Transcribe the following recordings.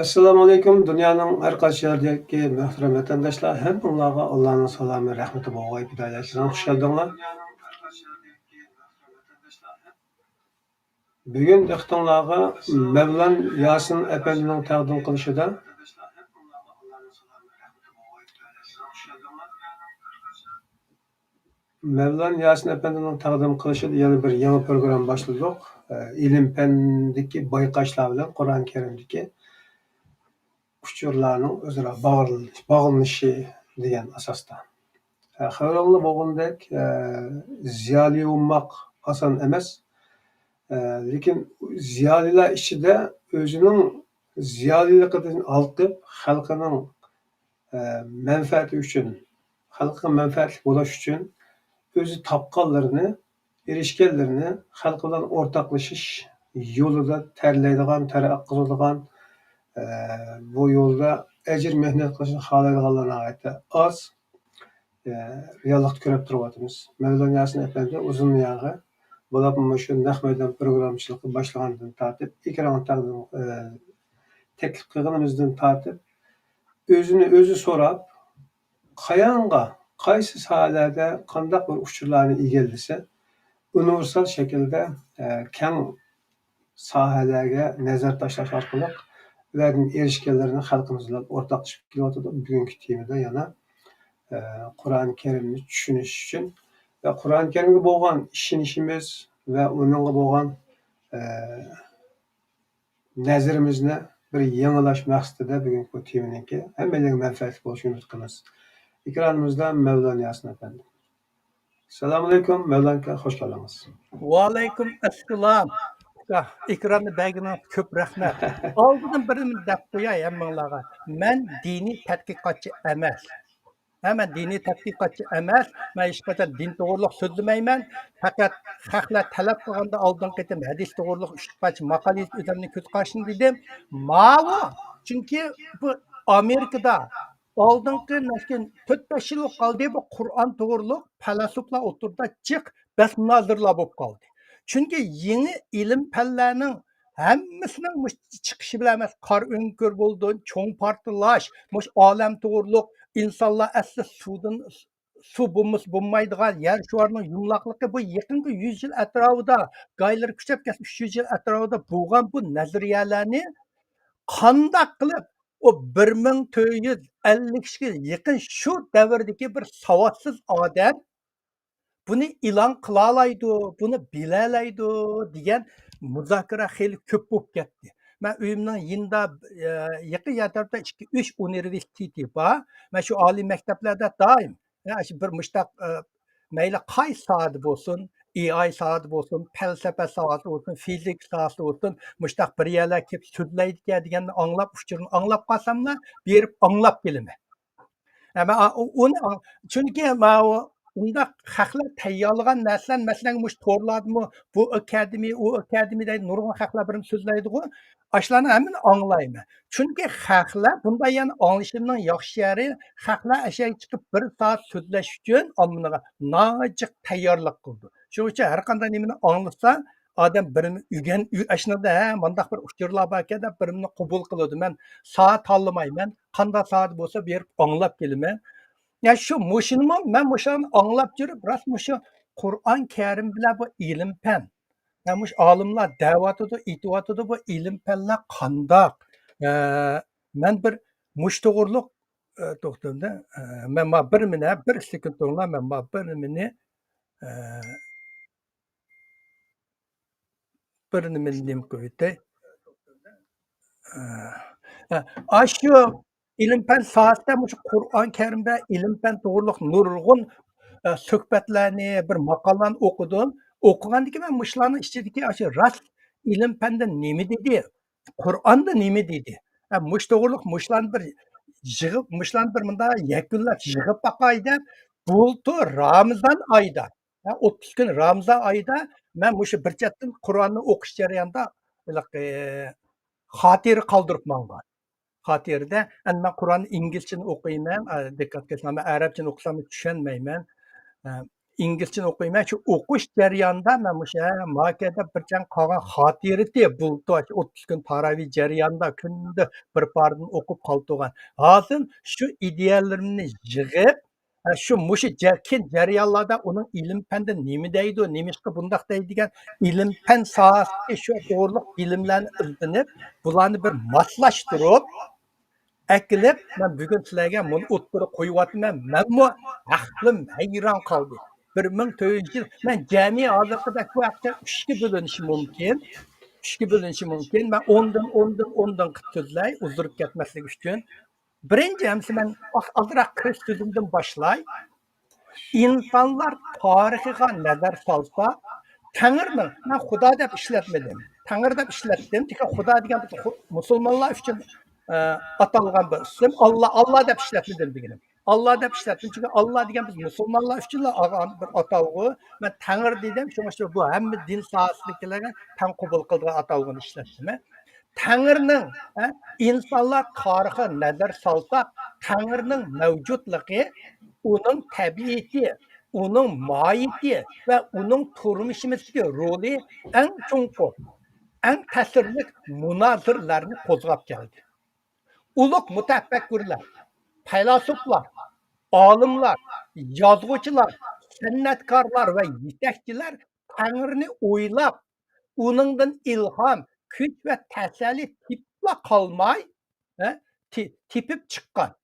Assalomu alaykum. Dunyoning har qaysi yeridagi muhtaram vatandoshlar, hammanglarga Allohning salomi, rahmati bo'lg'ay bidoylashidan xush keldinglar. Bugun diqqatinglarga Mevlan Yasin apandining taqdim qilishida Mevlan Yasin apandining taqdim qilishida yana bir yangi program boshladik. İlim fendagi bayqashlar bilan Qur'oni Karimdagi uçurlarning o'zaro bog'lanishi degan asosda. Xabarlar bo'lgandek, ziyoli bo'lmoq oson emas. Lekin ziyolilar ichida o'zining ziyoliligidan olqib, xalqining manfaati uchun, xalqqa manfaatli bo'lish uchun o'zi topganlarini, erishganlarini xalq bilan o'rtoqlashish yo'lida terlaydigan, taraqqi qiladigan, bu yo'lda ajr mehnat qilishni xohlaydiganlarga oz reallikni ko'rib turibmiz. Mevlon Yasin apandi uzun yog'i bo'lib shu naq maydon programmachilikni boshlagandan tortib, ekran taqdim taklif qilganimizdan tortib, o'zini o'zi so'rab, qayonga, qaysi sohalarda qanday bir uchurlarni egallasa, universal shaklda keng sohalarga nazar tashlash orqali ularning erishganlarini xalqimiz bilan o'rtoqlashib kelyotdi. Bugungi temada yana Qur'oni Karimni tushunish uchun va Qur'oni Karimga bo'lgan ishonishimiz va uningga bo'lgan nazarimizni bir yangilash maqsadida bugungi bu temaniki hammalarga manfaatli bo'lishini umid qilamiz. Ekranimizda Mevlon Yasin apandi. Assalomu alaykum, Mevlon aka, xush keldingiz. Va alaykum assalom. Ekranni bagina ko'p rahmat. Oldin birini deb qo'yay hammanglarga. Men diniy tadqiqotchi emas. Men diniy tadqiqotchi emas. Men hech qachon din to'g'riliq so'zlamayman. Faqat xalqlar talab qilganda oldin qitim hadis to'g'riliq 3 maqola o'zimni ko'z qarashini dedim. Ma'vo. Chunki bu Amerikada oldingi 4-5 yil qoldi bu Qur'on to'g'riliq falasuflar o'tirda chiq bas munozirlar bo'lib qoldi. Chunki yangi ilm fanlarning hammasining chiqishi bilan emas, qor o'nkir bo'ldi, cho'ng portlash, mush olam to'g'riliq insonlar asli suvdan suv bo'lmaydigan yer shuarning yumloqligi bu yaqingi 100 yil atrofida, gaylar kuchab ketib 300 yil atrofida bo'lgan bu nazariyalarni qanday qilib o 1450 yil yaqin shu davrdagi bir savodsiz odam buni e'lon qila oladi, buni bilalaydi degan muzokara xeyli ko'p bo'lib ketdi. Men uyimning yinda yaqin atrofda 2-3 universiteti bor. Men shu oliy maktablarda doim shu bir mushtaq mayli qaysi sohada bo'lsin, AI sohasi bo'lsin, falsafa sohasi bo'lsin, fizik sohasi bo'lsin, mushtaq bir yerlar kelib so'zlaydi deganni anglab, uchurini anglab qolsamlar, berib anglab kelaman. Chunki unda xalqlar tayyorlagan narsalar, masalan, mush to'rladimi, bu akademiyada nurg'un xalqlar bilan so'zlaydi-ku, ashlarni hammani anglayman. Chunki xalqlar bunda yana anglashimning yaxshi yeri, xalqlar ashyaga chiqib bir soat so'zlash uchun ommaga nojiq tayyorlik qildi. Shuning uchun har qanday nimani anglasa, odam birini ashnada mandaq bir uchurlar bor ekan deb birini qabul qiladi. Men soat tanlamayman, qanday soat bo'lsa berib anglab kelaman. Ya şu muşinmi men muşani anglab yurib, rost mushu Qur'on Karim bilan bu ilm fan. Ya mush olimlar da'vatida aytyapti bu ilm fanlar qandoq? Men bir mush to'g'riliq to'xtamda men bir sekund to'g'rila men birini nim qo'ydi. Shu ilm fan sohasida mush Qur'on Karimda ilm fan to'g'riliq nurg'un suhbatlarni, bir maqolani o'qidim. O'qigandan keyin men mushlarning ichidagi shu rost ilm fanda nima dedi? Qur'onda nima dedi? Mush to'g'riliq mushlarni bir yig'ib, mushlarni bir bunda yakunlab yig'ib baqay deb bultur Ramazon oyida, 30 kun Ramazon oyida men mushu bir chetdan Qur'onni o'qish jarayonida xotira qoldirib mangan. Xotirada men Qur'onni inglizchani o'qiyman, diqqat qilsam, arabchani o'qisam tushunmayman. İngilizceni o'qiyman. Shu o'qish jarayonida men o'sha makada birchan qolgan xotirati buldi 30 kun taraviy jarayonida kunda bir pardan o'qib qoldigan. Hozir shu ideyalarimni yig'ib, shu kin jarayonlarda uning ilm fanda nima deydi, nimishqa bundaq deydigan ilm fan sohasiga shu to'g'riliq bilimlarni izlanib, bularni bir moslashtirib әкіліп, мен бүгін сілерге мұны o'ttirib qo'yyapman. Menmu aqlim hayron qoldi. 1400 yil men jami hozirgidek vaqtda 3 ga bo'linishi mumkin. 3 ga bo'linishi mumkin. Men 10dan qilib so'zlay, uzrib ketmaslik uchun. Birinchi hamsi men azroq kirish so'zimdan boshlay. İnsanlar tarixiga nazar solsa, Tanrı'nın, ben Xudo deb ishlatmadim. Tanrı deb ishlatdim. Çünkü Xudo degan musulmonlar uchun atalgan bir isim. Allah deb ishlatmadim deganim. Allah deb ishlatdim. Çünkü Allah degan biz musulmonlar uchun olgan bir atalg'u. Men Tanrı dedim. Shunga bu hamma din sohasidagilarga tan qabul qilgan atalg'uni ishlatdim. Tanrı'nın insanlar tarixiga nazar solsa, Tanrı'nın mavjudligi, onun tabiati, onun mahiyeti ve onun turmuşimizdeki rolü en çukur, en tesirlik münazırlarını kozgap geldi. Uluk mütefekkürler, felasuflar, alimler, yazgıcılar, sennetkarlar ve yetekçiler Tanrı'nı oylap, onundan ilham, güç ve teselli tipla kalmay, tipip çıkan.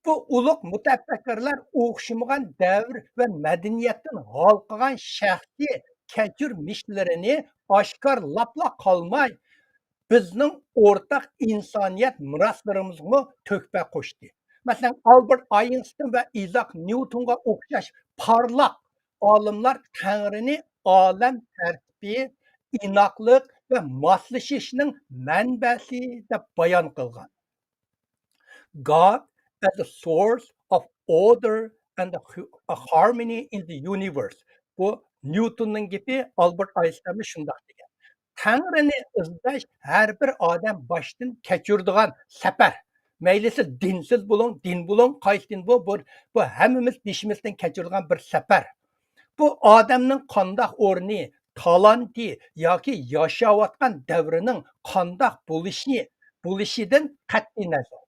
Bu ulug' mutafakkirlar o'xshamagan davr va madaniyatdan g'olqigan shaxsiy kechirmishlarini oshkorlabla qolmay, bizning o'rtaq insoniyat meroslarimizga to'kpa qo'shdi. Masalan, Albert Einstein va Isaac Newtonga o'xshash parlaq olimlar Tangrini olam tartibi, inoqlik va moslashishning manbasi deb bayon qilgan. God as the source of order and harmony in the universe. Bu Newton'un gibi Albert Einstein'ı şundak degan. Tanrı'ni izlash har bir odam boshdan kechiradigan safar. Maylisi dinsiz bo'lin, din bo'lin, qaysi din bu hammamiz beshimizdan kechiradigan bir safar. Bu odamning qandoq o'rni, talanti yoki yashayotgan davrining qandoq bo'lishidan qat'iy nazar.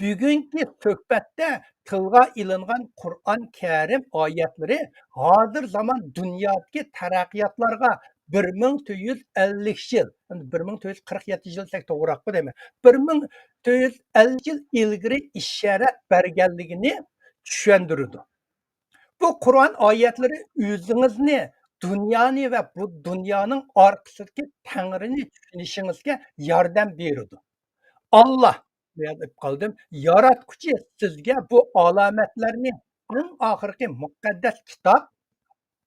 Bugungi suhbatda tilga ilingan Qur'on Karim oyatlari hozir zamon dunyodagi taraqqiyotlarga 1450 yil, 1447 yil desek to'g'riroq deyman. 1450 yil ilgari ishorat berganligini tushundirdi. Bu Qur'on oyatlari o'zingizni dunyoni va bu dunyoning orqasidagi Tangrini tushunishingizga yordam beradi. Allah qoldim. Yaratquchi sizga bu alomatlarni eng oxirgi muqaddas kitob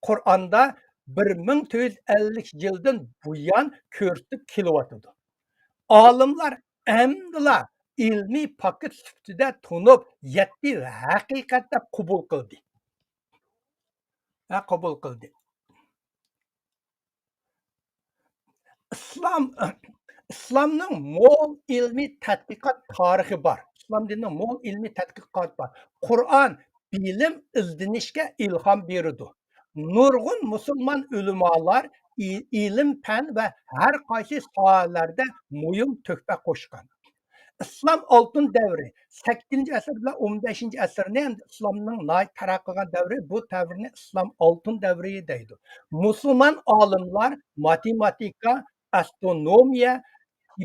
Qur'onda 1450 yildan buyon ko'rsatib kelyotdi. Olimlar amdila ilmiy paket sifatida tunib, yetti haqiqat deb qabul qildi. Qabul qildi. İslamның mo'l ilmiy tadqiqot tarixi bor. İslam dinining mo'l ilmiy tadqiqot bor. Qur'on bilim izlanishga ilhom beradi. Nurg'un musulmon ulamolar ilm, fan va har qaysi sohalarda muhim to'hfa qo'shgan. İslam oltin davri 8-asr bilan 15-asrni islomning taraqqigan davri, bu davrni islom oltin davri deydi. Musulmon olimlar matematika, astronomiya,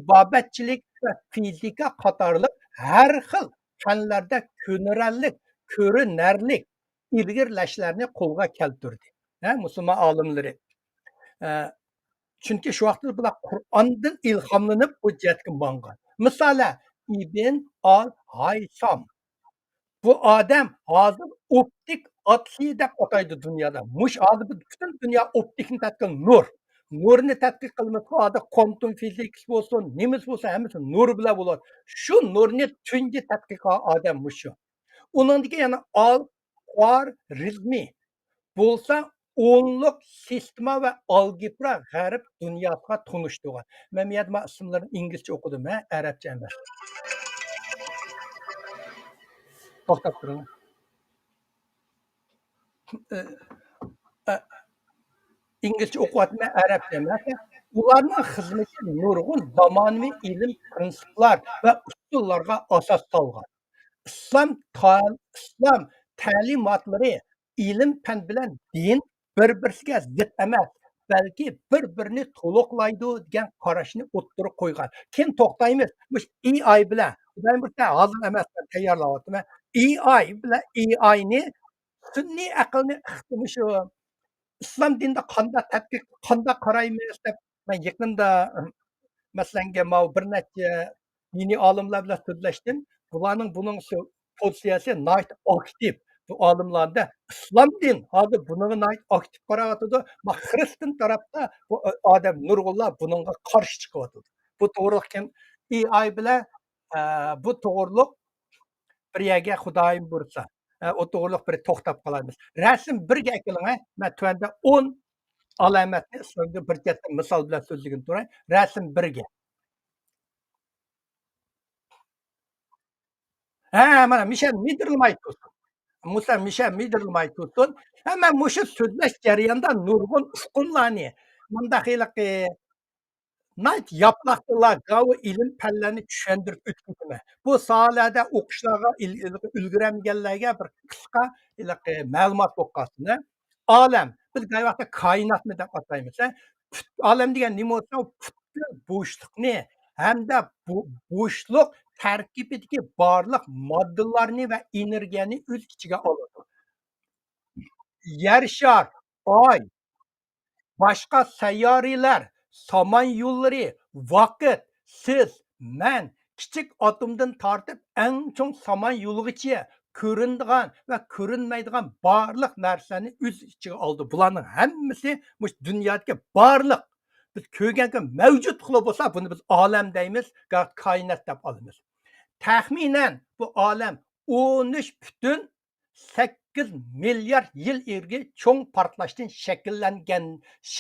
ibobatchilik va fizika qatorliq har xil fanlarda ko'rinarlik ilgirlashlarni qo'lga keltirdi. Musulmon olimlari. Chunki shu vaqtda bular Qur'ondan ilhomlanib bu jihatga borgan. Masalan, Ibn al-Haysam. Bu odam hozir optik atli deb ataydi dunyoda. Mush hozir butun dunyo optikni tadqiq nur. Nurni tadqiq qilmoqda quantum physics bo'lsin, nimasi bo'lsa hammasi nur bilan bo'ladi. Shu nurni tunji tadqiq odam mushu. Uningdagi yana al-Khwarizmi bo'lsa o'nliq sistema va algebra g'arb dunyosiga tunishtirgan. Men bu yerda ismlarni inglizcha o'qidim, arabcha emas. To'xtab turing. İngilizce o'qiyotgan, arabcha emas. Ularning xizmati nurg'un zamonaviy ilm, prinsiplar va usullarga asos solgan. İslam ta'limotlari ilm fan bilan din bir-biriga zid emas, balki bir-birini to'liqlaydi degan qarashni o'ttirib qo'ygan. Keyin to'xtaymiz. Mush AI bilan, men bir hozir emas tayyorlayapman. AI bilan AIni sun'iy aqlni shu islom dinida qanday qaraymiz deb men yaqinda masalanga bir necha diniy olimlar bilan so'zlashdim. Bularning buning pozitsiyasi aktiv. Bu olimlarda islom din hozir bunga aktiv qarayotidi. Xristian tarafda bu odam nurg'unlar bunga qarshi chiqyotidi. Bu to'g'riliq kim AI bilan bu to'g'riliq bir yerga xudoyim bursa o to'g'riliq bir to'xtab qolamiz. Rasm birga keling. Men tuanda 10 alamatni islomga bir katta misol bilan so'zligim turay. Rasm birga. Mana Michel Middlemark tursin. Musa Michel Middlemark tursin. Mana mushu so'zlash jarayonida nurg'un uskunlarni bundaq yaplaqlar gavi ilm fanlarini tushuntirib o'tdimi. Bu sohalarda o'qishlarga ulguramaganlarga bir qisqa ma'lumot bo'lib qolsin. Olam, biz g'ayvaqtda koinotni deb ataymiz. Olam degan nima bo'lsa, butkul bo'shliqni hamda bu bo'shliq tarkibidagi barliq moddalarni va energiyani o'z ichiga oladi. Yer shar, oy, boshqa sayyoralar, somon yo'llari, vaqt, siz, men kichik atomdan tortib eng chong somon yo'ligacha ko'rinadigan va ko'rinmaydigan barliq narsani o'z ichiga oldi. Bularning hammasi mush dunyodagi barliq biz ko'rganki mavjud qilib bo'lsa, buni biz olam deymiz, koinot deb olamiz. Taxminan bu olam 13,8 milyar yil ilgari cho'ng portlashdan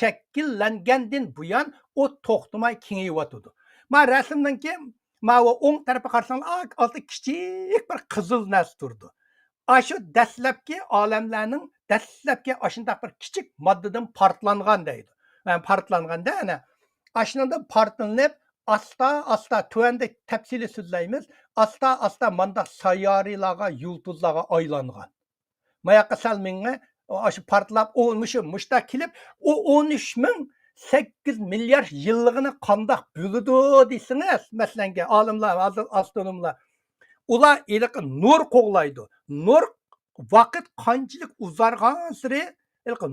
shakllangandan buyon o to'xtamay kengayotdi. Men rasmdan keyin men o'ng tarafga qarasanglar, altda kichik bir qizil narsa turdi. Shu dastlabki olamlarning dastlabki shunday bir kichik moddadan portlangan deydi. Portlanganda ana shundan portlanib asta tuanda tafsili so'zlaymiz. Asta manda sayyoralarga, yulduzlarga aylangan. Mayaqqa salminga shu portlab mushta kelib o 13,8 milyar yilligini qandoq bo'ladi deysiniz. Masalan, olimlar, astronomlar ular iliq nur qo'g'laydi. Nur vaqt qanchalik uzargan sari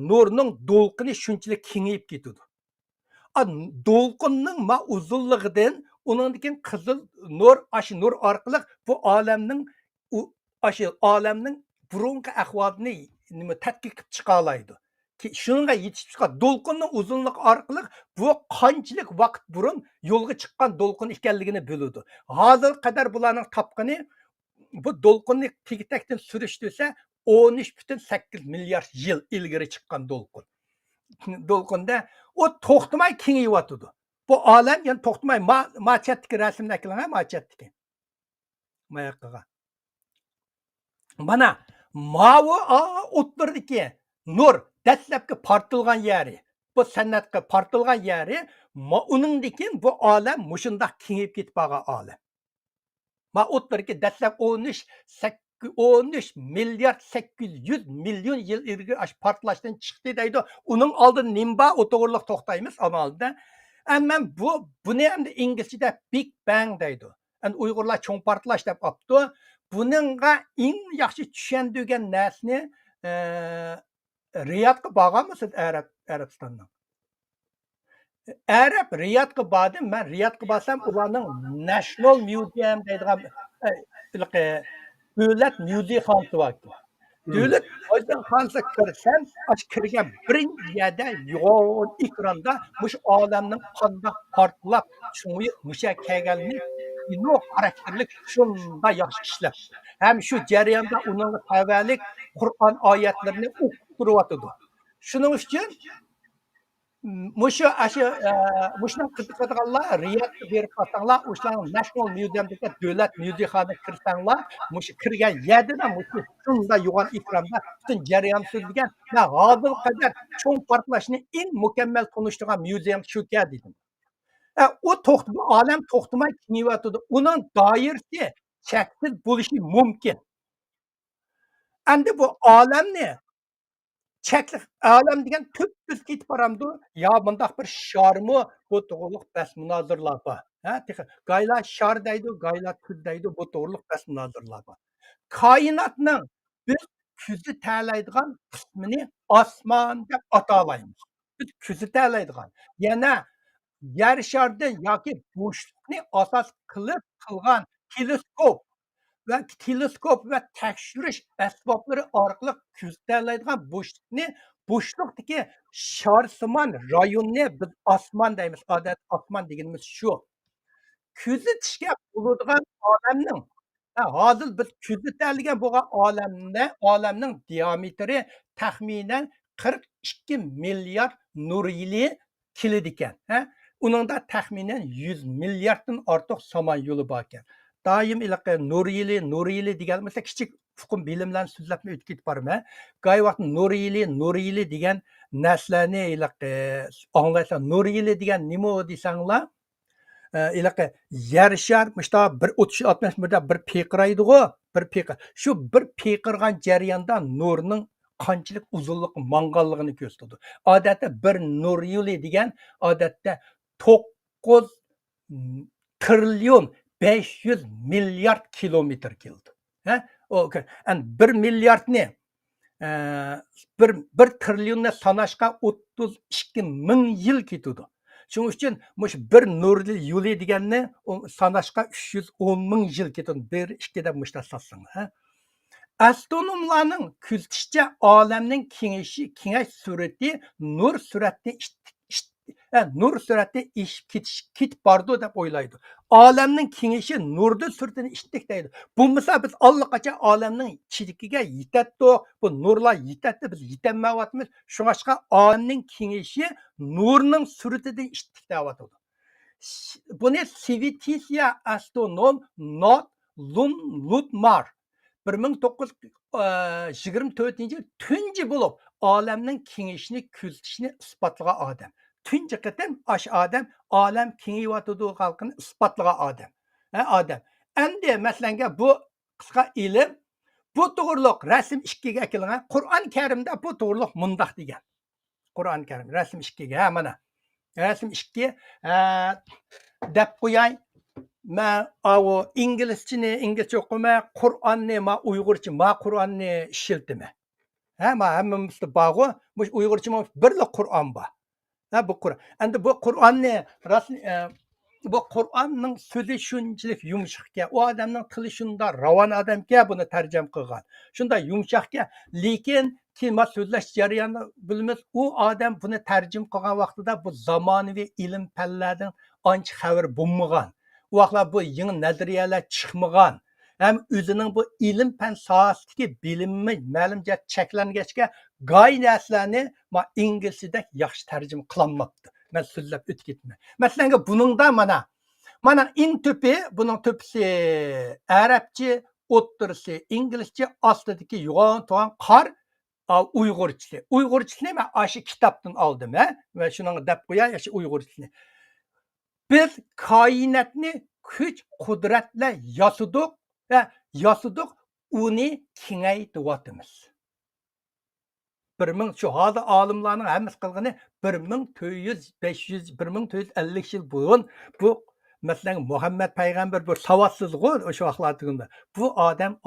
nurning to'lqini shunchalik kengayib ketadi. To'lqinning uzunligidan uningdagi qizil nur, nur orqali bu olamning burungi ahvolini tadqiq qilib chiqa oladi. Shunga yetib chiqadi. To'lqinning uzunligi orqali bu qanchalik vaqt burun yo'lga chiqqan to'lqin ekanligini biladi. Hozir qadar bularning topqini bu to'lqinni tegitakdan surishtirsa 13,8 milyar yil ilgari chiqqan to'lqin. To'lqinda o to'xtamay kengayotdi. Bu olam yana to'xtamay machatdagi rasmni qilingan machatdagi. Mayaqqaga. Mana mavi o'ttirdiki nur dastlabki portilgan yeri. Bu san'atga portilgan yeri, uningdiki bu olam mushundaq kengayib ketib qolgan olam. Ma o'ttirdiki dastlab 13 milyar 800 milyon yil ilgari portlashdan chiqdi deydi. Uning oldin nimba o'to'g'riliq to'xtaymiz amalda. Ammo buni ham inglizchada Big Bang deydi. Uyg'urlar cho'ng portlash deb olibdi. Buningga eng yaxshi tushunadigan narsani Riyodga borganmisiz Arabistondan? Arab Riyodga bordim. Men Riyodga borsam ularning National Museum deydigan davlat muzeyxonasi bor. Davlat muzeyxonasiga kirsam, kirgan birinchi yerda yo'q ekranda mush olamning qanday portlab cho'ngib musha kelganini ino xarakterlik shunda yaxshi ishlab. Ham shu jarayonda uning tavallik Qur'on oyatlarini o'qib turibdi. Shuning uchun Muşu aşı muşunun qiziqadiganlar riyadga berib qolsanglar, o'shalarning National Museum'dagi davlat muzeyxonaga kirsanglar, mushu kirgan yerda mushu shunday yo'g'on ekranda butun jarayon so'zlagan va hozirga qadar cho'ng portlashni eng mukammal tunishtirgan muzeum shuka dedim. O bu olam to'xtamay kengayotidi. Uning doirasi cheksiz bo'lishi mumkin. Endi bu olamni chekli olam degan tüp ketib boramdi. Ya bundaq bir sharmu bu to'g'riliq bas munozirlar bor. Gaylar shar deydi, gaylar tuz deydi, bu to'g'riliq bas munozirlar bor. Koinotning biz ko'zi ta'laydigan qismini osmon deb atalaymiz. Biz ko'zi ta'laydigan. Yana yer shardan yoki bo'shliqni asos qilib qilgan teleskop va tekshirish asboblari orqali ko'zlanadigan bo'shliqdagi sharsimon rayonni biz osmon deymiz. Odat osmon deganimiz shu. Kuzatishga bo'ladigan olamning hozir biz kuzatilgan bo'lgan olamning diametri taxminan 42 milliard nur yili keladi ekan. Uningda taxminan 100 milliarddan ortiq samon yo'li bor ekan. Doim iliqi nur yili degan bo'lsa kichik fuqum bilimlarni so'zlab o'tib ketib borman. G'oy vaqt nur yili degan narsalarni iliqi anglaysan. Nur yili degan nima desanglar, iliqi yer shar mishta bir 30-60 metrda bir peqiraydi-ku, bir peqir. Shu bir peqirgan jarayonda nurning qanchalik uzunlik manganligini ko'rsatadi. Odatda bir nur yili degan odatda 9 trilyon 500 milyard kilometr keldi. Yani 1 milyardni bir trilyonni sanashga 32 ming yil ketadi. Shuning uchun mush bir nur yili deganni sanashga 310 ming yil ketadi. 1-2 deb mushta satsang. Astronomlarning kuzatishicha olamning kengayish surati nur surati ketib bordi deb o'ylaydi. Olamning kengayishi nurda suratini ishtik deydi. Bo'lmasa biz allaqachon olamning chilikiga yetadi. Bu nurlar yetadi, biz yetolmayapmiz. Shunga olamning kengayishi nurning suratidan ishtik deyapti. Buni Svetiya astronom Not Lundmar 1924-yil tunji bo'lib olamning kengayishini kuzatishni isbotlagan odam. Tunji qatam ash odam olam kengayotidi xalqini isbotlagan odam. Endi masalanga bu qisqa ilm bu to'g'riliq rasm 2 ga kelgan. Qur'on Karimda bu to'g'riliq mundoq degan. Qur'on Karim rasm 2 ga mana. Rasm 2 deb qo'yay. Men inglizcha o'qimay, Qur'onni men uyg'urcha, men Qur'onni ishiltiman. Hammamizda bog'i, bu uyg'urcha birla Qur'on bor. Bu Qur'on. Endi bu Qur'onni bu Qur'onning so'zi shunchalik yumshoqga, u odamning tili shunda ravon odamga buni tarjim qilgan. Shunda yumshoqga, lekin keyin so'zlash jarayonida bilamiz, u odam buni tarjim qilgan vaqtida bu zamonaviy ilm fanlardan ancha xabar bo'lmagan. U vaqtlar bu yangi nazariyalar chiqmagan. Ham o'zining bu ilm fan sohasidagi bilimi ma'lumcha cheklangachga g'oy narsalarni inglizchada yaxshi tarjima qilolmabdi. Men so'zlab o'tib ketdim. Masalan, buningda mana eng to'pi, buning to'pisi arabcha, o'ttirisi inglizcha, ostidagi yo'g'on to'g'an qor uyg'urchasi. Uyg'urchasini men shu kitobdan oldim, va shuni deb qo'yay, shu uyg'urchasini. Biz koinotni kuch qudratlar yasidik, uni kengaytiryapmiz. 1000 şu hozir olimlarning hammasi qilgani 1450 yil burun bu masalan Muhammad payg'ambar bir savodsizg'u o'sha vaqtlarda. Bu odam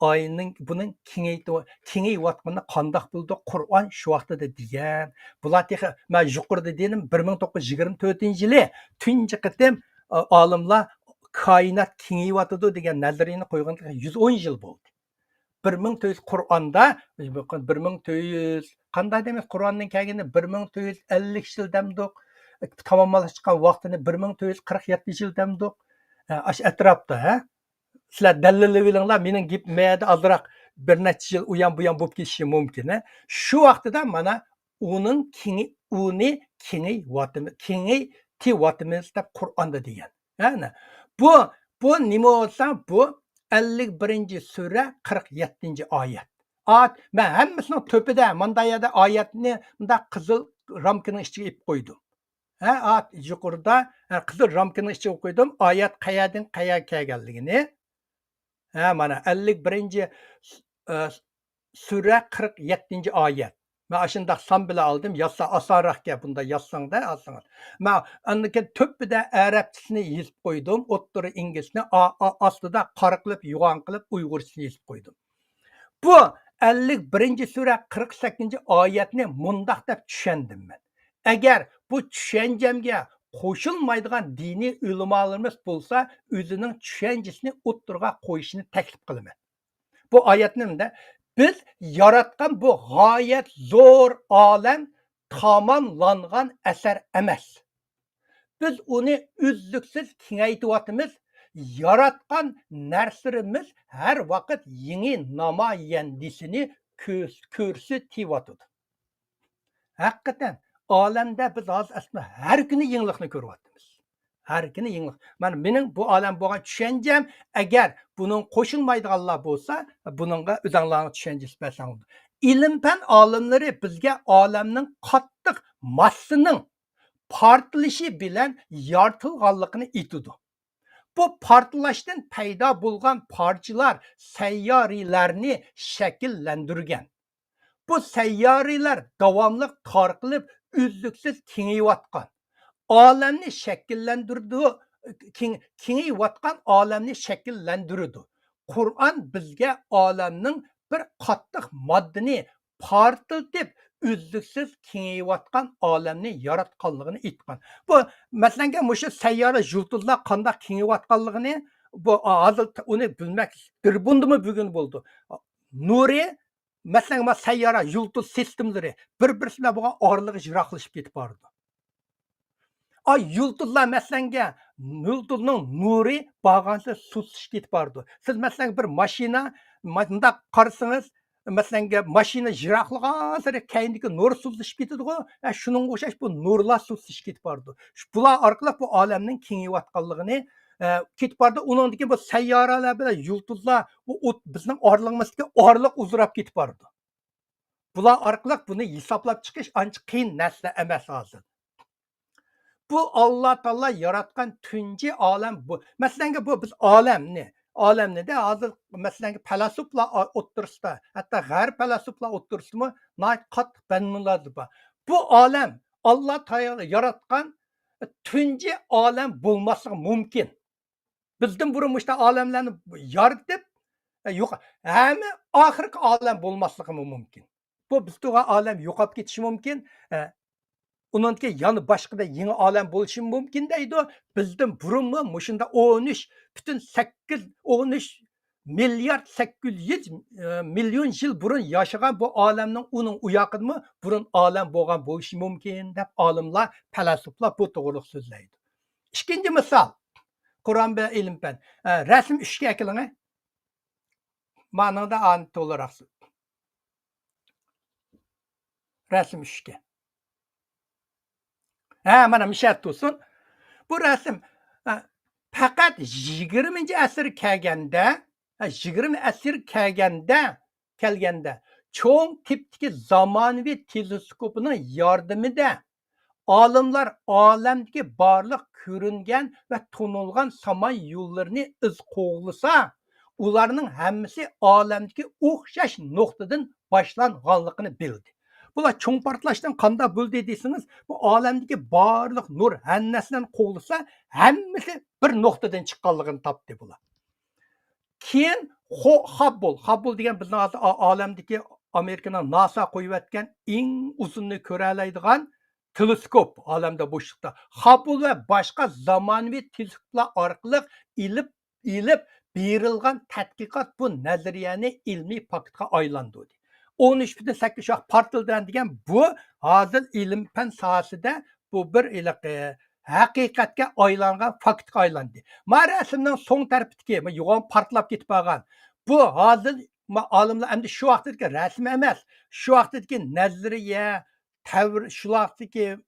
oyning buning kengayayotganini qandoq bildi? Qur'on shu vaqtida degan. Bular men yuqorida dedim 1924-yili tunji qatim olimlar koinot kengayotdi degan nazariyani qo'ygan 110 yil bo'ldi. 1400 Qur'onda 1400 qanday demek Qur'onning kelgani 1450 yil demdik. Tamomlashgan vaqtini 1447 yil demdik. Ash atrofda, sizlar dalillab bilinglar, mening gapimda ozroq bir necha yil u ham bu ham bo'lib ketishi mumkin. Shu vaqtida mana uning uni kengaytivyapmiz deb Qur'onda degan. Yani bu nima bo'lsa, bu 51-sura 47-oyat. Men hammasining to'pida mana yerda oyatni bunda qizil ramkaning ichiga ib qo'ydim. Yuqorida qizil ramkaning ichiga qo'ydim. Oyat qayerdan qayerga kelganligini. Mana 51-sura 47-oyat. Men shunday son bilan oldim. Yozsa osonroq gap bunda yozsangda olsangiz. Men andan to'pida arabchasini yozib qo'ydim, o'ttiri inglizchasini, ostida qora qilib, yo'g'on qilib uyg'urchasini yozib qo'ydim. Bu 51-sura 48-oyatni mundaq deb tushundim men. Agar bu tushanchamga qo'shilmaydigan diniy ulamolarimiz bo'lsa, o'zining tushanchisini o'ttirga qo'yishini taklif qilaman. Bu oyatningda biz yaratgan bu g'oyat zo'r olam tamomlangan asar emas. Biz uni uzluksiz kengaytiryapmiz. Yaratgan narsalarimiz her vaqt yeni namoyandisini ko'rsatyapti. Haqiqatan olamda biz hozir aslida har kuni yangilikni ko'ryapmiz. Har kuni yangilik. Mening bu olam bo'lgan tushancham, agar buning qo'shilmaydiganlar bo'lsa, buningga o'zinglarning tushanchasi bersangiz. Ilm-fan olimlari bizga olamning qattiq massining partilishi bilan yaratilganligini aytadi. Bu partilashdan paydo bo'lgan parchalar sayyoralarni shakllantirgan. Bu sayyoralar davomli tarqalib, uzluksiz kengayotgan. Olamni shakllantirdi, kengayotgan olamni shakllantirdi. Qur'on bizga olamning bir qattiq moddani partiltib, uzluksiz kengayotgan olamni yaratganligini aytgan. Bu masalan, mushu sayyora yulduzlar qanday kengayotganligini bu hozir uni bilmak bir bundimi bugun bo'ldi. Nuri masalan, sayyora yulduz sistemlari bir-birisiga bo'lgan orlig'i yiroqlashib ketib bordi. Yulduzlar masalanga yulduzning nuri borgancha suzishib ketib bordi. Siz masalan bir mashina bundaq qarasangiz, masalan mashina yiroqlagan sari keyindagi nur suzishib ketadi-ku. Shuningga o'xshash bu nurlar suzishib ketib bordi. Bular orqali bu olamning kengayotganligini ketib bordi. Uningdagi bu sayyoralar bilan yulduzlar bu bizning orlig'imizga orliq uzrab ketib bordi. Bular orqali buni hisoblab chiqish ancha qiyin narsa emas hozir. Bu Allah Taala yaratgan tunji olam bu. Masalan bu biz olamni de hozir masalan falasuflar o'ttirisida, hatto g'arb falasuflar o'ttirisimi qattiq bannilar bor. Bu olam Allah Taala yaratgan tunji olam bo'lmasligi mumkin. Bizdan burun mushta olamlarni yaratib, yo'q, hamma oxirgi olam bo'lmasligi mumkin. Bu bizga olam yo'qolib ketishi mumkin. Uningki yana boshqada yangi olam bo'lishi mumkin deydi. Bizdan burunmi mushunda 13 milyard 800 milyon yil burun yashagan bu olamning uning u yoqidami burun olam bo'lgan bo'lishi mumkin deb olimlar, falasuflar bu to'g'ri so'zlaydi. Ikkinchi misol, Qur'on va ilm-fan. Rasm 3 ga akiling. Ma'noda aniq to'laroq. Rasm 3 ga. Mana mishat olsun. Bu rasm faqat 20-asr kelganda cho'ng tipdagi zamonaviy teleskopining yordamida olimlar olamdagi barliq ko'ringan va tunilgan samay yo'llarini iz qo'g'lasa, ularning hammasi olamdagi o'xshash nuqtadan boshlanganligini bildi. Bular cho'ng portlashdan qanday bo'ldi deysiniz, bu olamdagi barliq nur hannasidan qo'g'lasa, hammasi bir nuqtadan chiqqanligini topdi bular. Keyin Hubble degan bizning olamdagi Amerikaning NASA qo'yib atgan eng uzunni ko'ra oladigan teleskop olamda bo'shliqda. Hubble va boshqa zamonaviy teleskoplar orqali ilib berilgan tadqiqot bu nazariyani ilmiy faktga aylantirdi. 13.8 shoh partildan degan bu hozir ilm-fan sohasida bu bir haqiqatga aylangan faktga aylandi. Rasmning so'ng tarafidagi yo'g'on partlab ketib qolgan. Bu hozir olimlar endi shu vaqtdagi rasm emas, shu vaqtdagi nazariya, shu vaqtdagi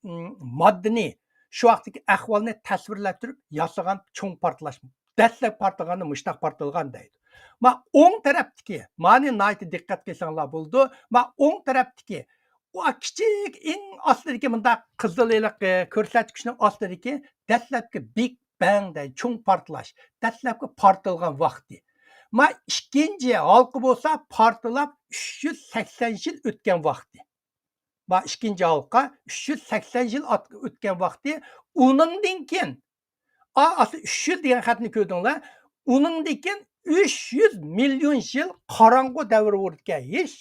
moddani, shu vaqtdagi ahvolni tasvirlab turib yasagan cho'ng portlash. Dastlab portlaganni mushtaq portlagan deydi. Ma o'ng tarafdagi, mani nayt diqqat qilsanglar bo'ldi. Ma o'ng tarafdagi o kichik eng ostidagi bunda qiziliq ko'rsatkichning ostidagi dastlabki Big Bang deydi, cho'ng portlash. Dastlabki portlagan vaqti. Ma ikkinchi halqa bo'lsa portlab 380 yil o'tgan vaqti. Ma ikkinchi halqa 380 yil o'tgan vaqti. Uningdan keyin asli 300 degan xatni ko'rdinglar. Uningdan keyin 300 million yil qorong'u davr o'tgan. Hech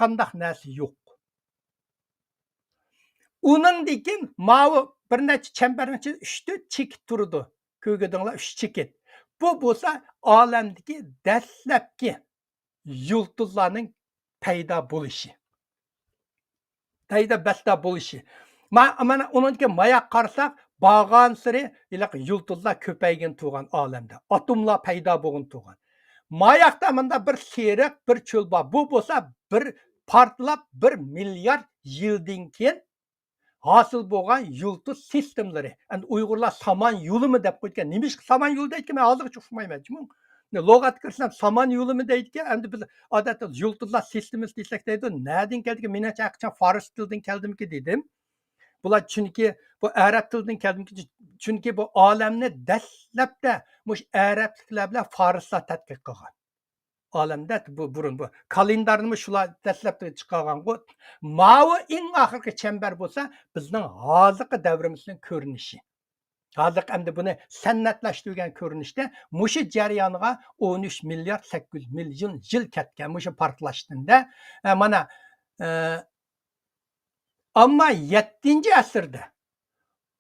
qanday narsa yo'q. Uningdan keyin mavi bir necha chambarning ichida 3 chekit turdi. Ko'rdinglar 3 chekit. Bu bo'lsa olamdagi dastlabki yulduzlarning paydo bo'lishi. Paydo bo'lishi. Mana uningga mayoq qarasak, borgan sari yulduzlar ko'paygan turgan olamda. Atomlar paydo bo'lgan turgan. Mayoqda menda bir seriq, bir cho'l bor. Bu bo'lsa bir portlab 1 milliard yildan keyin hosil bo'lgan yulduz sistemlari. Endi Uyg'urlar saman yo'limi deb qo'ygan. Nimish saman yo'li deydi, men hozircha uqmayman. Lug'at kirsam saman yo'limi deydi. Endi biz odatda yulduzlar sistemasi desak deydi. Nereden keldi? Menimcha aqchon fors tilidan keldimki dedim. Bular chunki bu arab tilidan keldimki, chunki bu olamni dastlabda mush arabliklar bilan forslar tadqiq qilgan. Olamda bu burun bu kalendarni shular dastlabda chiqargan-ku. Mavi eng oxirgi chambar bo'lsa, bizning hozirgi davrimizning ko'rinishi. Hozir endi buni san'atlashtirgan ko'rinishda mushu jarayoniga 13 milliard 800 million yil ketgan mushu portlashda. Mana ammo 7-asrda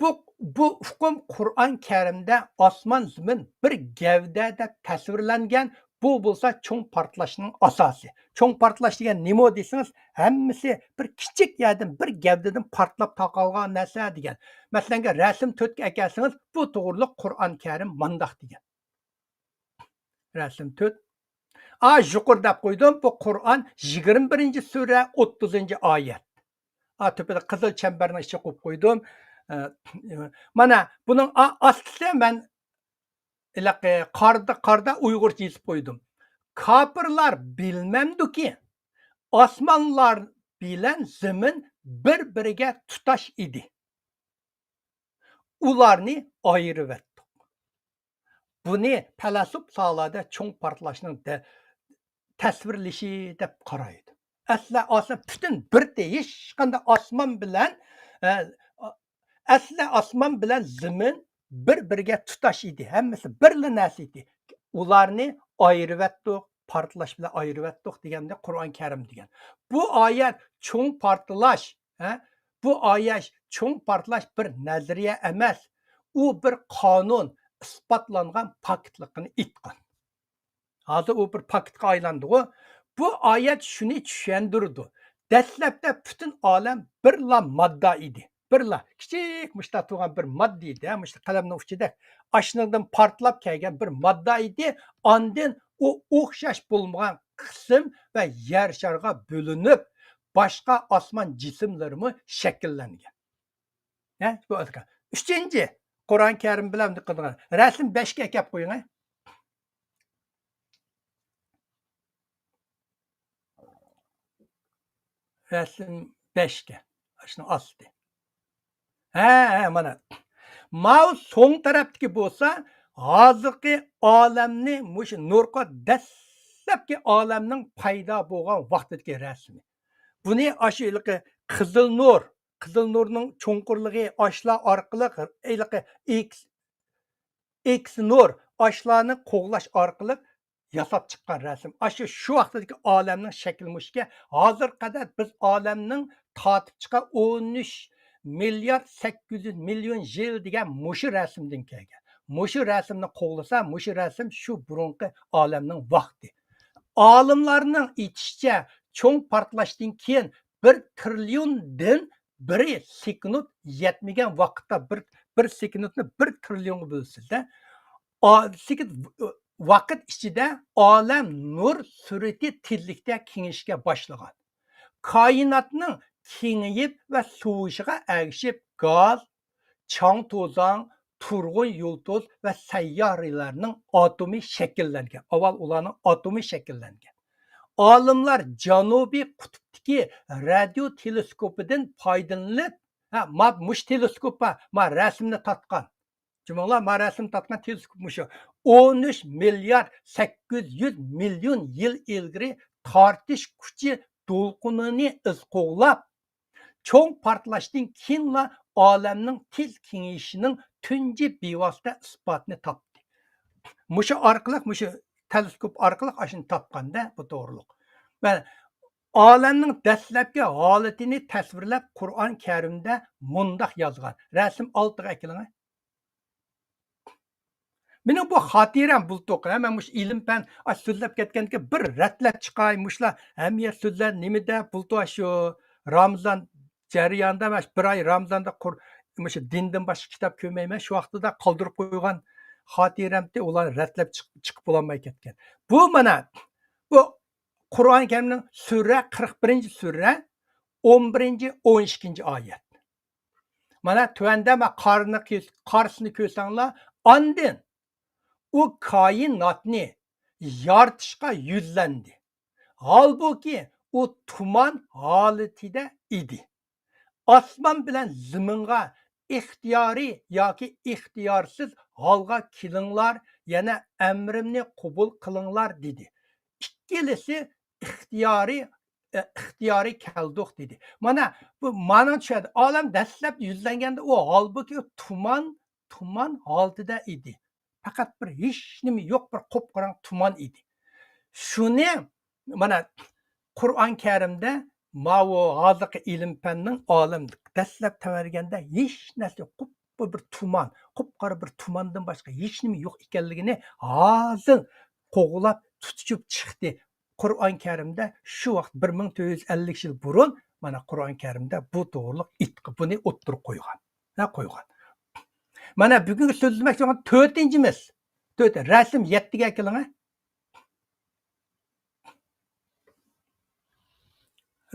bu hukm Qur'on Karimda osmon zamin bir gavda deb tasvirlangan. Bu bo'lsa cho'ng portlashning asosi. Cho'ng portlash degan nima desangiz, hammasi bir kichik yerdan bir gavdadan portlab taqalgan narsa degan. Masalan, rasm 4 ga ekansiz, bu to'g'riliq Qur'on Karim mandaq degan. Rasm 4. Yuqori deb qo'ydim. Bu Qur'on 21-sura 30-oyat. Tepada qizil chambarning ichiga qo'yib qo'ydim. Mana buning ostida men qarda Uyg'urcha yozib qo'ydim. Kofirlar bilmamdiki, osmonlar bilan zamin bir-biriga tutash edi. Ularni ayirib etdik. Buni falasuflarda cho'ng portlashning tasvirlashi deb qaraydi. Asla butun birda hech qanday osmon bilan zamin bir-biriga tutash edi. Hammasi birla narsa edi. Ularni ayirib etdik, portlash bilan ayirib etdik deganda Qur'on Karim degan. Bu oyat cho'ng portlash, bu oyat cho'ng portlash bir nazariya emas. U bir qonun isbotlangan faktlikni aytgan. Hozir u bir faktga aylandi. Bu oyat shuni tushundirdi. Dastlabda butun olam birla modda edi. Birla kichik mushta turgan bir modda edi. Mushta qalamning uchida ashnadan portlab kelgan bir modda edi. Ondan u o'xshash bo'lmagan qism va yer sharga bo'linib, boshqa osmon jismlarimi shakllangan. Bu ekan. 3-chi Qur'on Karim bilan diqqatga. Rasm 5 ga kelib qo'ying. Rasm 5 ga. Shuni osti. Mana. Mau so'ng tarafdagi bo'lsa, hozirgi olamni mush nurqa dastlabki olamning paydo bo'lgan vaqtdagi rasmi. Buni ashuliqi qizil nurning cho'nqurligi oshlar orqali X nur oshlarni qo'g'lash orqali yasab chiqqan rasm. Shu vaqtdagi olamning shakli hozir qadar biz olamning tatib chiqqan 13 milliard 800 million yil degan mushu rasmdan kelgan. Mushu rasmni qo'g'lasa, mushu rasm shu burunqi olamning vaqti. Olimlarning aytishicha, cho'ng portlashdan keyin 1 trilliondan 1 sekund yetmagan vaqtda bir sekundni 1 trillionga bo'lsa-da, vaqt ichida olam nur surati tezlikda kengayishga boshlagan. Koinotning kengayib va suvishig'a ergishib gaz, chang to'zon, turg'un yulduz va sayyoralarning atomi shakllangan. Avval ularning atomi shakllangan. Olimlar Janubiy qutbdagi radio teleskopidan foydalanib, mush teleskop ma rasmni tatgan. Cumhurlar ma rasm tatgan teleskop mushu 13 milyard 800 milyon yil ilgari tortish kuchi to'lqinini iz qo'g'lab, cho'ng portlashdan keyinla olamning tez kengayishining tunji bevosita isbotini topdi. Mushu orqali, mushu teleskop orqali ashuni topganda bu to'g'riliq. Va olamning dastlabki holatini tasvirlab Qur'on Karimda mundaq yozgan. Rasm 6ga akiling. Mening bu xotiram bultuq. Men mush ilm fan so'zlab ketganki bir ratlab chiqay mushlar hamma so'zlar nimada bultuq shu Ramazon jarayonida mana bir oy Ramazonda mush dindan boshqa kitob ko'mayman. Shu vaqtida qoldirib qo'ygan xotiramda ular ratlab chiqib bo'lmay ketgan. Bu mana bu Qur'on Karimning sura 41-sura 11-12 oyat. Mana tuanda ma qarsini ko'rsanglar, ondan u koinotni yaratishga yuzlandi. Halbuki u tuman holatida edi. Osmon bilan zaminga ixtiyoriy yoki ixtiyorsiz holga kelinglar, yana amrimni qabul qilinglar dedi. Ikkilisi ixtiyoriy keldik dedi. Mana bu ma'no tushadi. Olam dastlab yuzlanganda u halbuki tuman holatida edi. Faqat bir hech nima yo'q, bir qop-qorong tuman edi. Shuni mana Qur'on Karimda ma'vu hozirgi ilm fanning olim dastlab tavarganda hech narsa bir tuman, qop-qora bir tumandan boshqa hech nima yo'q ekanligini hozir qo'g'lab tutib chiqdi. Qur'on Karimda shu vaqt 1450 yil burun mana Qur'on Karimda bu to'g'riliq buni o'ttirib qo'ygan. Mana bugungi so'zlamoqchi bo'lgan 4-imiz. Rasm 7ga keling.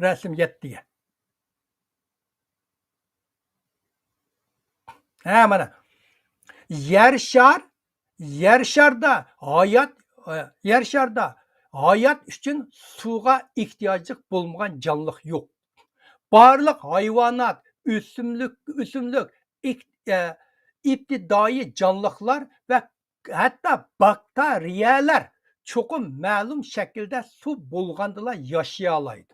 Rasm 7ga. Mana yer sharda hayot uchun suvga ehtiyoji bo'lmagan jonliq yo'q. Barliq hayvonot, o'simlik, ibtidoi jonliqlar va hatto bakteriyalar cho'qim ma'lum shaklda suv bo'lgandalar yashay oladi.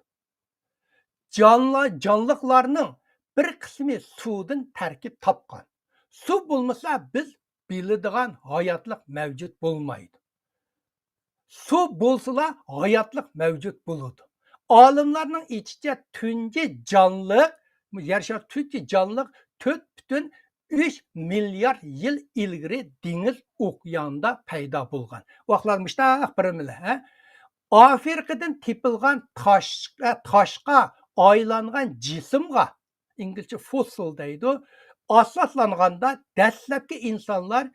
Jonliqlarning bir qismi suvdan tarkib topgan. Suv bo'lmasa biz biladigan hayotlik mavjud bo'lmaydi. Suv bo'lsa hayotlik mavjud bo'ladi. Olimlarning aytishicha tunji jonliq, yer shari tunji jonliq 4,3 milliard yil ilgari dengiz okeanda paydo bo'lgan. Vaqtlar mushtaq birimlar, Afrikadan tepilgan toshqa aylangan jismga, İngilizce fossil deydi, asoslanganda dastlabki insonlar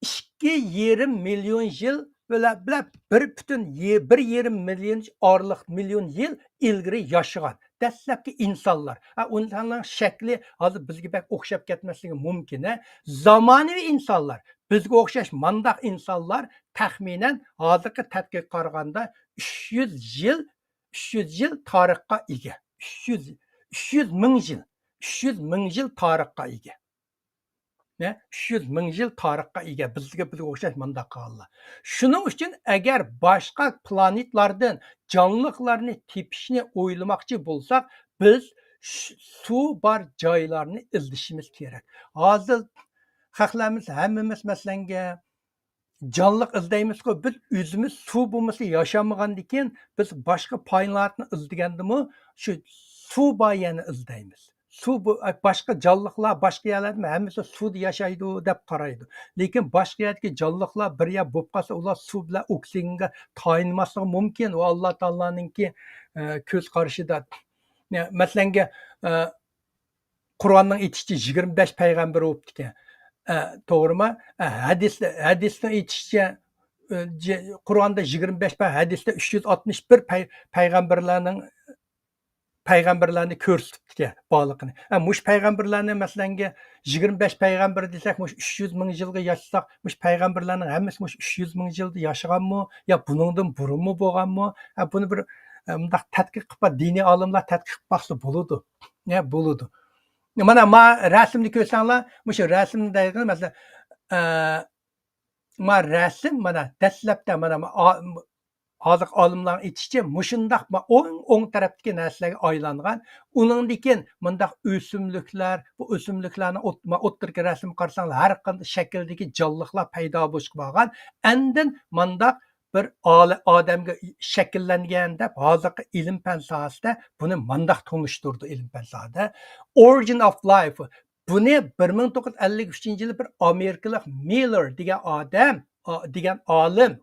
2,5 milyon yil böyle 1,5 milyon yil ilgari yaşagan. Dastlabki insonlar. Ularning shakli hozir bizga bak o'xshab ketmasligi mumkin. Zamonaviy insonlar, bizga o'xshash mandaq insonlar taxminan hozirgi tadqiq qaraganda 300 yil tarixga ega. 300 ming yil tarixga ega. 300 ming yil tarixga ega bizga o'xshash mandaq qollar. Shuning uchun agar boshqa planetlardan jonliqlarni tepishni o'ylamoqchi bo'lsak, biz suv bor joylarni izlashimiz kerak. Hozir xalqlarimiz hammamiz masalanga jonliq izlaymiz-ku, biz o'zimiz suv bo'lmasa yashamagandan keyin biz boshqa planetlarni izlagandimi, shu suv boyani izlaymiz. Suv boshqa jonliqlar boshqa yerlarda hammasi suvda yashaydi deb qaraydi. Lekin boshqa yerdagi jonliqlar bir yer bo'lib qolsa, ular suv bilan oksigenga tayinmasligi mumkin. Va Alloh taoloninki ko'z qarashida. Masalan, Qur'onning aytishicha 25 payg'ambar bo'libdi ekan. To'g'rimi? Hadisning aytishicha Qur'onda 25 hadisda 361 payg'ambarlarning payg'ambarlarni ko'rsatibdi borligini. Mush payg'ambarlarni masalan 25 payg'ambar desak, mush 300 ming yilga yashasak, mush payg'ambarlarning hammasi mush 300 ming yilda yashaganmi yo buningdan burunmi bo'lganmi? Buni bir bundaq tadqiq qilib diniy olimlar tadqiq qilib baxsa bo'ladi. Bo'ladi. Mana rasmni ko'rsanglar, mush rasmdagi masalan rasm mana dastlabda mana hozir olimlar aytishicha mushundaq o'ng tarafdagi narsalarga aylangan, uningdan mundaq o'simliklar, bu o'simliklarni o'ttirga rasm qarasanglar har qanday shakldagi jonliqlar paydo bo'lib qolgan. Andin mundaq bir odamga shakllangan deb hozirgi ilm fan sohasida buni mundaq tunishtirdi ilm fan sohasida. Origin of Life. Buni 1953-yili bir amerikalik Miller degan olim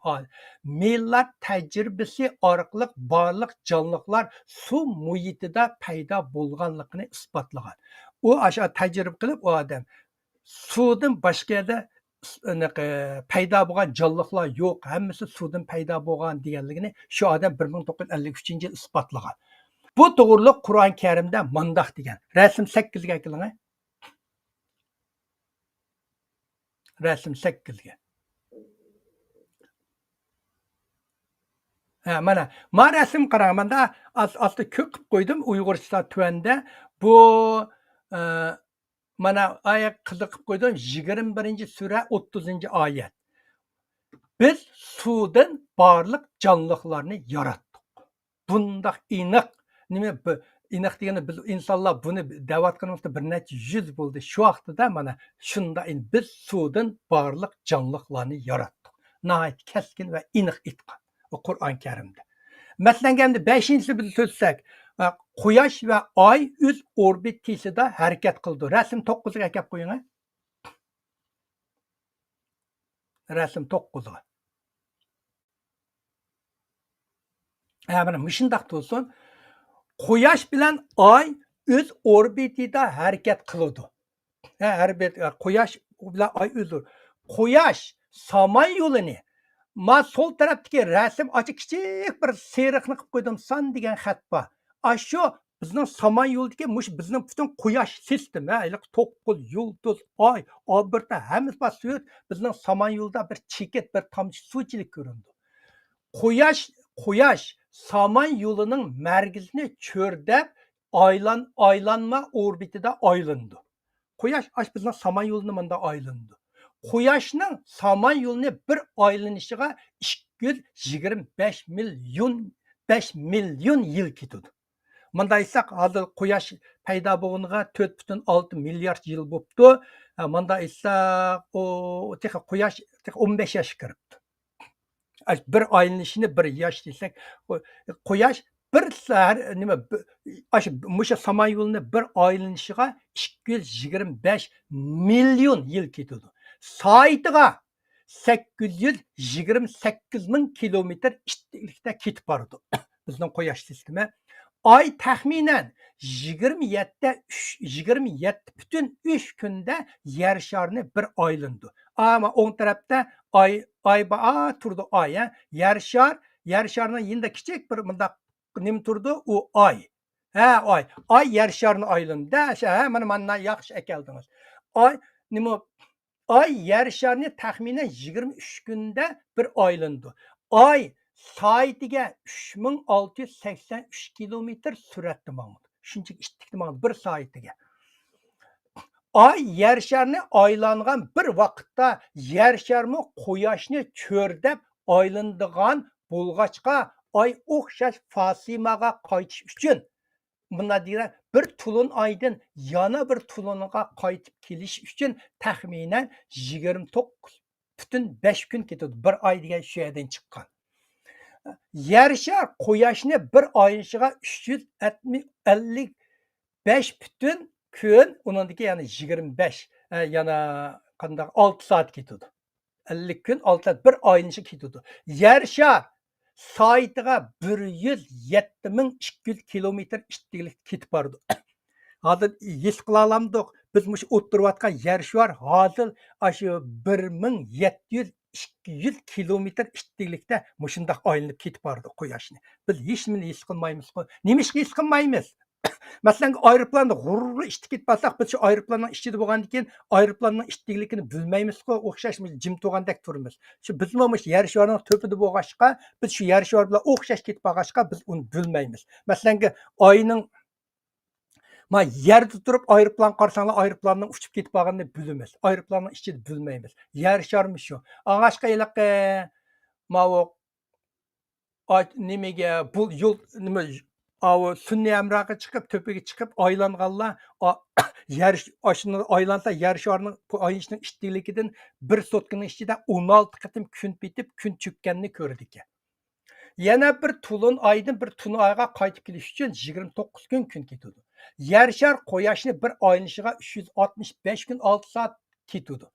millat tajribasi orqali barliq jonliqlar suv muhitida paydo bo'lganligini isbotlagan. U o'sha tajriba qilib u odam suvdan boshqa yerda paydo bo'lgan jonliqlar yo'q, hammasi suvdan paydo bo'lgan deganligini shu odam 1953-yil isbotlagan. Bu to'g'riliq Qur'on Karimda mundoq degan. Rasm 8ga keling. Rasm 8ga. Mana rasm qaraganda asli ko'p qilib qo'ydim Uyg'urcha tuanda. Bu mana oyat qiziqib qo'ydim 21-sura 30-oyat. Biz suvdan barliq jonliqlarni yaratdik. Bundaq iniq, nima iniq degani biz insonlar buni da'vatganimizda bir necha yuz bo'ldi. Shu vaqtida mana shunda biz suvdan barliq jonliqlarni yaratdik. Nəhayət keskin və iniq itqan. O Qur'an Kerim'de. Mesela 5-ci biz sözsək, Quyosh və Ay öz orbitisida hərəkət qıldı. Rəsm 9-a gəp qoyun. Rəsm 9-a. Mana müşündaq olsun. Quyosh bilan Ay öz orbitida hərəkət qıldı. Quyosh bilan Ay öz. Quyosh Samanyolunu sol tarafdagi rasm açık kichik bir seriqni qilib qo'ydim. Son degan xat bor. Shu bizning Samanyolidagi mush bizning butun quyosh sistemi, to'qqiz yulduz, Ay, orbita hammasi bor. Bizning Samanyolda bir chekit, bir tomchi suvchilik ko'rindi. Quyosh Samanyolining markazini cho'rdab aylanma orbitida aylandi. Quyosh bizning Samanyolini menda aylandi. Quyoshning Samanyolini bir aylanishiga 225 milyon yil ketadi. Manda aytsak, hozir Quyosh paydo bo'lganiga 4,6 milliard yil bo'libdi. Manda aytsak, Quyosh 15 yoshga kiribdi. Bir aylanishini 1 yosh desak, Quyosh bir sahar nima musha Samanyolini bir aylanishiga 225 milyon yil ketadi. Saatiga 828 ming kilometr ishlikda ketib bordi. Bizning quyosh sistemi. Ay taxminan 27,3 kunda yer sharini bir aylandi. Ama o'ng tarafda ay turdi ay. Yer sharining yinda kichik bir bundaq nim turdi, u ay. Ay yer sharini aylandi. Mana yaxshi akeldingiz. Ay yer sharini taxminan 23 kunda bir aylandi. Ay saatiga 3683 kilometr suratda mangdi. Shunchaki ishtikda mangdi bir saatiga. Ay yer sharini aylangan bir vaqtda yer sharimi quyoshni cho'rdab aylanadigan bo'lg'achqa ay o'xshash fosimaga qaytish uchun bunda deyiladi, bir tulun aydan yana bir tulunga qaytib kelish uchun taxminan 29,5 kun ketadi. Bir ay degan shu yerdan chiqqan. Yer shar quyoshni bir aylanishiga 355 kun, uningdagi yana 25, yana qanday 6 soat ketadi. 50 kun, 6 soat bir aylanishi ketadi. Yer shar saatiga 107,200 kilometr ishtiklik ketib bordi. Hozir his qila olamdik. Biz mush o'tirayotgan yer shar hozir shu 1700 kilometr ishtiklikda mushundaq aylanib ketib bordi quyoshni. Biz hech nimani his qilmaymiz. Nimishga his qilmaymiz? Masalan, aeroplanda g'ururli ishda ketib qolsak, biz shu aeroplanning ichida bo'lgandan keyin aeroplanning ishdaligini bilmaymiz-ku, o'xshash jim turgandek turamiz. Shu bizmi yer sharining to'pida bo'lg'achqa, biz shu yer shari bilan o'xshash ketib qolg'achqa, biz uni bilmaymiz. Masalan, oyning yerda turib aeroplan qarsanglar, aeroplanning uchib ketib qolganini bilamiz. Aeroplanning ichida bilmaymiz. Yer sharmi shu. Ağaçqa iliqi nimaga bu yo'l nima sun'iy amroqqa chiqib, to'piga chiqib aylanganlar yer oshini aylansa yer sharining aylanishning ishligidan bir sotkaning ichida 16 qatim kun bitib, kun cho'kkanini ko'rdi ekan. Yana bir tulun aydan bir tuni oyga qaytib kelish uchun 29 kun ketadi. Yer shar quyoshni bir aylanishiga 365 kun 6 soat ketadi.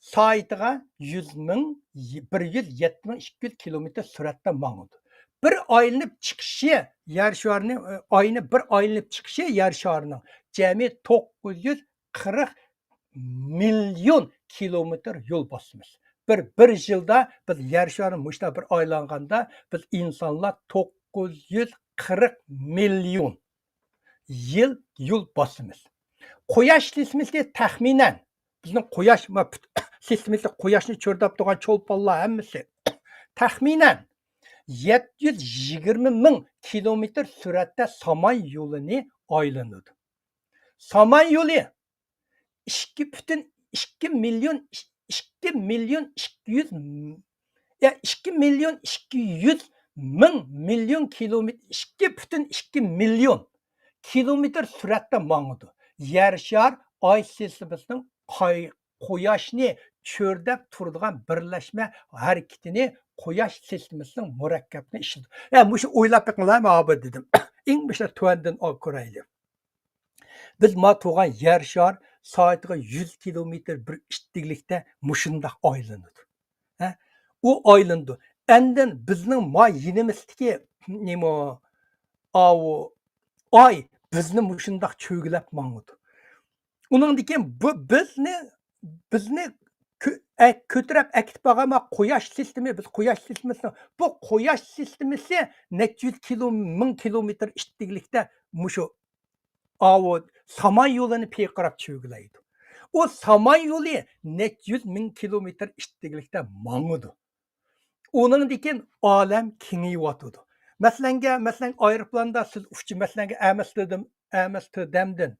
Soatiga 172 kilometr suratda mangadi. Bir aylanib chiqishi yer sharining oyni bir aylanib chiqishi yer sharining jami 940 million kilometr yo'l bosimiz. Bir yilda biz yer shari mushta bir aylanganda biz insonlar 940 million yil yo'l bosimiz. Quyosh sistemasi taxminan bizning quyosh sistemasi quyoshni cho'rdab turgan cho'lponlar hammasi taxminan 720 ming kilometr suratda samay yo'lini aylanadi. Samay yo'li 2 milyon 2 milyon 200 milyon kilometr 2,2 milyon kilometr suratda mangadi. Yer shar ay sistemasining quyoshni cho'rdab turadigan birlashma harakatini quyosh sistemasining murakkabini ishlaydi. Mushu o'ylab biqinglarmi abi dedim. Eng başta tuandan ko'rayli. Biz ma turgan yer shar soatiga 100 kilometr bir ishlikda mushundaq aylanadi. U aylandi. Endi bizning ma yinimizdagi nima ay bizni mushundaq cho'gilab mangadi. Uningdan keyin bu bizni ko'tarib akitib qolgan quyosh sistemi, biz quyosh sistemasi, bu quyosh sistemasi necha yuz ming kilometr ishlikda mushu samay yo'lini peqirab cho'gilaydi. O samay yo'li necha yuz ming kilometr ishlikda mangadi. Uningdan keyin olam kengayotdi. Masalan, aeroplanda siz uchchi masalan Amsterdamdan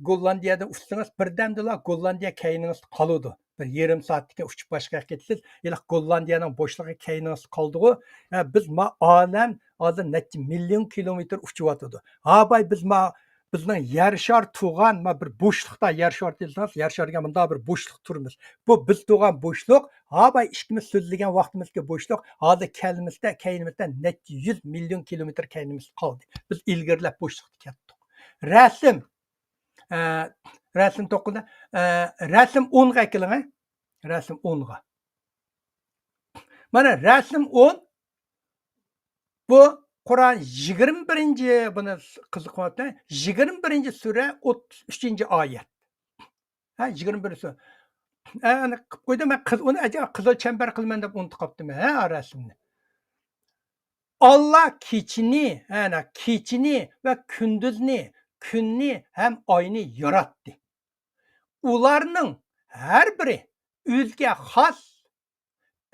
Gollandiyadan uchsangiz birdamdala Gollandiya keyningiz qoladi. Bir yarım soatga uchib boshqa ketsiz, yana Gollandiyaning bo'shlig'i keyningiz qoldi-ku. Biz olam hozir necha million kilometr uchyotdi. Bay bizning yer shar turgan bir bo'shliqda yer shar desangiz, yer sharga bunda bir bo'shliq turimiz. Bu biz turgan bo'shliq, bay ikkimiz so'zlagan vaqtimizga bo'shliq, hozir keynimizda necha 100 million kilometr keynimiz qoldi. Biz ilgarilab bo'shliqda ketdik. Rasm 9'da rasm 10'ga keling. Rasm 10'ga. Mana rasm 10 bu Kur'an 21. buni qiziqyapti. 21 sura 33 oyat. 21 sura. Ana qilib qo'ydim men uni qizil chambar qilman deb unutib qoldim rasmni. Allah kechini va kunduzni, kunni ham oyni yaratdi. Ularning har biri o'ziga xos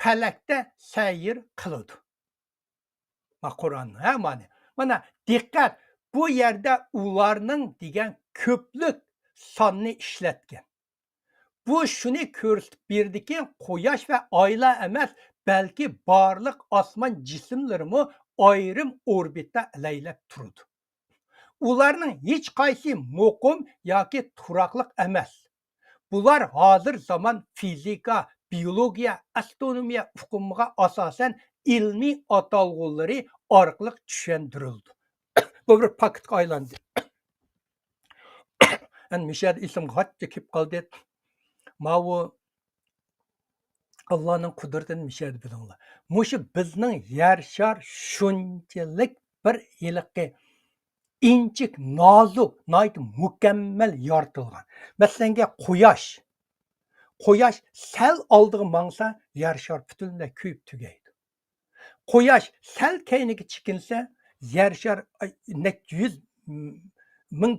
falakda sayr qiladi. Qur'on mana diqqat, bu yerda ularning degan ko'plik sonni ishlatgan. Bu shuni ko'rsatib berdiki, quyosh va oylar emas, balki barliq osmon jismlarimi ayrim orbitda laylab turadi. Ularning hech qaysi muqim yoki turaqliq emas. Bular hozir zamon fizika, biologiya, astronomiya uqumiga asosan ilmiy atalg'ulari orqali tushuntirildi. Bu bir paketga aylandi. Mishad ismga hatto kelib qoldi. Mavu Allohning qudratini mishad bilinglar. Mushu bizning yer shar shunchalik bir yiliqi inchik, nozik, mukammal yoritilgan. Masalan, quyosh sal oldiga mangsa, yer shar butunlay kuyib tugaydi. Quyosh sal keyniga chikinsa, yer shar necha 100 ming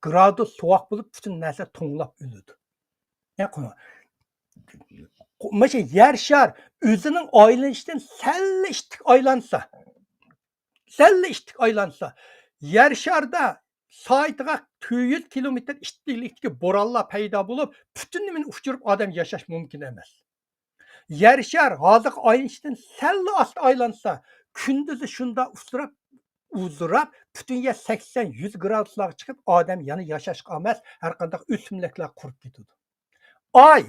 gradus sovuq bo'lib, butun narsa to'nglab o'ladi. Mana yer shar o'zining aylanishidan salla ishtik aylansa, yer sharda soatiga 400 kilometr ishtiklikdagi bo'ronlar paydo bo'lib, butun nimani uchirib odam yashash mumkin emas. Yer shar hozir aylanishidan salla osti aylansa, kunduzi shunda uzrab, butun yer 80-100 graduslarga chiqib, odam yana yashashga emas, har qanday o'simliklar qurib ketadi. Ay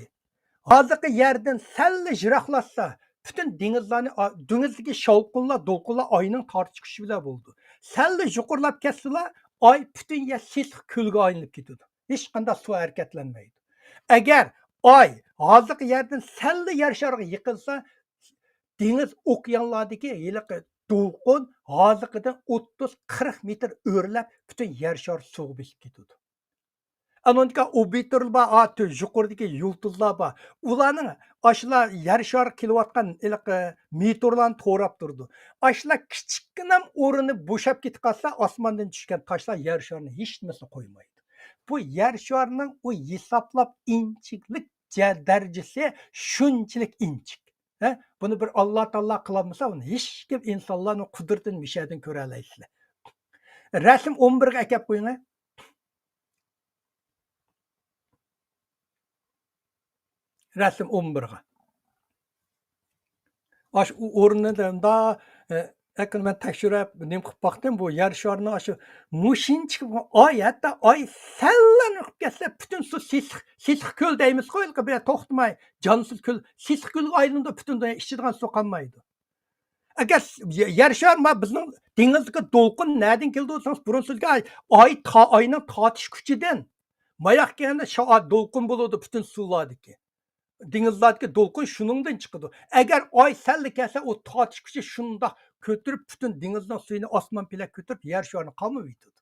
hozirgi yerdan salla jiroqlashsa, butun dengizdagi shovqinlar, do'lqinlar oyning tortish kuchi bilan bo'ldi. Salla yuqorilab ketsalar, oy butun yer sisiq ko'lga aylanib ketadi. Hech qanday suv harakatlanmaydi. Agar oy hozirgi yerdan salla yer shariga yiqilsa, dengiz okeanlardagi do'lqin hozirgidan 30-40 metr o'rlab, butun yer shari suvga besib ketadi. Anonka orbiterlar yuqoridagi yulduzlar bor. Ularning ashlar yer shari kelayotgan meteorlarni to'rab turdi. Ashlar kichikgina o'rni bo'shab ketib qolsa, osmondan tushgan toshlar yer sharini hech narsa qo'ymaydi. Bu yer sharining u hisoblab inchiklik darajasi shunchalik inchik. Buni bir Alloh taolo qilmasa, uni hech kim insonlarning qudratini mishadan ko'ra olaysizlar. Rasm 11 ga akab qo'ying. Rasm 11 ga. Aş o'rnida men tekshirib, nim qilib boqdim, bu yer sharini shu mushinchik oy, hatto oy sallanib ketsa, butun suv sisiq ko'l deymiz-ku, bir to'xtamay, jonsiz ko'l, sisiq ko'lga aylanadi, butun ichidigan suv qolmaydi. Agar yer shari bizning dengizga do'lqin nerdan keldi desangiz, burun sizga oyning tortish kuchidan mayoq kelganda shu do'lqin bo'ladi butun suvlardagi. Dengizlardagi do'lqin shuningdan chiqadi. Agar oy salla kelsa, u tortish kuchi shunda ko'tarib, butun dengizning suyini osmon bilan ko'tarib, yer sharini qamab yutadi.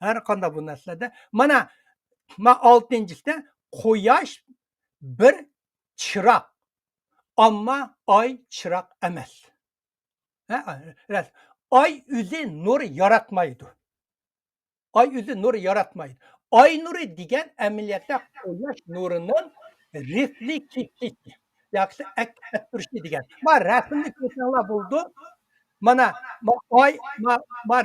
Har qanday bu narsalarda mana 6-da quyosh bir chiroq, ammo oy chiroq emas. Oy o'zi nur yaratmaydi. Oy nuri degan amaliyotda quyosh nurining refleksivligi, yoki aktirishi degan. Mana rasmni ko'rsanglar bo'ldi. Mana oy,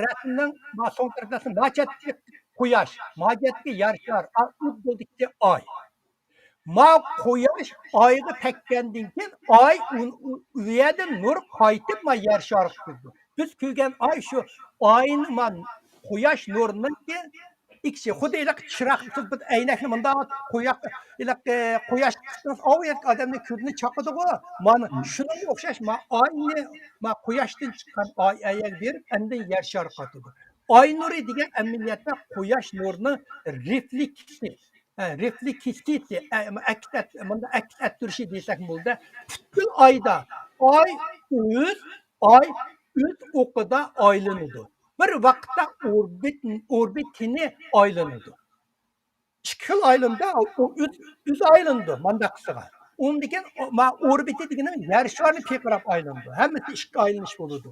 rasmning so'ng tarafida majatli quyosh, majatli yer shari, uddagi oy. Quyosh oyga tekkandan keyin oy u yerdan nur qaytib yer shariga kirdi. Biz ko'rgan oy shu oyni quyosh nurininki ikisi xuddi chiroqsiz bir aynakni bunda quyosh chiqsangiz odamning ko'zini chaqadi-ku. Mana shunga o'xshash oyni quyoshdan chiqqan oy ayak berib, endi yer shari qotadi. Oy nuri degan amaliyotda quyosh nurining refleksiya, aks ettirishi desak bo'ldi. Butun oyda oy o'z o'qida aylanadi. Bir vaqtda orbitini aylanadi. 2 xil aylanda o'z aylandi mandaqsiga. Undan keyin orbiti degani yer sharini peqirab aylandi. Hammasi 2 aylanish bo'ladi.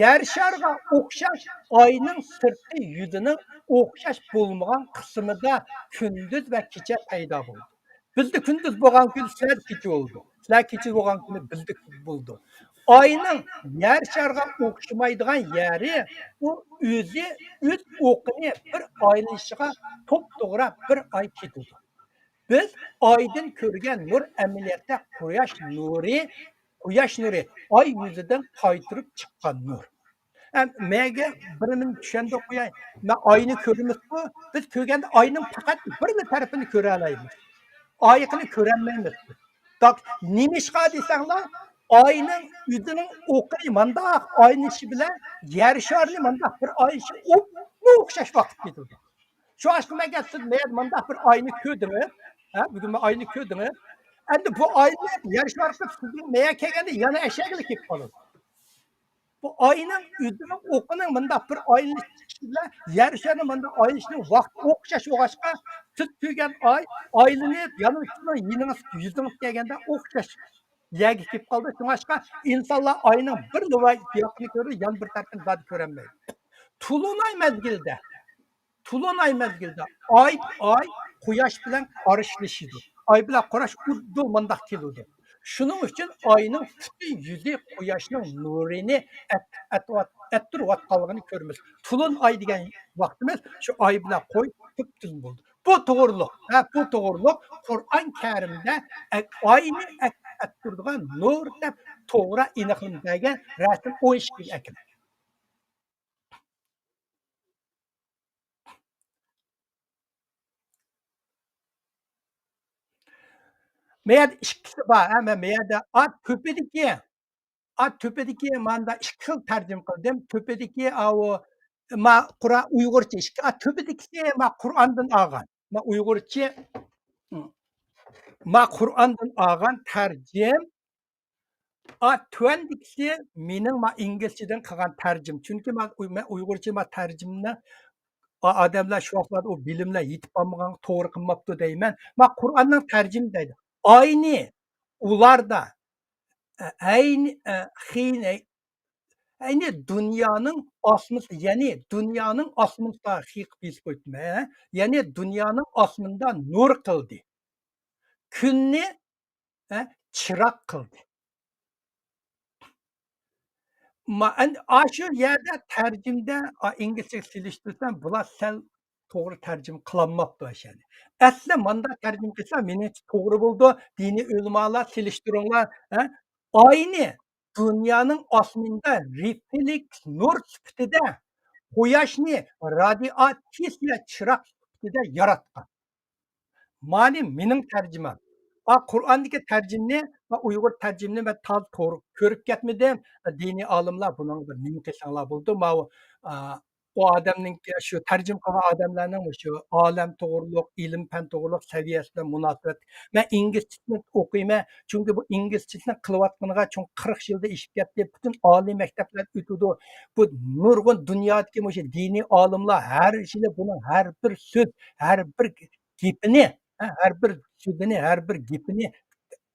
Yer shariga o'xshash oyning sirtqi yuzining o'xshash bo'lmagan qismida kunduz va kecha paydo bo'ldi. Bizda kunduz bo'lgan kun sizlar kecha bo'ldi. Sizlar kecha bo'lgan kun bizda bo'ldi. Oyning yer shariga o'xshamaydigan yeri u o'z o'qini bir aylanishiga to'p-to'g'ri bir oy ketadi. Biz oydan ko'rgan nur amaliyotda quyosh nuri oy yuzidan qaytirib chiqqan nur. Menga birini tushanda qo'yay. Men oyni ko'ramiz-ku, biz ko'rganda oyning faqat bir tarafini ko'ra olamiz. Oyiqni ko'rolmaymiz. Nimishqa desanglar, oyning yuzining o'qi manda oynishi bilan yer sharini manda bir oynishi o'xshash vaqt ketadi. Shu ashqamaga siz manda bir oyni ko'rdingiz. Bugun men oyni ko'rdingiz. Endi bu oyni yer shariga sizning menga kelganda yana ashagili kelib qoladi. Bu oyning o'zining o'qining manda bir oynishi bilan yer sharini manda oynishining vaqti o'xshash o'g'ashqa siz ko'rgan oylanib, yana yuzingiz kelganda o'xshash yerga kelib qoldi. Shunga insonlar oyning bir yaqini ko'rib, yana bir tarafini ko'rolmaydi. Tulunay mezgilde ay quyosh bilan qarishlashidi. Ay bilan qarash uddi mundaq keladi. Shuning uchun oyning butun yuzi quyoshning nurini attirayotganligini ko'ramiz. Tulun oy degan vaqtimiz shu oy bilan qo'y tuz bo'ldi. Bu to'g'riliq. Bu to'g'riliq. Qur'on Karimda oyni attiradigan nur deb to'g'ri aniqlangan rasm 12 ekan. Meğer ikkisi var ama meğerde tepedeki manda ikki xil tarjima qildim. Tepedeki o Qur'on Uyg'urcha ikki tepedeki Qur'ondan olgan. Uyg'urcha Qur'ondan olgan tarjim. Tuandikisi mening inglizchadan qilgan tarjim. Chunki men Uyg'urcha tarjimni odamlar shu vaqtlarda o bilimlar yetib olmagan, to'g'ri qilmabdi deyman. Qur'onning tarjim deydi. Ayni ularda aynı dünyanın asması yani dünyanın asmında hikmet koyma yani dünyanın asmında nur kıldı. Künni çırak kıldı. Şu yerde tercümde İngilizce siliştirsem bular sel doğru tercüm kılanmaptı aşağıda. Aslı manda tercüm kılsa meni doğru buldu. Dini ulamalar siliştirenler aynı dünyanın asmında refleks nur sıfatida quyoshni radioaktiv chiroq sifatida yaratgan. Mani mening tarjimam. Qur'ondagi tarjimni va Uyg'ur tarjimini men to'g'ri ko'rib ketmadim. Diniy olimlar buning bir nima qilsanglar bo'ldi. O odamning shu tarjim qilgan odamlarning shu olam to'g'riliq, ilm fan to'g'riliq saviyasida munosabat. Men inglizchani o'qiyman, chunki bu inglizchani qilayotganiga 40 yilda ishib ketdi. Butun oliy maktablar o'tdi. Bu nurg'un dunyodagi o'sha diniy olimlar har yili buning har bir so'z, har bir gapini, har bir so'zini, har bir gapini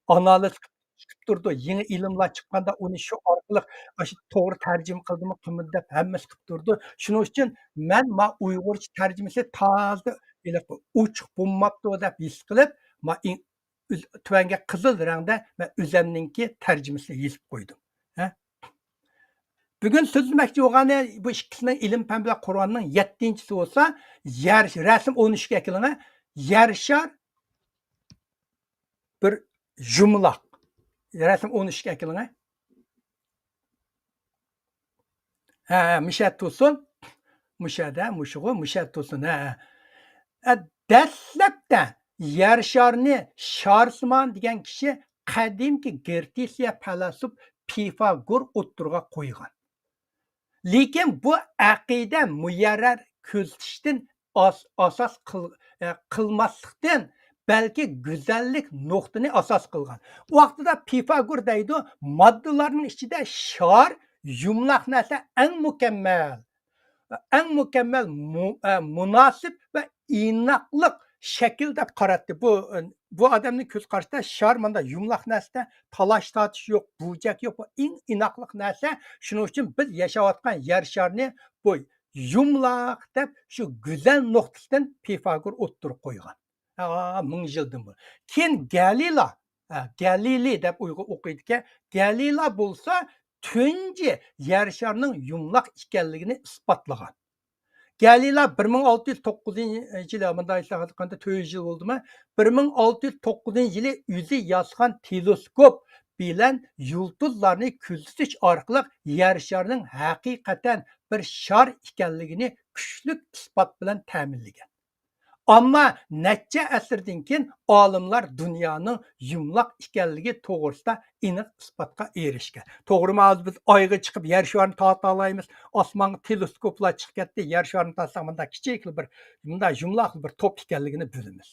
analiz chiqib turdi. Yangi ilmlar chiqqanda uni shu orqali shu to'g'ri tarjima qildimi, qilmadi deb hammasi qilib turdi. Shuning uchun men Uyg'urcha tarjimasi toza uchiq bo'lmabdi deb his qilib, tuvanga qizil rangda men o'zimninki tarjimasini yozib qo'ydim. Bugun so'zlamoqchi bo'lgani bu ikkisining ilm fan bilan Qur'onning 7-chisi bo'lsa, rasm 13ga kelgan yer shar bir jumlaq. Rasm 13ga kelgan. Mishat to'sin. Mushada, mushug'i, mishat to'sin. Dastlabda yer sharni Sharsimon degan kishi qadimki Greciya falasuf Pifagor o'ttirga qo'ygan. Lekin bu aqida muyarrar ko'zitishdan asos qilmaslikdan balki go'zallik nuqtani asos qilgan. U vaqtida Pifagor deydi, moddalarning ichida shar yumloq narsa eng mukammal munosib va inoqliq shakl deb qaratdi. Bu odamning ko'z qarashida shar manda yumloq narsa, talash tortish yo'q, bujak yo'q, bu eng inoqliq narsa. Shuning uchun biz yashayotgan yer sharni bu yumloq deb shu go'zal nuqtasidan Pifagor o'ttirib qo'ygan. 1000 yildan bu. Keyin Galili deb o'qiydi. Galila bo'lsa tunji yer sharining yumloq ekanligini isbotlagan. Galila 1609-yili bunday qanda 4 yil bo'ldimi? 1609-yili o'zi yozgan teleskop bilan yulduzlarni kuzatish orqali yer sharining haqiqatan bir shar ekanligini kuchli isbot bilan ta'minlagan. Ammo necha asrdan keyin olimlar dunyoning yumloq ekanligi to'g'risida aniq isbotga erishgan. To'g'rimi, hozir biz oyga chiqib yer sharni torta olamiz. Osmonga teleskoplar chiqib ketdi. Yer sharni tortsak bunday kichik bir bunday yumloq bir to'p ekanligini bilamiz.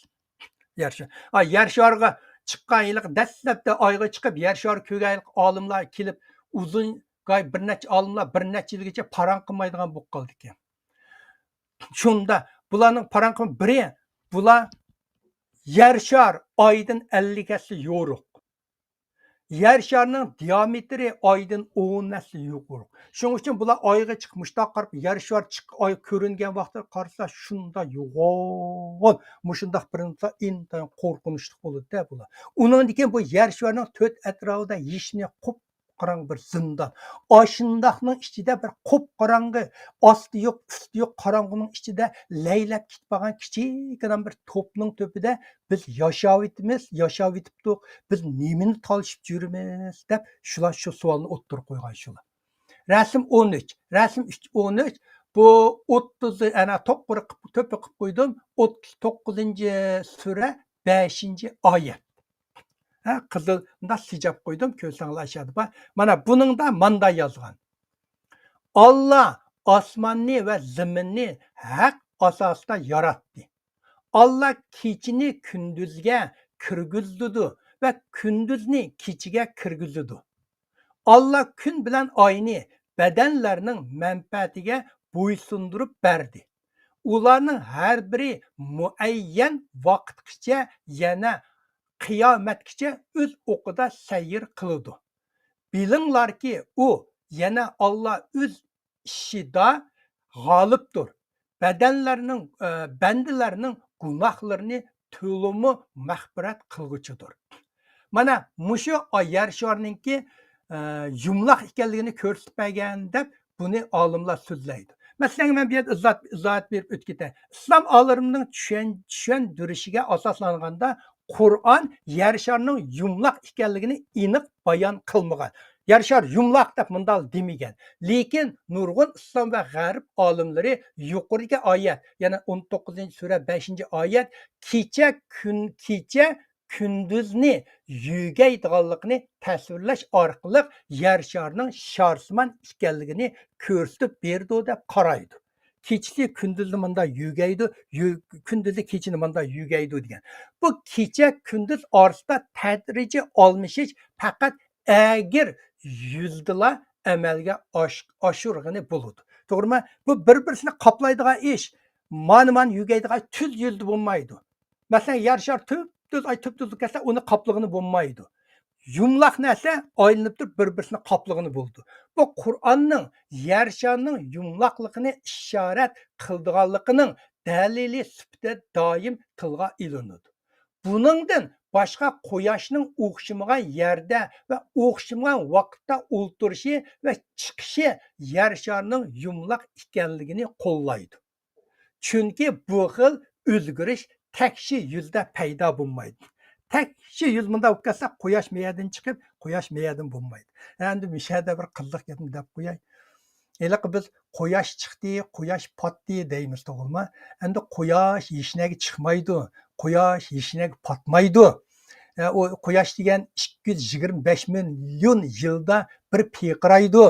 Yer shariga chiqqan yili dastlabda oyga chiqib yer shari ko'rgan olimlar kelib uzun bir necha olimlar bir necha yilgacha parang qilmaydigan bo'lib qoldi ekan. Shunda bularning parangqi biri bular yer shar oydan 50 gasi yo'ruq. yer şarının diametri aydan 10 nesli yuqori. Şunun için bular ayga chiqmishda qarab yer şar ay ko'ringan vaqtda qarasa shunda yo'g'on mushundaq birinsa intayin qo'rqinchli bo'ladi-da bular. Undan keyin bu yer şarının to'rt atrofida yishni qop qarang bir zindan. Ashundaqning ichida bir qop qarang'i, osti yo'q, usti yo'q qorong'uning ichida laylab ketib kichikina bir to'pning to'pida biz yashab yetibdik. Biz nemini talışıp yürümez deb shular shu savolni o'ttirib qo'ygan shular. Rasm 13. Rasm 13 bu 30 ana to'pi qilib qo'ydim. 39-sura 5-oyat. Ha, qizilda sijab qo'ydim, ko'rsanglar ashadi. Mana buningda manda yozgan. Allah osmonni va zaminni haq asosida yaratdi. Allah kechini kunduzga kirgizdi ve kündüzni kechiga kirgizdi. Allah kun bilan oyni badanlarning manfaatiga bo'ysundirib berdi. Ularning har biri muayyan vaqtgacha yana qiyomatgacha o'z o'qida sayr qiladi. Bilinglarki, u yana Allah o'z ishida g'olibdir. Bandalarning gunohlarini to'limi mag'firat qilguchidir. Mana mushu yer sharininki yumloq ekanligini ko'rsatib bergan deb buni olimlar so'zlaydi. Masalan, men bu yerda izohat berib o'tib ketay. Islom olimlarining tushuntirishiga asoslanganda Qur'on yer sharining yumloq ekanligini aniq bayon qilmagan. Yer shar yumloq deb bunday demagan. Lekin nurg'un islom va g'arb olimlari yuqoriga oyat, yana 19-sura 5-oyat kecha kunduzni yugaydiganligini tasvirlash orqali yer sharining sharsimon ekanligini ko'rsatib berdi deb qaraydi. Kechasi kunduzni manda yugaydi, kunduzi kechini manda yugaydi degan. Bu kecha kunduz orasida tadrijiy almashish faqat agir yüzdila amalga oshirg'ini bo'ladi. To'g'rimi? Bu bir-birini qoplaydigan ish. Man yugaydigan tuz yuzda bo'lmaydi. Masalan, yer shar tüp kelsa onu qaplığını bo'lmaydi. Yumloq narsa aylanib turib bir-birini qaplığını bo'ldi. Bu Qur'onning yer sharining yumloqligini ishorat qildiganligining dalili sifatida doim tilga ilinadi. Buningdan boshqa quyoshning o'xshamagan yerda va o'xshamagan vaqtda o'ltirishi va chiqishi yer sharining yumloq ekanligini qo'llaydi. Chunki bu xil o'zgarish tekşi yüzde paydo bo'lmaydi. Tekşi yüz bunda o'tkazsa quyosh meyadan chiqib, quyosh meyadan bo'lmaydi. Endi mishada bir qilliq gapni deb qo'yay. Eliq biz quyosh chiqdi, quyosh potdi deymiz, to'g'rimi? Endi quyosh yeshinaga chiqmaydi, quyosh yeshinaga potmaydi. O quyosh degan 225 million yilda bir piqiraydi.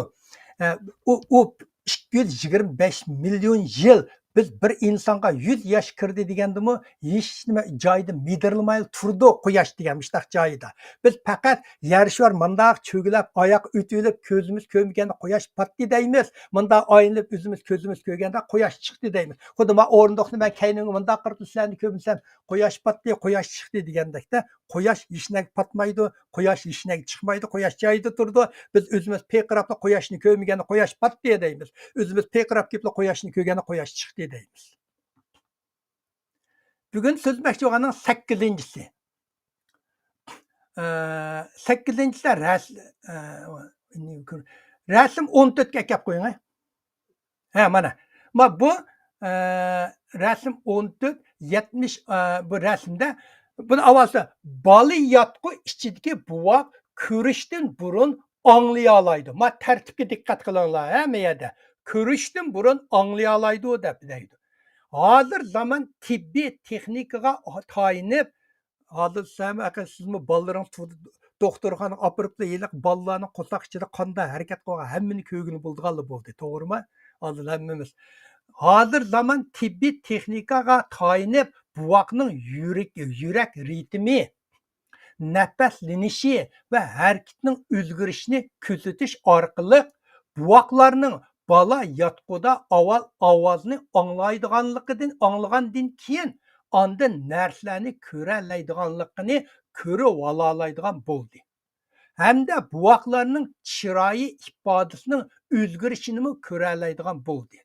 O 225 million yil biz bir insonga 100 yosh kirdi degandimi, hech nima joyida midirilmay turdi quyosh degan mishtaq joyida. Biz faqat yer shar mundaq cho'gilab, oyoq o'tilib, ko'zimiz ko'rmaganda quyosh potdi deymiz. Mundaq oyinib o'zimiz ko'zimiz ko'rganda quyosh chiqdi deymiz. Xuddi men o'rindiqni men kaynimga mundaq qilib sizlarni ko'rsam, quyosh potdi, quyosh chiqdi degandakda, quyosh yeshinaga potmaydi, quyosh yeshinaga chiqmaydi, quyosh joyida turdi. Biz o'zimiz peqirabla quyoshni ko'rmaganda quyosh potdi deymiz. O'zimiz peqirab kelib quyoshni ko'rganda quyosh chiqdi deymiz. Bugun so'zmoqchi bo'lganim 8-si. 8-si rasm 14 ga kelib qo'ying. Ha, mana. Bu rasm 14 70 bu rasmda buni avvalda bali yotqu ichidagi buvoq ko'rishdan burun anglay oladi. Ma tartibga diqqat qilinglar, hamma yerda. Ko'rishdan burun anglay oladi deb deydi. Hozir zaman tibbiy texnikaga tayinib, hozir sizmi bolalarning doktorxonaga olib yiliq bolalarning qo'saq ichida qanday harakat qilgan hammani ko'rgini bo'ldi, to'g'rimi? Hozir hammamiz. Hozir zaman tibbiy texnikaga tayinib, buvoqning yurak ritmi, nafaslanishi va harakatning o'zgarishini kuzatish orqali buvoqlarning bola yotquda avval ovozni anglagandan keyin ondan narsalarni ko'ralaydiganligini ko'rib olaydigan bo'ldi. hamda buvoqlarning chiroyi ifodasining o'zgarishini ko'ralaydigan bo'ldi.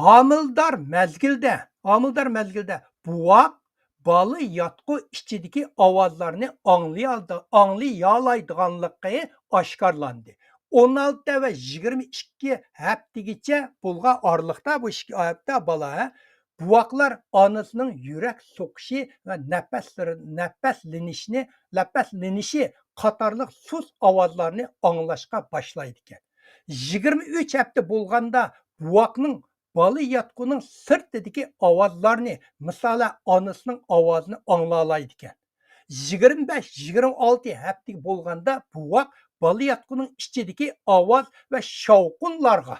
Homildor mezgilda buvoq bola yotqu ichidagi ovozlarni anglayolaydiganligi oshkorlandi. 16 va 22 haftagacha bo'lgan oralıqda bu 2 hafta bola buvoqlar onasining yurak so'qishi va nafaslanishni qatorliq sus ovozlarni anglashga boshlaydi ekan. 23 hafta bo'lganda buvoqning bola yotquning sirtidagi ovozlarni, masalan, onasining ovozini anglalaydi ekan. 25-26 hafta bo'lganda buvoq bola yotquning ichidagi ovoz va shovqinlarga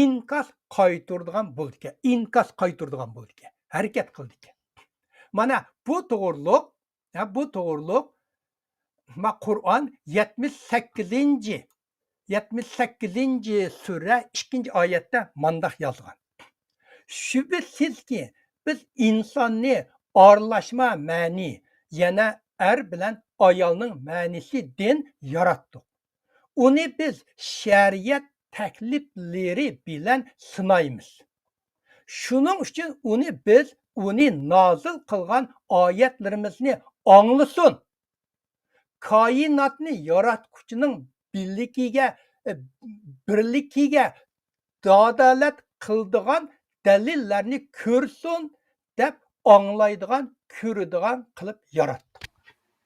inkas qaytaradigan bo'ldi ekan. Harakat qildi ekan. Mana bu to'g'riliq Qur'on 78 sura 2 oyatda mandaq yozgan. Şübhəsizki biz insonni aralashma ma'ni, yana er bilan ayolning ma'nisidan yaratdik. Uni biz shariat takliflari bilan sinaymiz. Shuning uchun uni nozil qilgan oyatlarimizni anglasin. Koinotni yaratquchining birligiga dalolat qiladigan dalillarni ko'rsin deb anglaydigan, ko'radigan qilib yaratdi.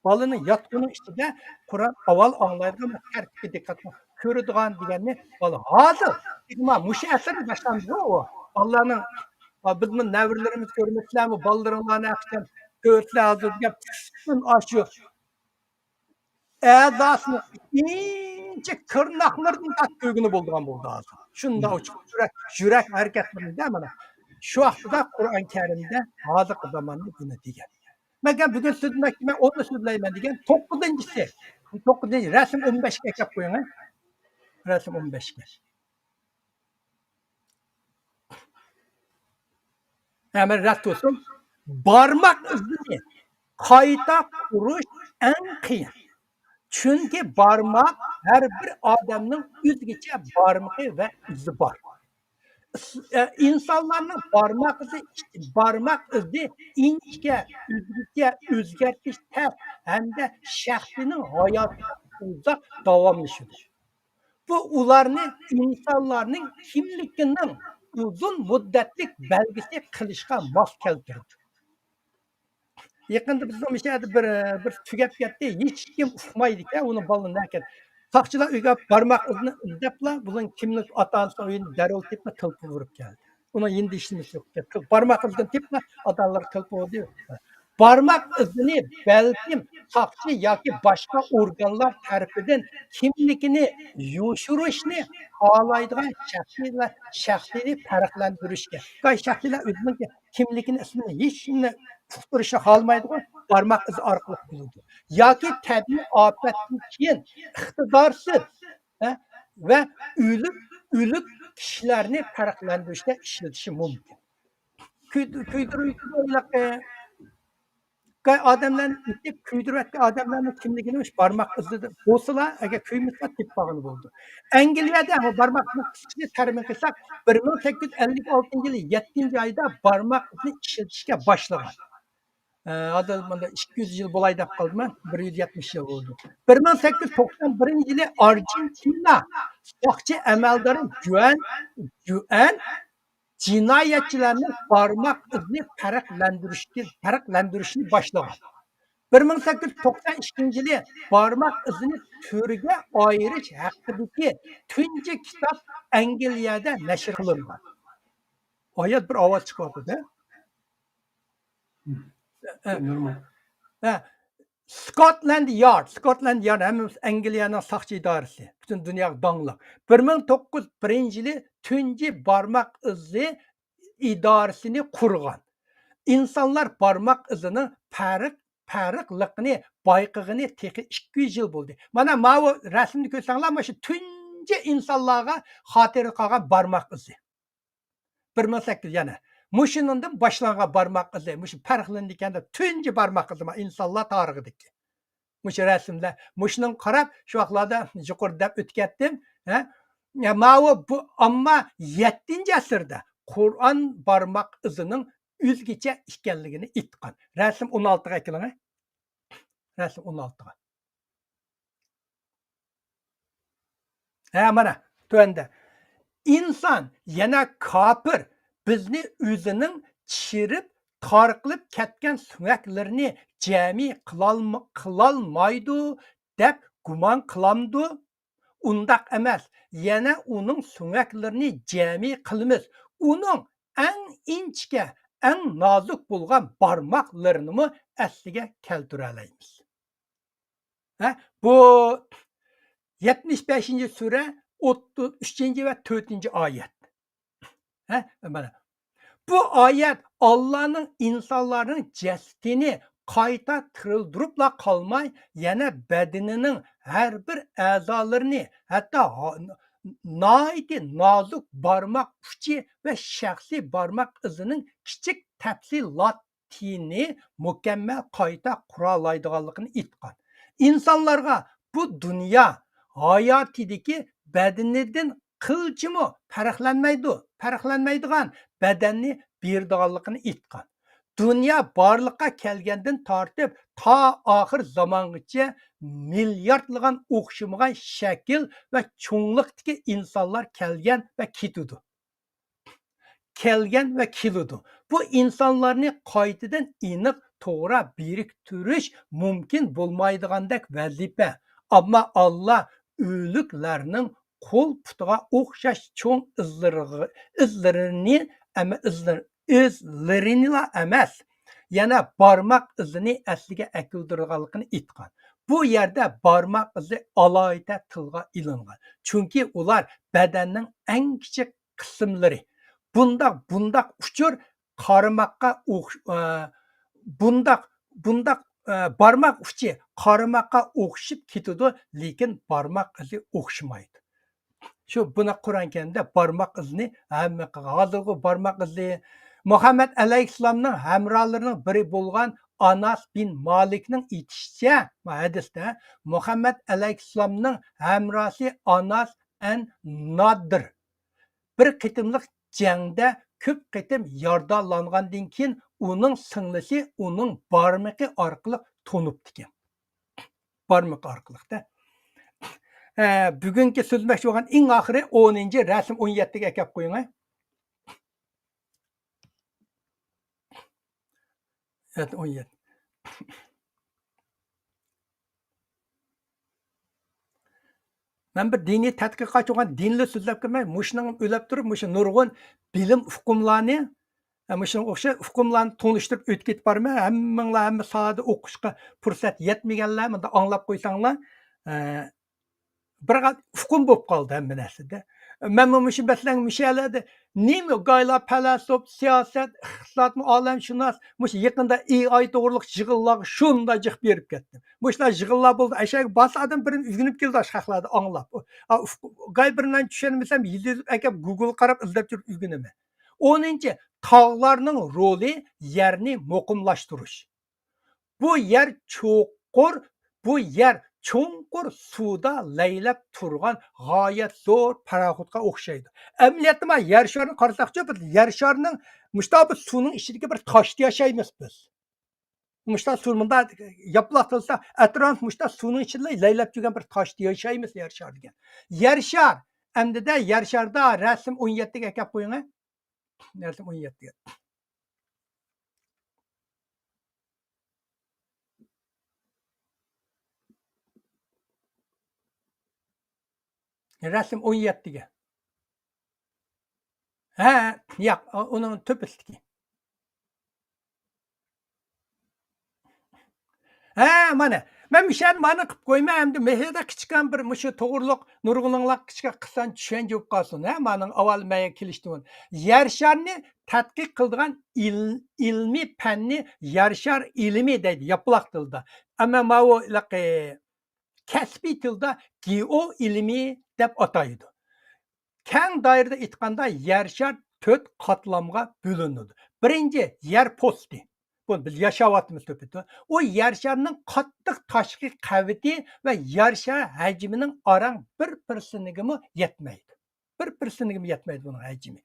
Balani yotquning ichida Qur'on avval anglaydigan tartibga diqqat ko'radigan deganni bola hozir mushu asr boshlandi u. Allohning bizning navrlarimiz ko'rmaslarmi, bolalarni aqcham ko'rslar hozirga ashu a'zosini ince tırnaqlardan ko'gini bo'lgan bo'ldi hozir. Shunda yurak harakatlarida mana shu vaqtda Qur'on Karimda hozirgi zamonda buni degan. Men bugun so'zlamoqchiman, o'tni so'zlayman degan 9-si. 9-chi rasm 15 ga kelib qo'ying. Rasm 15 ga. Hemen rast olsun. Barmak izini qayta qurish eng qiyin. Çünkü barmak her bir adamın o'zgacha barmog'i va izi bor. İnsanların barmak izi inchga, o'zgartish tez hamda shaxsining hayotida uzoq davomlashidir. Bu ularni insonlarning kimligining uzun muddatlik belgisi qilishga mos keltirdi. Yaqında bizim müşahede bir tugab ketdi, hech kim uqmaydi ekan, uni balını ekan. Saqchilar uyga barmoq izini izlabla, bunun kimlik ota-onasi uyini darrov tepma tilpi urib keldi. Uni endi ishimiz yo'q. Barmoq izini tepma, ota-onalar tilpi urdi. Barmoq izini balkim saqchi yoki boshqa organlar tarafidan kimligini yoshirishni xohlaydigan shaxsiyni farqlantirishga. Shaxsiylar o'zining kimligini ismini hech tuturishni xohlamaydigan barmoq izi orqali bo'ladi. Yoki tabiiy ofatdan keyin iqtidorsiz va o'lik kishilarni farqlantirishda ishlatishi mumkin. Odamlarni itib kuydirayotgan odamlarning kimligini barmoq izida bo'lsalar, agar kuymasa tepbog'ini bo'ldi. Angliyada barmoq izini tarmim qilsak 1856 yili 7-oyda barmoq izini ishlatishga boshlagan. Adamda 200 yıl bo'lay deb qoldim, 170 yil bo'ldi. 1891-yili Argentina soqchi amaldori Juan jinoyatchilarning barmoq izini farqlantirishni boshlagan. 1892-yili barmoq izini turiga ayirish haqidagi tunji kitob Angliyada nashr qilingan. Oyat bir ovoz chiqadi. Scotland Yard hemimiz Angliyaning soqchi idorasi, butun dunyoga dongliq. 1901-yili tunji barmoq izi idorasini qurgan. İnsanlar barmoq izining farqliqini bayqig'ini teqi 200 yil bo'ldi. Mana bu rasmni ko'rsanglar, mana shu tunji insonlarga xotira qolgan barmoq izi. 18 yana Muşunundan başlanğa barmaq izi, muş farqlandı ekanda tunji barmaq izi insonlar tarixidagi. Muş rəsmdə, muşunun qarab, şu vaxtlarda yuqori deb o'tkatdim. Mavu bu amma 7-ci əsrdə Qur'an barmaq izinin o'zgacha ekanligini aytgan. Rəsm 16-ga ekiling. Rəsm 16-ga. Mana tuanda. İnsan yana kafir bizni o'zining chirib tarqilib ketgan suyaklarini jami qilolmaydi deb gumon qilamdi. Undaq emas. Yana uning suyaklarini jami qilamiz. Uning eng inchga, eng nozik bo'lgan barmoqlarini asliga keltira olamiz. Bu 75-ci sura 33-ci ve 4-ci ayet. Bu ayet Allah'ın insanların cesedini qayta tırıldırıpla kalmay, yana bedeninin her bir azalarını, hatta nazik barmak uçu ve şahsi barmak izinin küçük tafsilatini mükemmel qayta kuralaydıqanlığını aytqan. İnsanlarga bu dünya hayatidagi bedeninden qilchimi farqlanmaydigan bedenni berdiganligini aytgan. Dünya barlıqqa kelgandan tortib ta oxir zamongacha milliardlagan o'xshamagan shakl va cho'nglikdagi insonlar kelgan va ketudi. Kelgan va keludi. Bu insonlarni qaytadan aniq to'g'ri biriktirish mumkin bo'lmaydigandek vazifa. Ammo Allah o'liklarning qo'l putiga o'xshash cho'ng izlarini emas, yana barmoq izini asliga akildirganligini aytgan. Bu yerda barmoq izi alohida tilga ilingan. Chunki ular badanning eng kichik qismlari. Bundaq uchur qarmoqqa bundaq barmoq uchi qarmoqqa o'xshib ketadi, lekin barmoq izi o'xshamaydi. Şu buna Kur'an kendinde barmak izini, hozirgi barmak izi Muhammed Aleyhisselam'ın hemralarının biri bo'lgan Anas bin Malik'nin aytishicha, hadisda Muhammed Aleyhisselam'ın hemrasi Anas en Nadir bir qitimliq jangda ko'p qitim yardalangandan keyin uning singlisi uning barmoqi orqali to'nibdi ekan. Barmoq orqali. Bugungi so'zmoqchi bo'lgan eng oxiri 10-ci rasm 17-ga kelib qo'ying. Evet 17. Ben bir diniy tadqiqotchi bo'lgan dinli so'zlab kelmay, mushning o'ylab turib, mushu nurg'un bilim uqumlarni, mushunga o'xshash uqumlarni tanishtirib o'tib ketib borman. Hamma sohada o'qishga fursat yetmaganlar, bunda anglab qo'ysanglar, bir uqum bo'lib qoldi hamma narsada. Men mushu baslang mushalarda nima gaylar, falasuf, siyosat, iqtisod, olamshunos, mushu yaqinda AI to'g'riliq yig'inlarga shunda jiq berib ketdim. Mushlar yig'inlar bo'ldi. Ashag bas odam birini o'rganib keldi haqlarda anglab. Gay birini tushunmasam, yuzib akab Google qarab izlab turib o'rganaman. 10-chi tog'larning roli yerni muqimlashtirish. Bu yer cho'qur, bu yer cho'nqur suvda laylab turgan g'oyat zo'r paraxodga o'xshaydi. Amaliyotda yer sharini qarasak-chi, yer sharining mushtabi suvning ichidagi bir toshda yashaymiz biz. Mushta suv bunda yaplaq qilsa, atrof mushta suvning ichida laylab turgan bir toshda yashaymiz yer shar degan. Yer shar, endi yer sharda rasm 17ga kelib qo'ying. Rasm 17ga. Rasm 17'ge. Yo'q, uning to'pisidagi. Mana. Men mishani mana qilib qo'yman, endi mehda kichkan bir mushu to'g'riliq nurg'uninglar kichik qilsan tushuncha bo'lib qolsin. Mening avval menga kelishdim. Yer sharni tadqiq qilgan ilmiy fanni yer shar ilmi deydi, yaplaq tilda. Ammo ma'u kasbiy tilda geo ilmi deb ataydi. Keng doirada aytganda yer shar to'rt qatlamga bo'linadi. Birinchi yer posti. Bu biz yashayapmiz to'pida. O yer sharining qattiq tashqi qavati va yer shari hajmining arang 1%igimi yetmaydi. 1%igimi yetmaydi buning hajmi.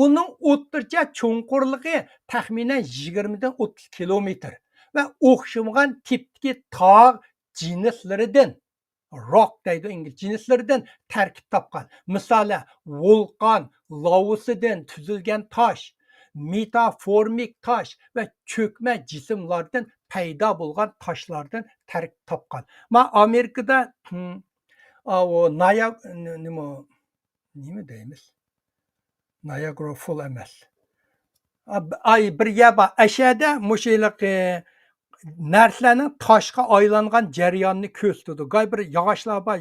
Uning o'rtacha cho'nqurligi taxminan 20 dan 30 kilometr va o'xshamagan tipdagi tog' jinslaridan rock deydi ingliz jinslaridan tarkib topgan. Misoli, vulqon lavasidan tuzilgan tosh, metaformik tosh va cho'kma jismlardan paydo bo'lgan toshlardan tarkib topgan. Men Amerikada nima deymiz? Niagara Fall emas. Ay bir yaba aşağıda muşayliq narsalarning toshga aylangan jarayonni ko'rsatadi. G'ay bir yog'ochlar bor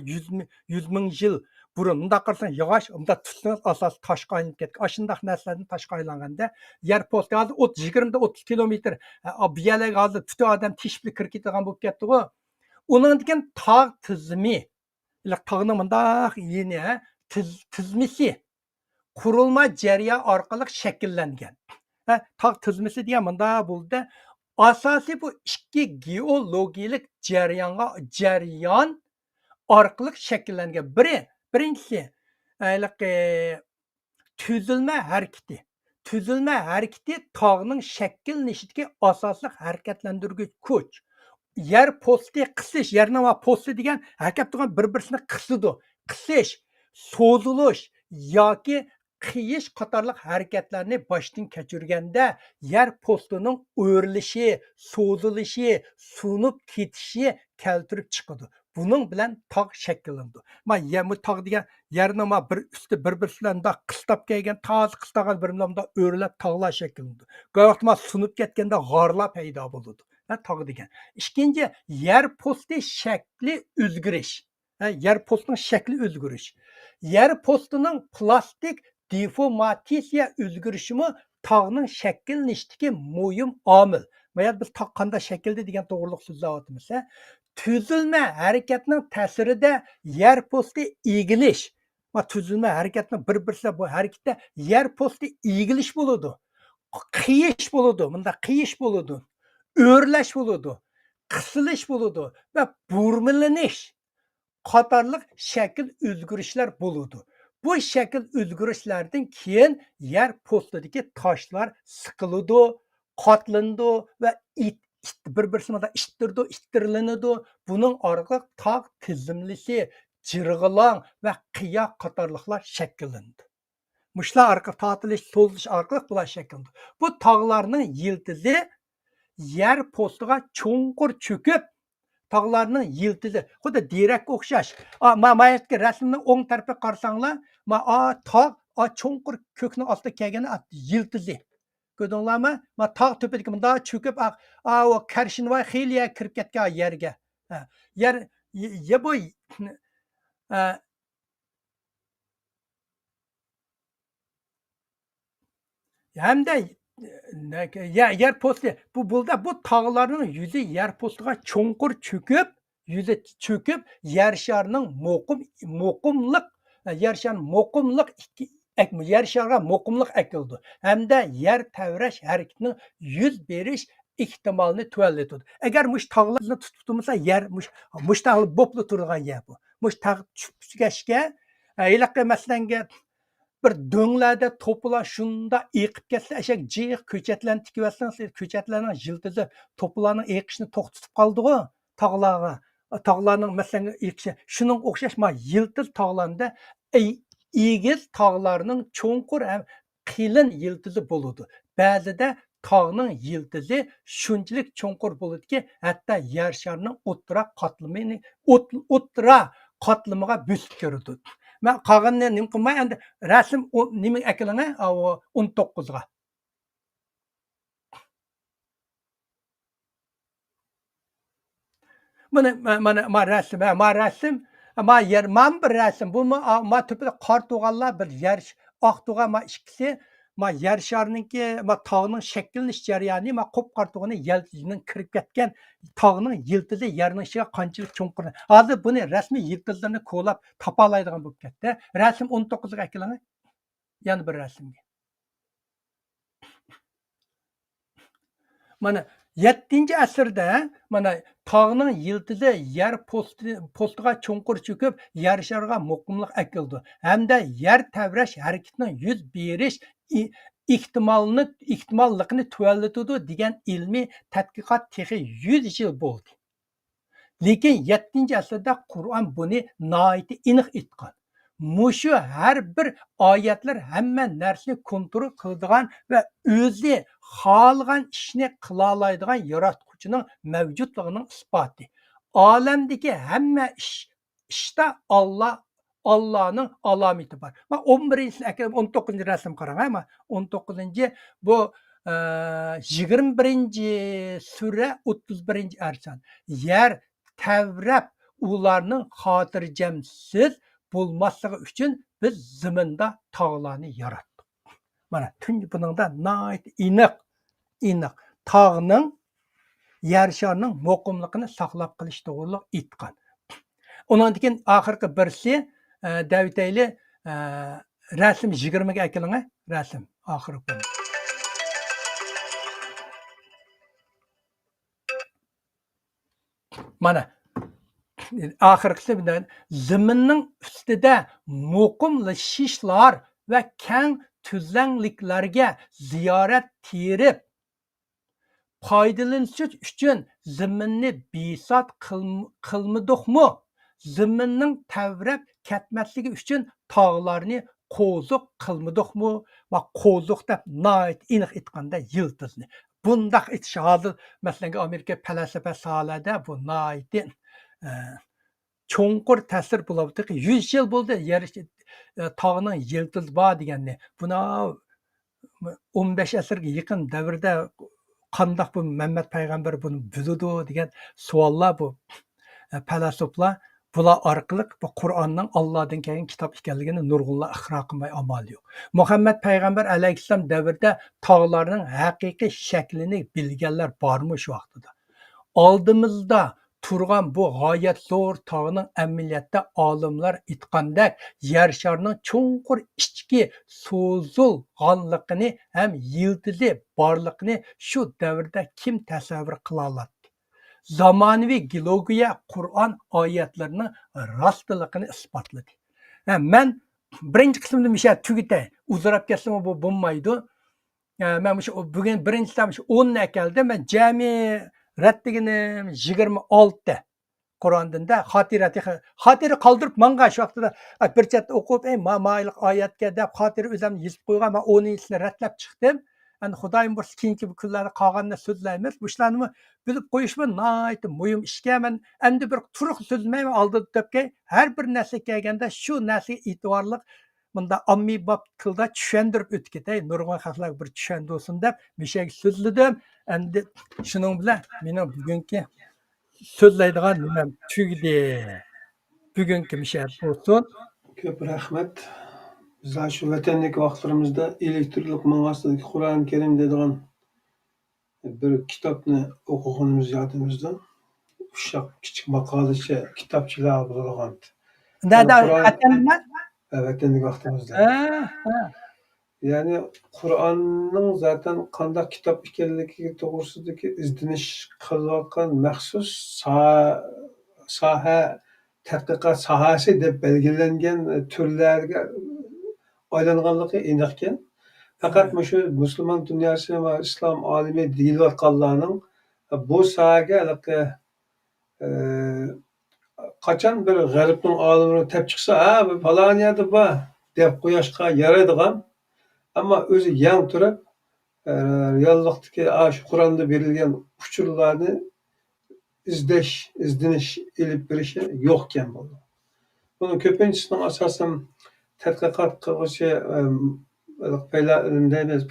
100 ming yil burun. Bunda qarasang yog'och, bunda tutsangiz asos toshga aylanib ketgan. Ashundaq narsalarning toshga aylanganda yer posti hozir 20 dan 30 kilometr. Bu yerlarga hozir tuti odam tishib kirib ketadigan bo'lib ketdi-ku. Uning degan tog' tizimi, tog'ning bundaq yeni tizmisi qurilma jarayon orqali shakllangan. Tog' tizmisi degan bunda bo'ldi. Asosiy bu ikki geologik jarayon orqali shakllangan. Birinchisi tuzilma harakati. Tuzilma harakati tog'ning shakllanishidagi asosiy harakatlantiruvchi kuch. Yer posti qisish, yerning posti degan harakat turgan bir-birini qisidi. Qisish, so'zilish yoki qiyish qatorliq harakatlarni boshdan kechirganda yer postining o'rilishi, so'zilishi, sunib ketishi keltirib chiqadi. Buning bilan tog' shakllanadi. Bu tog' degan yerni bir usti bir-birlaridan qistab kelgan, toz qistagan bir-birimda o'rilab tog'lar shakllanadi. Go'yoqma sunib ketganda g'orlar paydo bo'ladi. Tog' degan. Ikkinchi yer posti shakli o'zgarish. Yer postining shakli o'zgarish. Yer postining plastik deformatsiya o'zgarishimi tog'ning shakllanishidagi muhim omil. Mana biz tog' qanday shaklda degan to'g'riliq so'zlayapmiz. Tuzilma harakatining ta'sirida yer posti egilish. Tuzilma harakatning bir-birsa bu harakatda yer posti egilish bo'ladi. Qiyish bo'ladi. Bunda qiyish bo'ladi. O'rlash bo'ladi. Qisilish bo'ladi va burmilanish qatorliq shakl o'zgarishlar bo'ladi. Bu shakl o'zgarishlardan keyin yer postidagi toshlar siqiladi, qatlandi va bir-birisiga ittirlanadi. Buning orqali tog' tizimlisi, jirg'ilang va qiya qatorliqlar shakllanadi. Mushlar orqali tortilish, so'zilish orqali bular shakllanadi. Bu tog'larning yiltizi yer postiga cho'nqur cho'kib tog'larning yiltizi xuddi derakka o'xshash. Mayatga rasmni o'ng tarafiga qarasanglar, tog' cho'nqur ko'kning ostida kelgan yiltizi. Ko'rdinglarmi? Tog' tepidagi bunda cho'kib, Karshinvoy xeliya kirib ketgan yerga. Yer bu hamda yer posti bu tog'larning yuzi yer postiga cho'nqur cho'kib, yer sharining yer shariga muqimliq akildi. Hamda yer tavrash harakatining yuz berish ehtimolini tuvallatadi. Agar mush tog'larni tutib turmasa, yer mush tog'lar bo'pli turgan yer bu. Mush tog' tushgashga, masalanga bir do'nglarda to'plar shunda eqib ketsa, ashak jiq ko'chatlarni tikib olsangiz, ko'chatlarning yiltizi to'plarning eqishni to'xtatib qoldi-ku tog'larga. Tog'larning masalan eqishi shuning o'xshash yiltiz tog'larda egiz tog'larning cho'nqur ham qilin yiltizi bo'ladi. Ba'zida tog'ning yiltizi shunchalik cho'nqur bo'ladiki, hatto yer sharining o'ttira qatlamiga bosib kiradi. Men qolganini nima qilmay, endi rasm nima ekilinga 19 ga. Mana rasm, yer bir rasm. Bu tepida qor tug'anlar bir yer oq tug'an ikkisi yer sharininki tog'ning shakllanish jarayoni qo'p qor tug'ani yelning kirib ketgan tog'ning yiltizi yerning ichiga qanchalik cho'nqur. Hozir buni rasmiy yiltizlarni ko'lab topa oladigan bo'lib ketdi. Rasm 19 ga ekilinga. Yana bir rasmga. mana 7 asrda mana tog'ning yiltizi yer postiga chunqur cho'kib, yer shariga muqimlik akildi. Hamda yer tavrash harakatining yuz berish ehtimollikni tuvallatudi degan ilmiy tadqiqot texi 100 yil bo'ldi. Lekin 7 asrda Qur'on buni noiti aniq aytgan. Mushu har bir oyatlar hamma narsani kontrol qiladigan va o'zi xohlagan ishni qila oladigan yaratuvchining mavjudligining isboti. Olamdagi hamma ishda Allohning alomati bor. Mana 19 rasm qarang, ama 19 bu 21 sura 31 arsan. Yer tavrab ularning xotirjamsiz bo'lmasligi uchun biz zaminda tog'larni yaratdik. Mana tunji buningda nihoyat aniq tog'ning yer sharining muqimligini saqlab qilish to'g'riliq aytgan. Undan keyin oxirgi birsi Davitayli rasm 20 ga akilinga rasm oxirgi. Mana oxirgisi bilan zaminning ustida muqimlashishlar va keng tuzlanliklarga ziyorat terib foydalanish uchun zaminni besot qilmadikmi? Zaminning tavrab ketmasligi uchun tog'larni qo'ziq qilmadikmi? Va qo'ziq deb nihoyat aniq aytganda yildizni. Bundaq aytish hozir masalan Amerika falsafa sohalida bu nihoyat cho'nqur ta'sir bo'ladi. 100 yil bo'ldi yer tog'ning yildiz bor deganni. Buni 15 asrga yaqin davrda qandoq bu Muhammad payg'ambar buni biladi degan savollar bu falsaflar bular orqali bu Qur'onning Allohdan kelgan kitob ekanligini nurg'unlar iqro qilmay amal yo'q. Muhammad payg'ambar alayhissalom davrida tog'larning haqiqiy shaklini bilganlar bormi shu vaqtida? Oldimizda turgan bu g'oyat zo'r tog'ning amaliyotda olimlar aytgandek yer sharining cho'nqur ichki so'zilganligini ham yildizi borligini shu davrda kim tasavvur qila oladi? Zamonaviy geologiya Qur'on oyatlarining rostligini isbotladi. Men birinchi qismni misha tugitay. Uzrab ketsam bu bo'lmaydi. Men bugun birinchidan 10 ni keldi. Men jami rattiginim 26 Qur'ondan da xotira qoldirib manga shu vaqtida bir chat o'qib, mayliq oyatga deb xotira o'zim yozib qo'ygan. Men 10nisini ratlab chiqdim. Endi Xudoyim bo'lsa keyingi kunlarda qolganini so'zlaymiz. Bu ishlarni bilib qo'yishmi nihoyat muhim ishga. Men endi bir turuq so'zlayman oldida debki har bir narsa kelganda shu narsaga e'tiborli bunda ommabop tilda tushuntirib o'tib ketay. Nurg'un xalqlarga bir tushundirsin deb mishaga so'zladim. Endi shuning bilan mening bugungi so'zlaydigan nimam tugdi. Bugungi misha bo'lsin. Ko'p rahmat. Bizlar shu vatandagi vaqtlarimizda elektrlik ma'nosidagi Qur'oni Karim dedigan bir kitobni o'qiganimiz yodimizda. Uşaq kichik maqolacha kitobchilar bo'lgan. Vatandagi vaqtimizda. Ya'ni Qur'onning zaten qanday kitob ekanligi to'g'risidagi izdinish qilayotgan maxsus soha tadqiqot sohasi deb belgilangan turlarga aylanganligi aniqkan. Faqat shu musulmon dunyosi va islom olimi deyilganlarning bu sohaga qachon bir g'arbning olimini tep chiqsa, bu falon yerda bor deb qo'yishga yaraydigan, ammo o'zi yang turib reallikdagi shu Qur'onda berilgan uchurlarni izdinish ilib berishi yo'qkan bo'ldi. Bunun ko'pinchisining asosan tadqiqot qiluvchi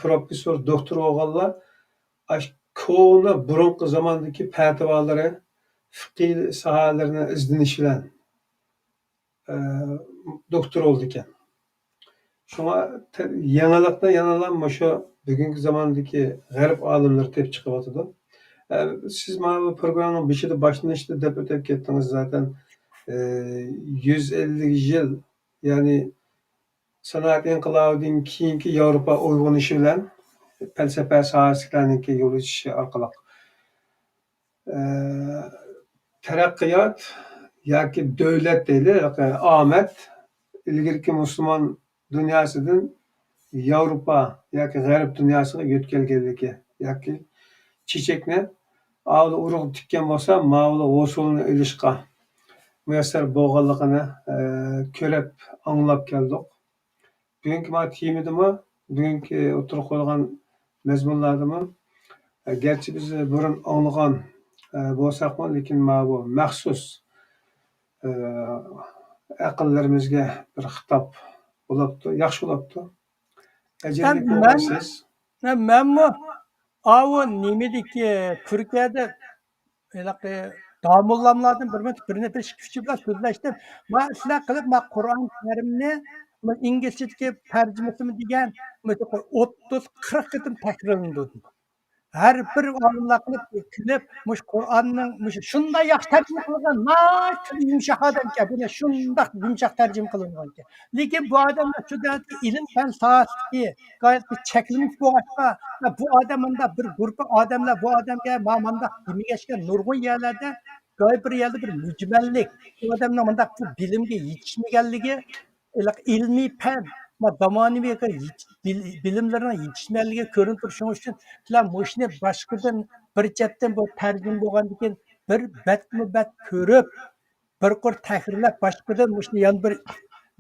professor, doktor bo'lganlar ko'na burungi zamondagi fatvolari, fiqh sohalarini izdinish bilan doktor bo'ldi ekan. Shunga yangilikdan yanalan shu bugungi zamondagi g'arb olimlari deb chiqyapti. Siz mana bu programning beshida boshlanishda deb o'tib ketdingiz zaten 150 yil, ya'ni sanoat inqilobidan keyingi Yevropa uyg'onishi bilan falsafa sohasining yo'l ochishi orqali taraqqiyot yoki davlat deydi, omad ilgirki musulmon dunyosidan Yevropa yoki g'arb dunyosiga yo'tkalganligi yoki chechakni avli urug' tikkan bo'lsa, mavli g'usulni ilishqa muyassar bo'lganligini ko'rib, anglab keldik. Bugungi mana temadimi, bugungi o'tirib qo'yilgan mazmunlardimi, garchi biz burun anglagan bo'lsaqmi, lekin mana bu maxsus aqllarimizga bir xitob bo'libdi, yaxshi bo'libdi. Ajrlik bo'lgansiz. Menmi avu nimediki Türkiye'de damullamlardan birini bir küçük bilan so'zlashdim. Men sizlar qilib, men Qur'on Karimni inglizchadagi tarjimasini degan 30-40 qitim takrorlandi. Her bir olimlar qilib, mush Qur'onning shunday yaxshi tarjima qilingan, yumshoq odamga, buni shunday yumshoq tarjima qilingan. Lekin bu odamlar juda ilm fan sohasida g'oyat cheklanib bo'lg'achqa, bu odamda bir guruh odamlar bu odamga ma'manda demagashga nurg'un yerlarda g'oyat bir yerda bir mujmallik, bu odamning bunda bilimga yetishmaganligi, ilmiy fan zamonaviy bilimlarning yetishmaganligi ko'rinib turib, shuning uchun sizlar mushni boshqadan bir chetdan bu tarjima bo'lgandan keyin bir batma-bat ko'rib, bir qor tahrirlab boshqadan mushni yana bir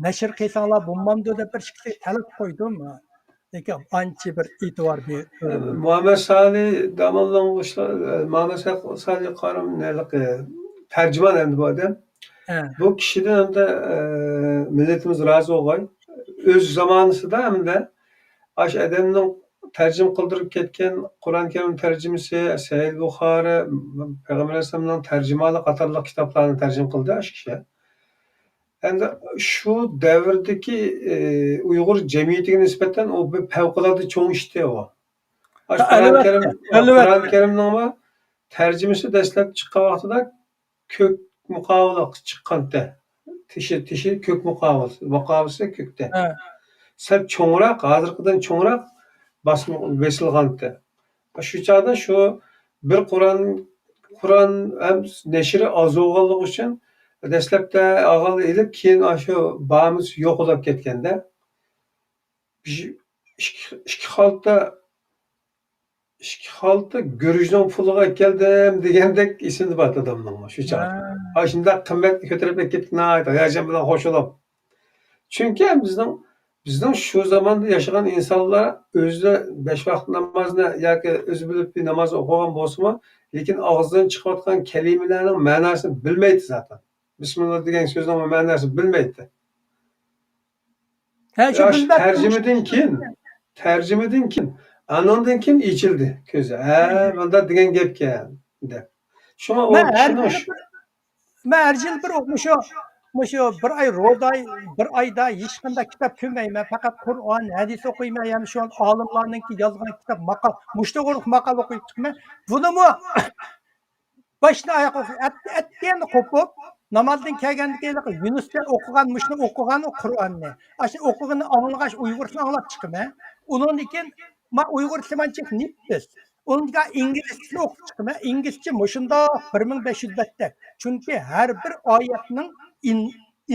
nashr qilsanglar bo'lmamdi deb bir talab qo'ydim. Lekin ancha bir e'tibor berdim. Muhammad Salih damallang'ishlar, Muhammad Salih qarim tarjimon endi bu odam. Bu kishidan hamda millatimiz rozi bo'lgan. O'z zamonasida hamda ash odamning tarjim qildirib ketgan Qur'on Karim tarjimasi, Sahih Buxoriy, Payg'ambar alayhisolamning tarjimali qatorliq kitoblarni tarjim qildi ash kishi. Endi shu davrdagi Uyg'ur jamiyatiga nisbatan u bir favqulodda cho'ng ishdi u. Qur'on Karimning tarjimasi dastlab chiqqan vaqtida ko'k muqovaliq chiqqanda, tishi ko'k muqovasi ko'kda. Sal cho'ngroq, hozirgidan cho'ngroq besilgandi. Shu chog'da shu bir Qur'on ham nashri oz bo'lganligi uchun dastlabda og'al elib, keyin shu bamiz yo'qolib ketganda ikki xalta guruchning puliga keldim degandek esimda bor odamning shu chog'da. Shunday qimmat ko'tarib ketdik, hayajon bilan qo'shilib. Chunki bizning shu zamonda yashagan insonlar o'zi 5 vaqt namozni yoki o'zi bilib bir namoz o'qigan bo'lsa-mu, lekin og'zidan chiqayotgan kalimalarning ma'nosini bilmaydi zaten. Bismillah degan so'zning ma'nosini bilmaydi. Tarjimadan keyin anondan keyin ichildi ko'zi. Bunda degan gapkan deb. Shuna men har yil bir Muşu bir ay ro'day, bir ayda hech qanday kitob ko'rmayman, faqat Qur'on, hadis o'qiyman, ya'ni shu olimlarninki yozgan kitob, maqol, mushta guruh maqol o'qib chiqman. Bunimi boshdan oyoq atganni qo'pib, namozdan kelgandan keyin Yunuscha o'qigan, mushni o'qigan Qur'onni. Shu o'qiganni anglagach Uyg'urcha anglab chiqaman. Undan keyin men Uyg'urchamanchik nippiz. Onga İngilizce o'qib chiqaman. İngilizce mushunda 1500 betda. Chunki har bir oyatning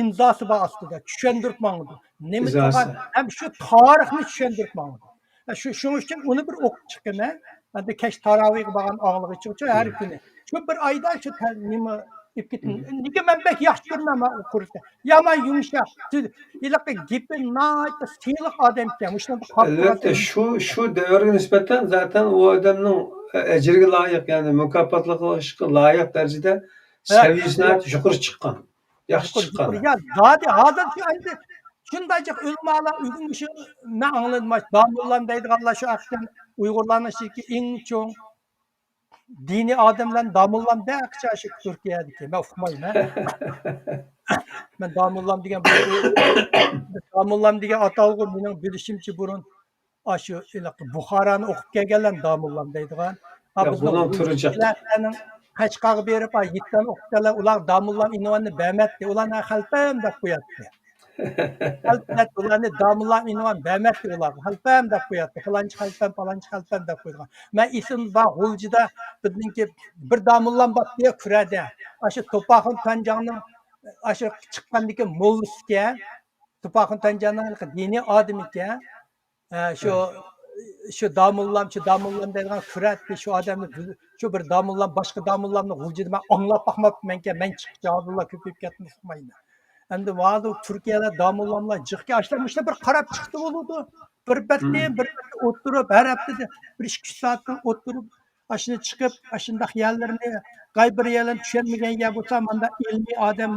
imzosi bor ostida tushuntirib mangdi. Nima degan ham shu tarixni tushuntirib mangdi. Shuning uchun uni bir o'qib chiqaman. Endi kech tarovihga borgan og'lig'i uchun har kuni. Shu bir oyda shu nima nega men bek yaxshi ko'rmayman o'qirsa. Yomon yumshoq, iliq gapi nayt siyliq odam ekan. Albatta shu davrga nisbatan zaten u odamning ajriga loyiq, ya'ni mukofotlanishga loyiq darajada saviyasidan yuqori chiqqan. Yaxshi chiqqan. Hozir shundaycha ulamalar uyg'unshi men angladim. Damullam deydiganlar shu aqdan Uyg'urlarning shiki eng cho'ng dini odamlarni damullam deyaqcha shu Turkiyadagi. Men uqmayman. Men damullam degan atalg'u mening bilishimcha burun shu Buxoroni o'qib kelganlar damullam deydigan. Bunun turacak. Qashqaga berib, yitdan o'qib kelgan ular damullam invanni bermatdi. Ularni xaltam deb qo'yatdi. Halpet ularni domlalar invan bermekti ular. Halpem deb qo'yadi. Falanchi halpem deb qo'ygan. Men esim bor G'uljida bizningki bir domlam bor diye kurada. Aşı To'paqin Tanjanning aşı chiqqandiki mollisiga To'paqin Tanjanning diniy odam ekan. Şu damullam deydigan kuratdi shu odamni shu bir damullam boshqa damullamni G'uljida men anglab boqmabmanki men chiqib javoblar ko'payib ketmoqmaydi. Endi va'du Turkiyada damullamlar jiqqa ashlamışlar bir qarab chiqdi bo'ladi. Bir o'tirib har haftada bir 2 soat o'tirib ashuni chiqib ashundaq yerlarni qay bir yerlarni tushunmagan yer bo'lsa manda ilmiy odam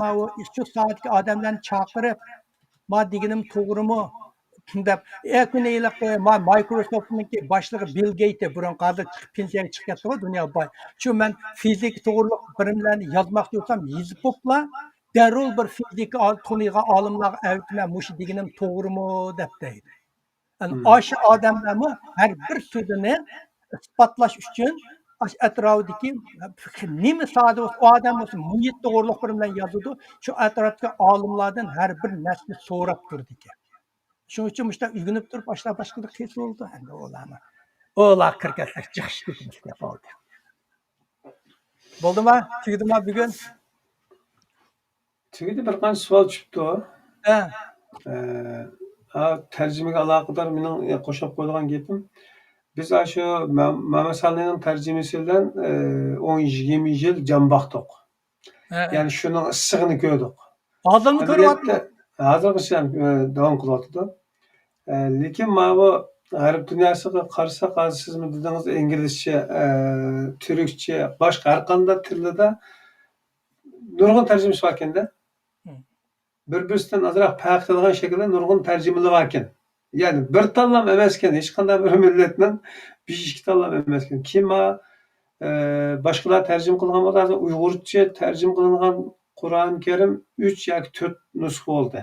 shu soatga odamlarni chaqirib ma deganim to'g'rimi deb ekuniylaq Microsoft'niki boshlig'i Bill Gates burun hozir chiqib pensiyaga chiqib ketdi dunyo boy. Shu men fizik to'g'riliq bilimlarni yozmoqchi bo'lsam yozib bo'pla darrol bir fizika tonigan olimlarga aytma mushi deganim to'g'rimi deb deydi. Yani aşı odamlarmi har bir so'zini isbotlash uchun atrofdagi nima sodir bo'lsa odam bo'lsa muhit to'g'riliq bilan yozadi. Shu atrofdagi olimlardan har bir narsani so'rab turdi ekan. Shuning uchun mushta uyg'unib turib boshqa qilsa bo'ldi endi ularni. Ular kirgizsak chiqish ketimiz deb oldi. Bo'ldimi? Tugdimi bugun? Tugdi bir qancha savol chiqibdi. Ha. Tercümege alakadar mening qo'shib qo'ygan gapim. Biz shu Mehmet Salihning tarjimasidan 10-20 yil jon boqdik. Ya'ni shuning issig'ini ko'rdik. Hozirmi ko'ryapti? Hozirgacha davom qilyapti. Lekin mana bu g'arb dunyosiga qarasak, hozir siz dedingiz inglizcha, turkcha, boshqa har qanday tilda nurg'un tarjimasi bor ekanda. Bir-birisinden azırak fark qilgan şekilde nurg'un tarjimalar bor ekan. Ya'ni bir tanlam emas ekan, hech qanday bir millatdan 5-2 tanlam emas ekan. Kim boshqalar tarjima qilgan bo'lsa, hozir Uyg'urcha tarjima qilingan Qur'oni Karim 3 yoki 4 nusxa bo'ldi.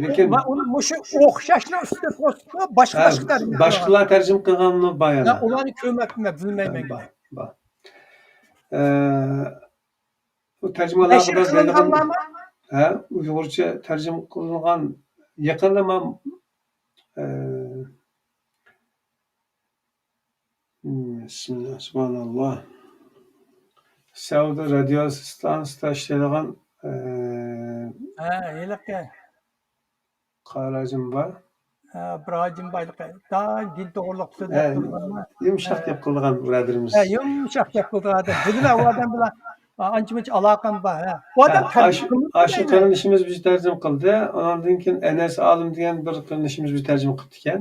Lekin mushu o'xshashni ustida boshqalar tarjima qilganini bayon. Ularni ko'rmabman, bilmayman. Bu tercümeler kadar Uygurca tercüme kılınan yakında ben Bismillah, subhanallah. Saudi radyo stansiyasida ishlaydigan qarajim bor. Brajim baylıqı. Daha din to'g'riliq so'z yumshoq deb qilgan birodarimiz. Yumshoq deb qilgan. Bilma u odam bilan ancha-muncha aloqam bor. Aşı qarindishimiz bizni tarjima qildi. Ondan keyin Enes Alim degan bir qarindishimiz bizni tarjima qildi ekan.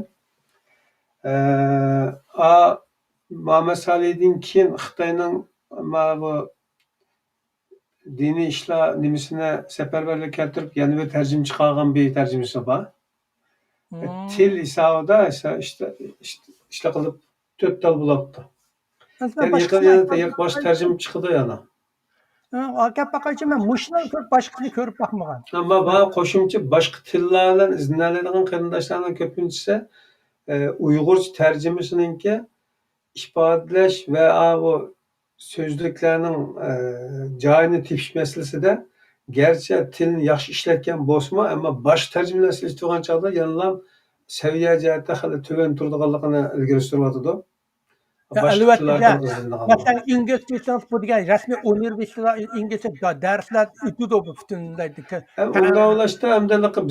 Muhammad Salihdan keyin Xitoyning bu diniy ishlar nimasini safarbarlik keltirib, yana bir tarjima chiqargan bir tarjimasi bor. Til hisobida ishlar qilib 4 tal bo'libdi. Yani boshqa tarjima chiqdi yana. Gap bakaychi men mushuni ko'p boshqasini ko'rib boqmagan. Ammo bana qo'shimcha boshqa tillardan izlanadigan qarindoshlarning ko'pinchisi Uyg'urcha tarjimasiningki ifodalash va bu so'zliklarning joyini tepish masalasida garchi tilni yaxshi ishlatgan bo'lsa-mu, ammo boshqa tarjimalar ishlatgan chog'da yana saviya jihatda hali tuvan turadiganligini ilgari suryotdi. Albatta. Masalan, ingliz tilini bu degan rasmiy universitetlar inglizcha darslar o'tadi bu butunlay. Unda olashda hamdaligi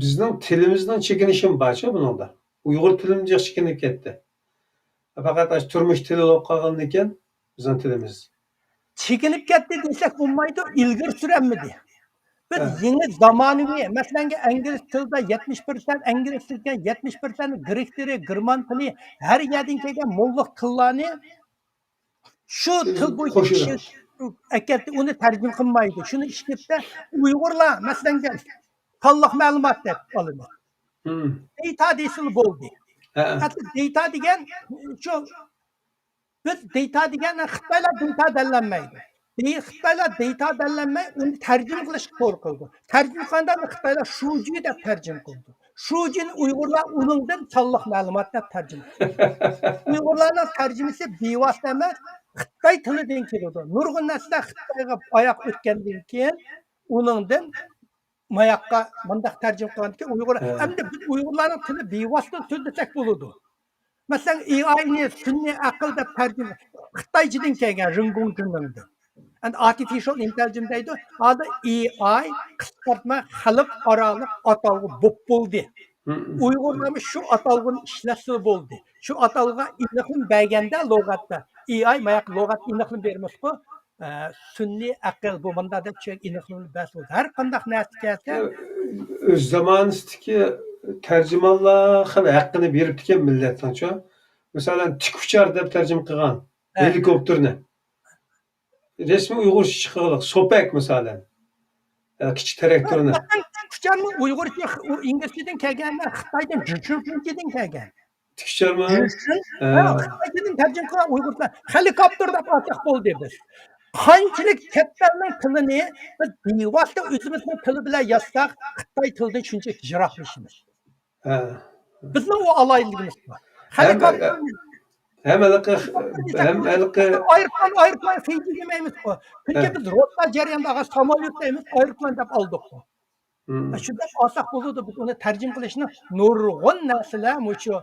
bizning tilimizning chekinishi barcha buningda. Uyg'ur tilimiz chekinib ketdi. Faqat turmush tili bo'lib qolgan ekan bizning tilimiz. Chekinib ketdi desak bo'lmaydi, ilgari suramidi. Bir yeni zamonaviy, masalan, ingliz tilida 70%, ingliz tilida 70%, grek tili, german tili, har yerdan kelgan mo'lliq tillarni shu til bo'yicha akatda uni tarjima qilmaydi. Shuni ishlatda Uyg'urlar, masalan, tanliq ma'lumot deb oladi. Data desil bo'ldi. Hatto data degan shu biz data degan Xitoylar data tanlanmaydi. Xitoylar data tanlanmay, uni tarjima qilishga to'g'ri qildi. Tarjima qilganda Xitoylar shuji deb tarjima qildi. Shujini Uyg'urlar uningdan sonliq ma'lumot deb tarjima qildi. Uyg'urlarning tarjimasi bevosita emas, Xitoy tilidan keladi. Nurg'un narsalar Xitoyga oyoq o'tgandan keyin uningdan mayaqqa mındaq tərcüm qılındı ki, Uyğur. He. Hem de biz Uygurların tili bevosita so'zlasek bo'ladi. Masalan, AI'ni sun'iy aql deb tarjima Xitoychadan kelgan Ringong and artificial intelligence deydi. Hozir AI qisqartma xalqaroliq atalg'i bo'lib bo'ldi. Uyg'urlar shu atalg'ini ishlasa bo'ldi. Shu atalg'a iliqim berganda lug'atda AI mayaq lug'at iliqim bermasku. Sun'iy aql bu bunda deb chek iliqim bas bo'ldi. Har qanday narsa kelsa Öz zamanıdaki tercümanlar hali hakkını berip diken milletten şu. Mesela tik uçar dep tercüme kılgan. Evet. Helikopterni. Resmi Uygur çıkıqlıq. Sopek mesela. Kiçik traktörünü. Kucağımı Uygurca, İngilizceden kelganlar, Xitoydan Jushundan kelgan. Tik uçar mı? Xitoydan tercüme qilgan Uygurlar helikopter deb ataq bo'ldi biz. Qanchalik kattaning tilini biz bevosita o'zimizning tili bilan yozsak, Xitoy tilidan shuncha jiroqlashimiz. Bizning o alayligimiz bor. Helikopter Hem ayrıklan feyzi demaymiz bu. Çünkü biz rotla jarayondaga samolyot deymiz, ayrıklan deb oldik bu. Shunday olsak bo'ladi, biz uni tarjim qilishni nurg'un narsalar mushu.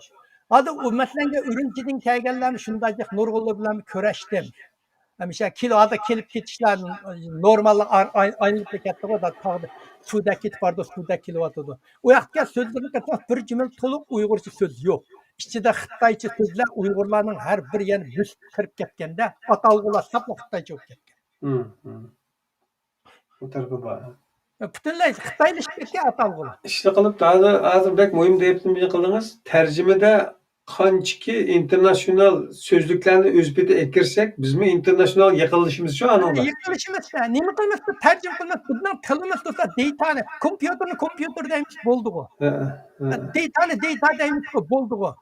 Hozir u masalanga Urumchidan kelganlarni shunday nurg'unlar bilan kurashdim. Hamisha kiloda kelib ketishlar normal aylanib ketdi-ku, tog'da suvda ketib bordi, suvda kelyotdi. U yoqqa so'zlarni qatnab bir jumla to'liq Uyg'urcha so'z yo'q. İçinde Xitoycha so'zlar Uyg'urlarning har bir yana biz kirib ketganda atalg'ular sapla Xitoycha bo'lib ketgan. Bu tarafı var. Butunlay Xitoylashib ketgan atalg'ular. İşte qilib hozir bek muhim deyaptım bir qildingiz. Tercümede qanchaki international sözlüklerini o'zbekcha ekirsek, bizmi international yaqinlashimiz shu anında. Yaqinlashimiz nima qilamiz? Tarjim qilamiz. Bizning tilimiz bo'lsa deytani, kompyuter deymiz bo'ldi-ku. Deytani deymiz bo'ldi-ku.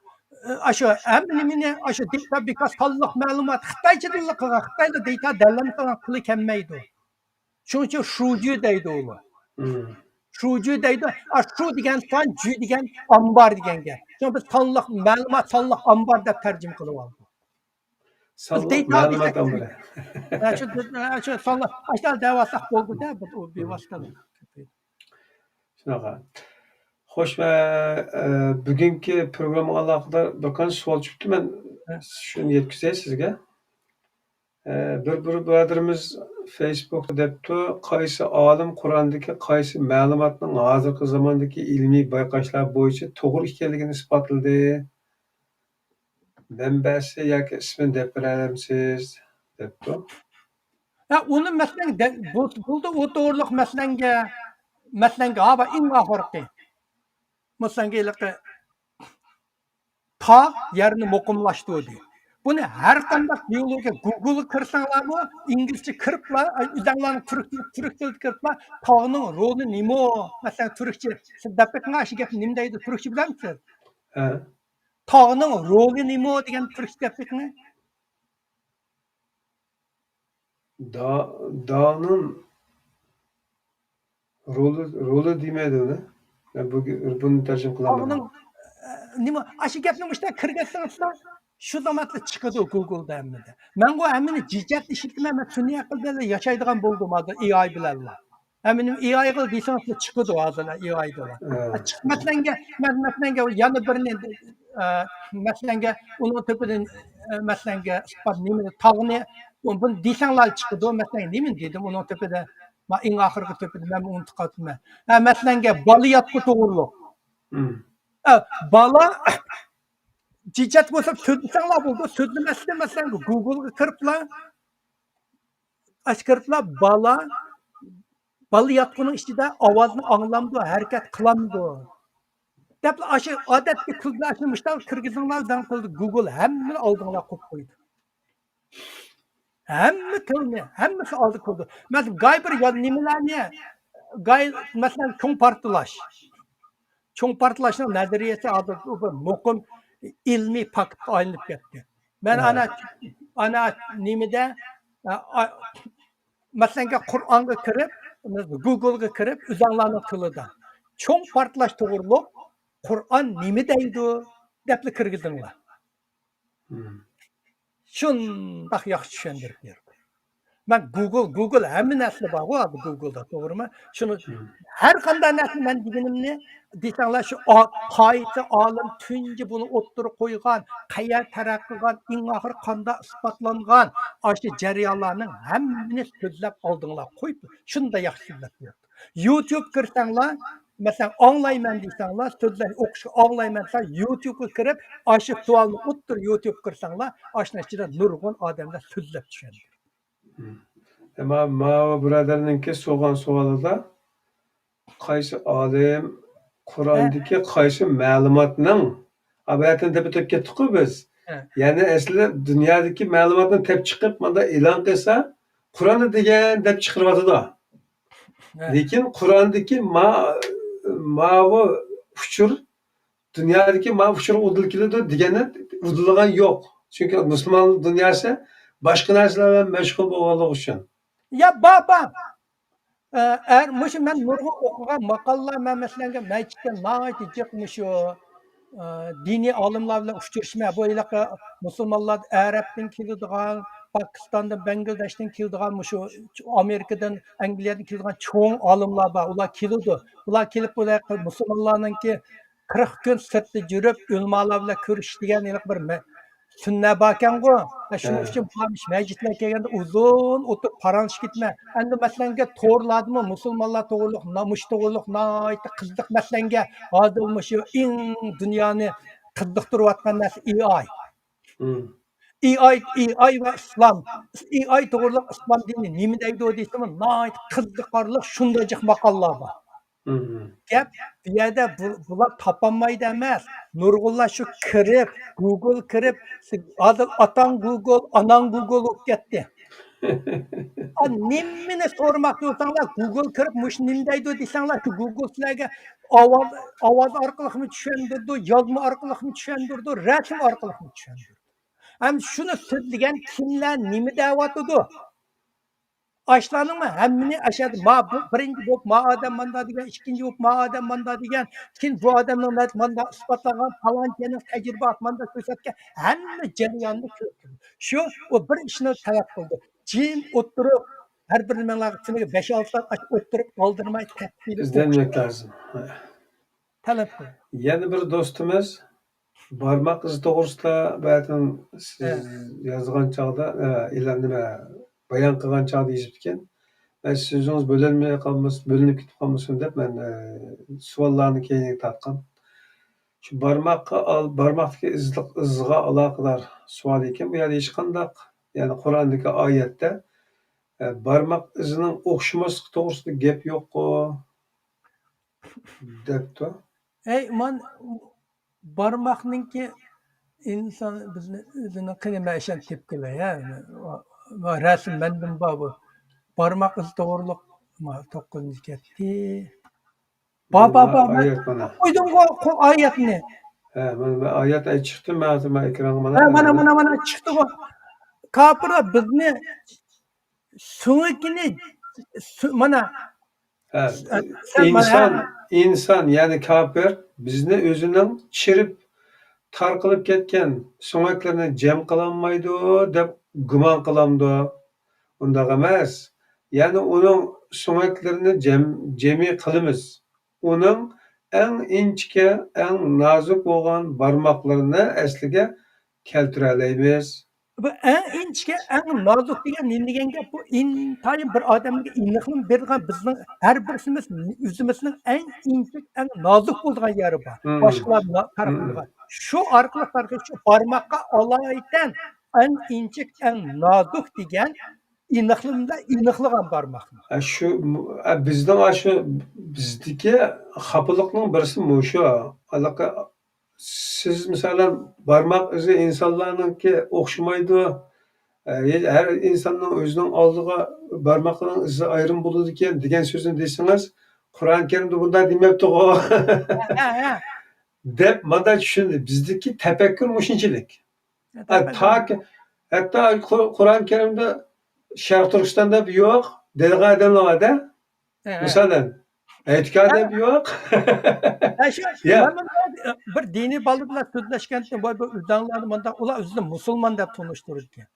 Aşu emnimini aşu dikta birkaç sallık malumat Xitayca dili qilgan Xitoyda deyta dallanmagan tili kelmaydi. Shuning uchun shuju deydi u. Shuju deydi. Shu degan son, ju degan ambar deganga. Shuning biz sonliq ma'lumot, sonliq ambar deb tarjima qilib oldik. Sonliq ma'lumot ambari. Shu sonliq ashtal davosak bo'ldi-da, bu bevosita. Shunaqa. Xo'sh, bugungi programma alohida bir qancha savol chiqibdi. Men shuni yetkazay sizga. Bir birodarimiz Facebookda debdi, qaysi olim Qur'ondagi qaysi ma'lumotning hozirgi zamondagi ilmiy bayqashlar bo'yicha to'g'ri ekanligini isbotladi. Manbasi yoki ismini deb berarmisiz debdi. Uni masalan bo'ldi o to'g'riliq masalanga hava eng oxirgi Masangelikə ta yerini muqimlaşdırdı. Bunu her qanday biologiya Google'a kirsanlarmı, İngilizce kiriblar, üzerlerine Türkçe kiriblar, tağının rolü nima? Mesela Türkçe, siz dəqiqə aşı gap nima deydi? Türkçe bilir misiniz? Tağının rolü nima degan Türkçe dəqiqə? Dağının rolü demedi onu. Bunu tercüme kılamıyorum. Nima aşı gapni işte kirgatsangizlar shu zamatda chiqadi Google'da hammada. Men bu hammani jicat ishitmay, men sun'iy aql bilan yashaydigan bo'ldim hozir AI bilan. Haminim AI qil desangizlar chiqadi hozir AI bilan. Chiqmaslanga, maslanga yana birini maslanga uni to'pidan maslanga isbot nima tog'ni buni desanglar chiqadi, maslanga nima dedim uni to'pida. Men eng oxirgi to'pida men unutib qoldim. Maslanga baliyatga to'g'riliq. Bala jicat bo'lsa so'zlasanglar bo'ldi. So'zlamasdan masalan Google'ga kiriblar bala yotqining ichida ovozni anglamdi, harakat qilamdi. Deb aşı odatga ko'zlashimishdan kirgizinglar zan qildi. Google hammani oldinglar qo'yib qo'ydi. Hamma tilni, hammasi oldi qo'ydi. Masalan Gayber nimalarni masalan cho'ng portlashning nazariyasi hozir muqim ilmiy faktga aylanib ketdi. Men ana nimada masalan Qur'onga kirib, Google'ga kirib, o'zinglarning tilida cho'ng portlash to'g'riliq Qur'on nima deydi deb kirgizinglar. Shundoq yaxshi tushuntirib berdi. Ben Google hamma narsa bor hozir Google'da, to'g'rimi? Shuni Hmm. har qanday narsa men deganimni desanglar shu qaysi olim tunji buni o'ttirib qo'ygan, qayer taraq qilgan, eng oxir qanda isbotlangan, shu jarayonlarning hammani so'zlab oldinglar qo'yib, shunda yaxshi so'zlab berdi. YouTube kirsanglar, masalan, anglayman desanglar, so'zlar o'qishga anglayman desanglar, YouTube'ga kirib, shu savolni o'ttir YouTube kirsanglar, ashuna ichida nurg'un odamlar so'zlab tushadi. Mao birodarninki so'g'an savolida qaysi olim Qur'ondagi qaysi ma'lumotning abayatini deb o'tib ketdik-ku biz. Ya'ni asli dunyodagi ma'lumotni tep chiqib, mana e'lon qilsa, Qur'onda degan deb chiqaryotidi. Lekin Qur'ondagi ma'vo uchur dunyodagi ma'vo uchur udilkiladi degani udilgan yo'q. Chunki musulmon dunyosi boshqa narsalar bilan mashg'ul bo'lganligi uchun. Ya baba. Eğer mışı ben nurg'un o'qigan maqolalar men masalan masjidda nihoyatda jiq mushu diniy olimlar bilan uchrashma bu ilaqa musulmonlar Arabdan keladigan, Pokistondan, Bangladeshdan keladigan mushu Amerikadan, Angliyadan keladigan cho'ng olimlar bor. Ular keladi. Ular kelib bu musulmonlarninki 40 kun sirtda yurib ulamolar bilan ko'rish degan bir Sünnet bakan bu. Şunun için bularmış meclisine kelgende uzun oturup paranış gitme. Endi meselenge to'g'riladimi musulmonlar to'g'riliq, namush to'g'riliq, nayta qiziq meselenge hozir shu eng dunyoni qiziqtirayotgan narsa AI. AI va islom. AI to'g'riliq islom dini nima deydi deysam, nayta qiziqarli shunday jiq maqollar bor. Gap bu yerda bular topolmaydi emas. Nurg'unlar shu kirib, Google kirib, hozir otang Google, onang Google bo'lib ketdi. Nimani so'ramoqchi bo'lsanglar, Google kirib, mush nima deydi desanglar, shu Google sizlarga ovoz orqali tushundirdi, yozma orqali tushundirdi, rasm orqali tushundirdi. Ham shuni so'zlagan kimlar nima deyotdi? Aşlanın mı? Hemmini aşağı. Birinci bu ma adam manda degan, ikinci bu ma adam manda degan, kim bu adamın manda ispatlagan falancanın tecrübe atmanda ko'rsatgan hamma jarayonni ko'rdi. Shu o bir ishni talab qildi. Jim o'tirib har bir nimalarga 5-6 soat o'tirib qoldirmay tafsili izlemek lazım. talab qildi. Yana bir do'stimiz barmoq izi to'g'risida bayatın siz yozgan chog'da nima bayon qilgan chog'da yozib ekan. So'zingiz bo'linmay qolmasin, bo'linib ketib qolmasin deb men savollarni keyinga tortgan. Shu barmoqdagi izga aloqador savol ekan. Bu yerda hech qanday, ya'ni Qur'ondagi oyatda barmoq izining o'xshamasligi to'g'risida gap yo'q-ku debdi. Man barmoqninki inson bizni o'zini qilma ishon tepkilar ya. Rasm mendan bor bu. Barmoq izi to'g'riliq 9 ketdi. Baba Oyat mana. Qo'ydim oyatni. Mana oyat chiqdi, men ekranga Mana chiqdi bu. Kafirlar bizni so'ngikini mana inson ya'ni kafir bizni o'zining chirib tarqalib ketgan so'ngaklarni jam qilolmaydi deb gumon qilamdi. Undaq emas. Ya'ni uning so'ngaklarini jami qilamiz. Uning eng inchka, eng nozik bo'lgan barmoqlarini asliga keltira olamiz. Bu eng inchka, eng nozik degan nima degan gap? Bu intayin bir odamga iniqlik bergan bizning har birimiz o'zimizning eng inchik, eng nozik bo'lgan yeri bor. Boshqalar tarafidan. Shu orqali shu barmoqqa olaydan eng inchik, eng nozik degan iniqligan barmoq. Shu bizdagi xafalıqning birisi mushu. Alaqa siz misolan barmoq izi insonlarningki o'xshamaydi. Her insonning o'zining oldiga barmoqlarning izi ayrim bo'ladi ekan degan so'zni desangiz, Qur'on Karimda bunday demabdi-ku. deb mana tushundi. Bizdagi tafakkur mushunchalik. Hatto Qur'on Karimda Sharq Turkistonda yo'q, deydigan odamlarda masalan aytgan deb yo'q. Bir diniy bolalar bilan so'zlashganda bu o'zlarini ular o'zini musulmon deb tanishtirgan.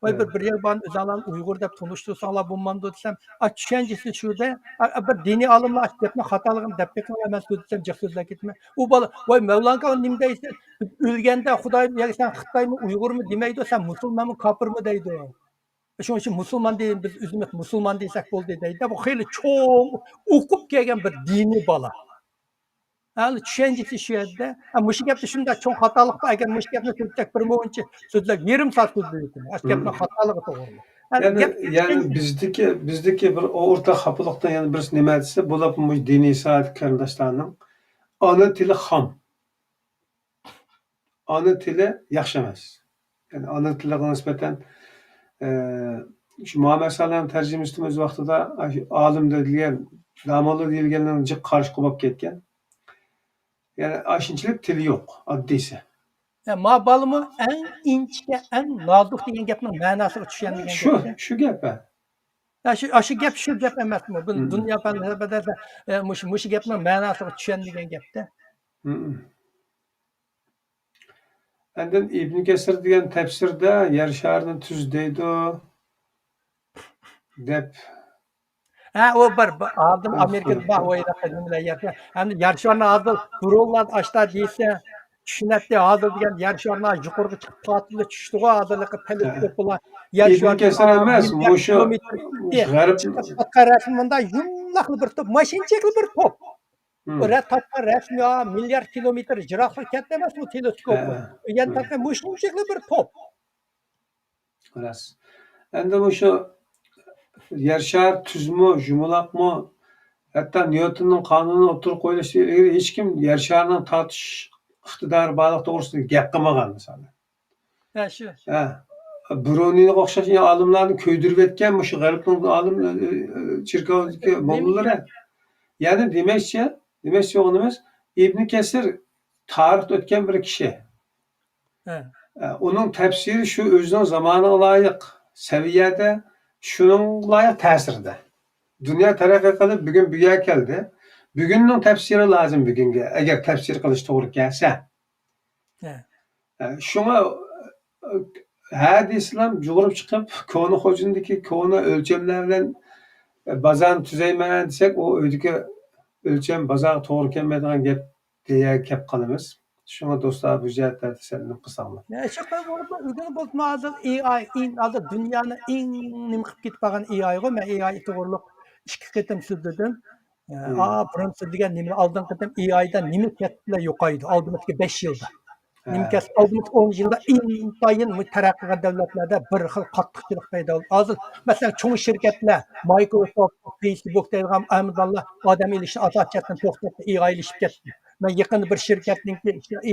Vay Evet. bir yer bana özalan Uygur dep tunuştursanlar bulmamdı desem, düşüncesi şurada, bir dini alımla açtığını hatalığını dep beklemem ben söylesem cesuzla gitme. O bala, vay Mevlana'nın nimdeyse, ülgende Xuday ya sen Xitay mı Uygur mu demeydi sen Müslüman mı kafir mi deydi o. Şunun için Müslüman değil biz üzümüz Müslüman desek bol deydi. Bu hayli çok okup gelgen bir dini bala. Yani düşüncesi şu yerde. Muşu gapni shunda çok hatalıkta eğer muşu gapni söyleyecek bir moğunchi sözler yarım saat sözleydi. Aş gapni hatalığı doğru. Yani gap Yani bizdeki bir orta hapılıktan yani birisi nima dese, bu diniy saat qarindoshlarning ana tili ham. Ana tili yaxshi emas. Yani ana tiliga nisbatan şu Muhammed Salah'ın tercümesini öz vaqtida olim deyilgan, damolı deyilganlarni jiq qarshi qilib ketgan. Yani aşınçılık tili yok, addiysi. ma balımı en inçke, en nazik degan gapning ma'nosiga tushgan degan gap. Şu gap. Ya şu gap şu gap emasmi? Bu dunyo falsafasida mush gapning ma'nosiga tushgan degan gapda. Endin İbn Kesir degan tafsirda yer sharini tuz deydi deb. Ha o bir adil Amerikada bak o yerde yapıyor. Hem yer şarını adil durullar açta deyse tushunadi adil degan yer sharini yuqoriga chiqib patili tushdi go adillikqa teleskop bilan yer İbn sharini Kesir emas, mushu g'arb rasmında yumlaqli bir top, mashinchakli bir top. Tapqa rasm ya milyard kilometr jiroqlik katta emas bu teleskop. Yani tapqa mashinchakli bir top. Xolos. Endi mushu yer shari tuzmi, yumaloqmi, hatto Nyutonning qonunini o'tirib qo'yilishi hech kim yer sharining tortish iqtidori borligi to'g'risida gap qilmagan masalan. Ha shu. Bruniyga o'xshash olimlarni ko'ydirib etgan shu g'arbning olim cherkovdagi mollalar. Ya'ni demakchi o'g'limiz İbn Kesir tarixda o'tgan bir kishi. Uning tafsiri shu o'zining zamoniga loyiq saviyada, shuning loyiq ta'sirda. Dunyo taraqqiy qilib bugun bu yerga keldi. Bugunning tafsiri lozim bugunga, agar tafsir qilish to'g'ri kelsa. Shunga hadislar yug'urib chiqib, koni xo'jindagi koni o'lchamlar bilan bazan tuzayman desak, o uydagi o'lcham bazan to'g'ri kelmaydigan gap deya gap qilamiz. Shunga do'stlar bu jihatda tasalli qilsanglar. Shu bo'lib o'g'il bo'lib hozir AI hozir dunyoni eng nima qilib ketib qolgan AI'ga men AI to'g'riliq ikki qatim so'zladim. Birinchi degan nima oldin qatim AIdan nima ketdilar yo'qaydi oldimizgi 5 yilda. Nimkes oldimizgi 10 yilda intayin taraqqiyot davlatlarda bir xil qattiqchilik paydo bo'ldi. Hozir masalan cho'ng shirkatlar Microsoft, Facebook degan Amazonlar odam ilishni atachatdan to'xtatdi, AI ilishib ketdi. Ben yakın bir şirketninki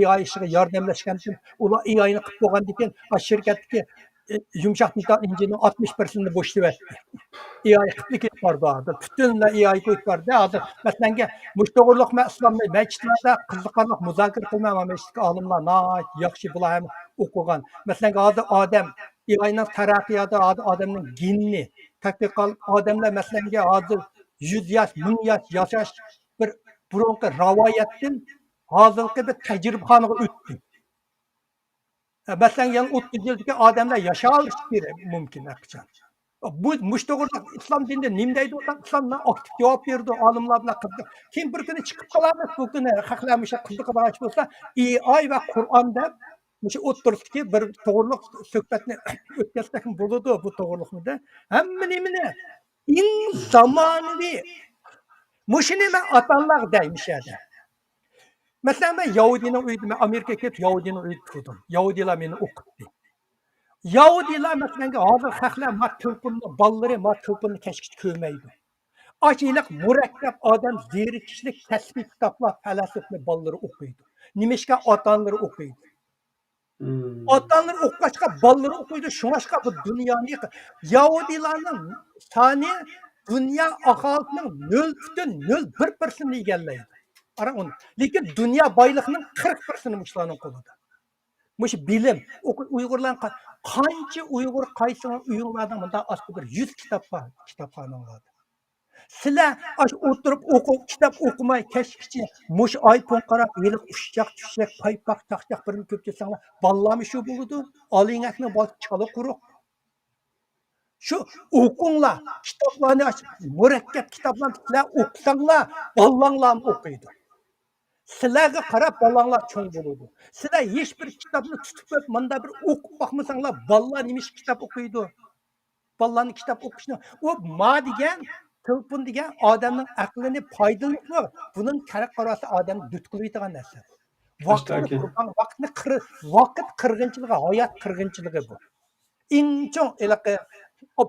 AI işine yardımlaşkan için ular AI'ni qilib bo'lgandan keyin şirkatdagi yumshoq metal injini 60%ni bo'shab etdi. AI qilib ketib bordi. Butunlay AI qo'yib bordi. Hozir masalan mushto'g'irliq men islomni masjidlarda qiziqarli muzokara qilmayman masjidga olimlar yaxshi bular ham o'qigan. Masalan hozir odam AIning taraqqiyoti odamning genini tadqiq qilib odamlar masalan hozir 100 yosh, 1000 yosh yashash bir burunqi ravoyatdan hozirgi bir tajribaxonaga o'tdi. Masalan, yana 30 yildagi odamlar yashashi mumkin qachon. Bu mushto'g'irlik islom dinida nima deydi o'tan islomdan aktiv javob berdi olimlar bilan qiziq. Keyin bir kuni chiqib qolamiz bu kuni haqlarmisha qiziqib bo'lsa AI va Qur'on deb o'sha o'ttirdiki bir to'g'riliq suhbatni o'tkazsak bo'ladi bu to'g'riliqda. Hamma nimani eng zamonaviy Muşini ben atanlar deymiş yani. Mesela ben Yahudinin uydu, ben Amerika'ya gidip Yahudinin uydu tuttum. Yahudiler beni okuttu. Yahudiler mesela hazır haklar mat tılpınlı, balları mat tılpınlı keşkit kövmeydi. Acıylık, mürekkep, adam, zirikçilik, tesbih kitaplar, felsefle balları okuydu. Nimeşka atanları okuydu. Atanları okuyaçka balları okuydu. Şunaşka bu dünyanın Yahudilerin sani dünya ahalisinin 0,01%'ni egalleydi. Ara onu. Lekin dünya baylığının 40%'ni muşlarının kolunda. Muş bilim. Uygurlar qancha Uygur qaysini uyinglarda bunda asli bir 100 kitap var. Kitapxonalarda. Sizlar o'tirib o'qib, kitob o'qimay kashkichi mush iPhone qarab, yiliq ushchaq, tushchaq, paypaq, taqchaq birini ko'p desanglar, ballarmi shu bo'ladi? Olingakni bosib chala quruq. Şu o'qinglar, kitoblarni ochib, murakkab kitoblarni sizlar o'qisanglar, bolanglar o'qiydi. Sizlarga qarab bolanglar cho'ng bo'ladi. Sizlar hech bir kitobni tutib qo'yib, manda bir o'qib boqmasanglar, bolalar nima kitob o'qiydi? Bolalarni kitob o'qishni, u ma degan, telefon degan odamning aqlini foydalanib, buning qarab qarasa odamni dut qiladigan narsa. Vaqtni Aka. qurban, vaqt qirg'inchiligi, hayot qirg'inchiligi bu. Eng chong ilaqa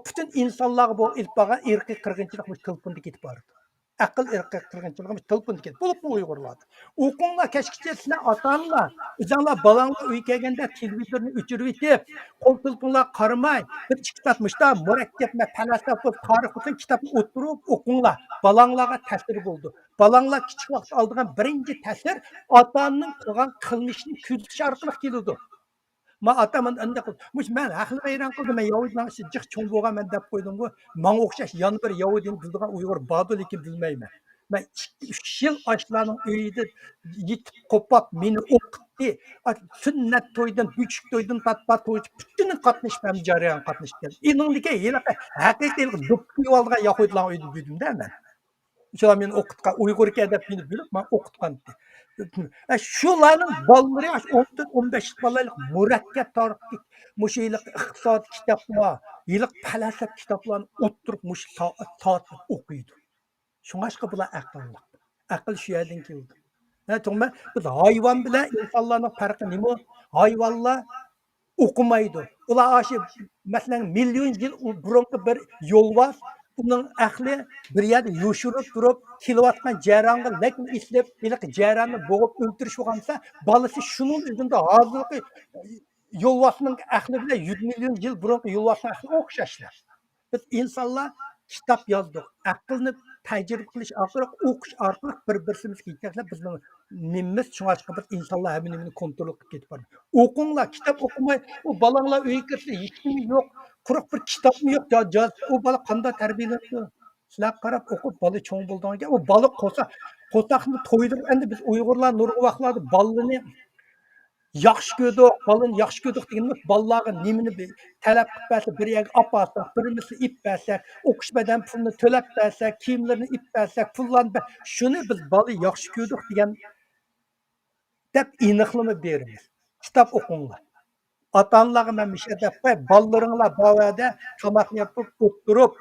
bütün insonlarga bu ilk bo'lgan irqiy qirg'inchilik bu telfonda ketib bordi. Aql irqiy qirg'inchiligi bu telfonda ketib. Bo'lib bu Uyg'urlarda. O'qinglar kechgacha sizlar ota-onalar, o'zinglar balanglar uy kelganda televizorni o'chirib etib, qo'l telefonlar qaramay, bir ikki tatmishda murakkab va falsafa tarix uchun kitobni o'tirib o'qinglar. Balanglarga ta'sir bo'ldi. Balanglar kichik vaqt oldigan birinchi ta'sir ota-onaning qilgan qilmishini kuzatish orqali keladi. Ma atamın önünde kıl. Ben aklı hayran kıldım. Ben Yahudi'den sıcak çoğun boğan ben dep koydum bu. Man okşaş yan bir Yahudi'nin bildiğin Uygur Badıl iki bilmeyim. Ben 3 yıl açlarının öyüydü. Yitip kopap beni okutti. Sünnet toydun, küçük toydun, tatpa toydu. Bütünün katmış ben cariyan katmış. İnandaki yelaka hakikaten dupkuyu aldığı Yahudi'den öyüydü büyüdüm değil mi? Şular meni okutkan, Uygur edep beni bilip ben okutkan. Şularning bolalari 14-15 bolalik murakkab tarixlik mushaylik iqtisod kitoblar, yiliq falsafa kitoblarni o'tirib mush soat o'qiydi. Shunga bular aqlli. Aql shu yerdan keldi. To'g'ri, biz hayvon bilan insonlarning farqi nima? Hayvonlar o'qimaydi. Ular aşı masalan million yil burungi bir yo'lbars bunun aqli bir yerda yo'shirib turib, kelayotgan jarayonga lekin eslab, iliq jarayonni bo'g'ib o'ltirish bo'lgansa, bolasi shuning o'zida hozirgi yo'lbarsning aqli bilan 100 million yil burungi yo'lbarsning aqli o'xshashlar. Biz insonlar kitob yozdik. Aqlni tajriba qilish orqali, o'qish orqali bir-birimizga yetaklar bizning nimamiz shunga biz insonlar hamini kontrol qilib ketib bordi. O'qinglar, kitob o'qimay, u balanglar uyga kirsa hech nima yo'q. Quruq bir kitobmi yo'q, u bola qanday tarbiyalandi? Sizlar qarab o'qib bola cho'ng bo'lgan ekan, u bola qo'saqni to'ydirib, endi biz Uyg'urlar nurg'u vaqtlarda bolani yaxshi ko'rdik, bolani yaxshi ko'rdik deganimiz bolalarga nimani talab qilib bersa, bir yerga olib borsak, birimizni ip bersak, o'qish bilan pulni to'lab bersak, kiyimlarni ip bersak, pullarni shuni biz bola yaxshi ko'rdik degan deb aniqlama beramiz. Kitob o'qinglar. Ota-onalarga men misha deb qo'y, bolalaringlar bavada tomoq yapib o'tirib,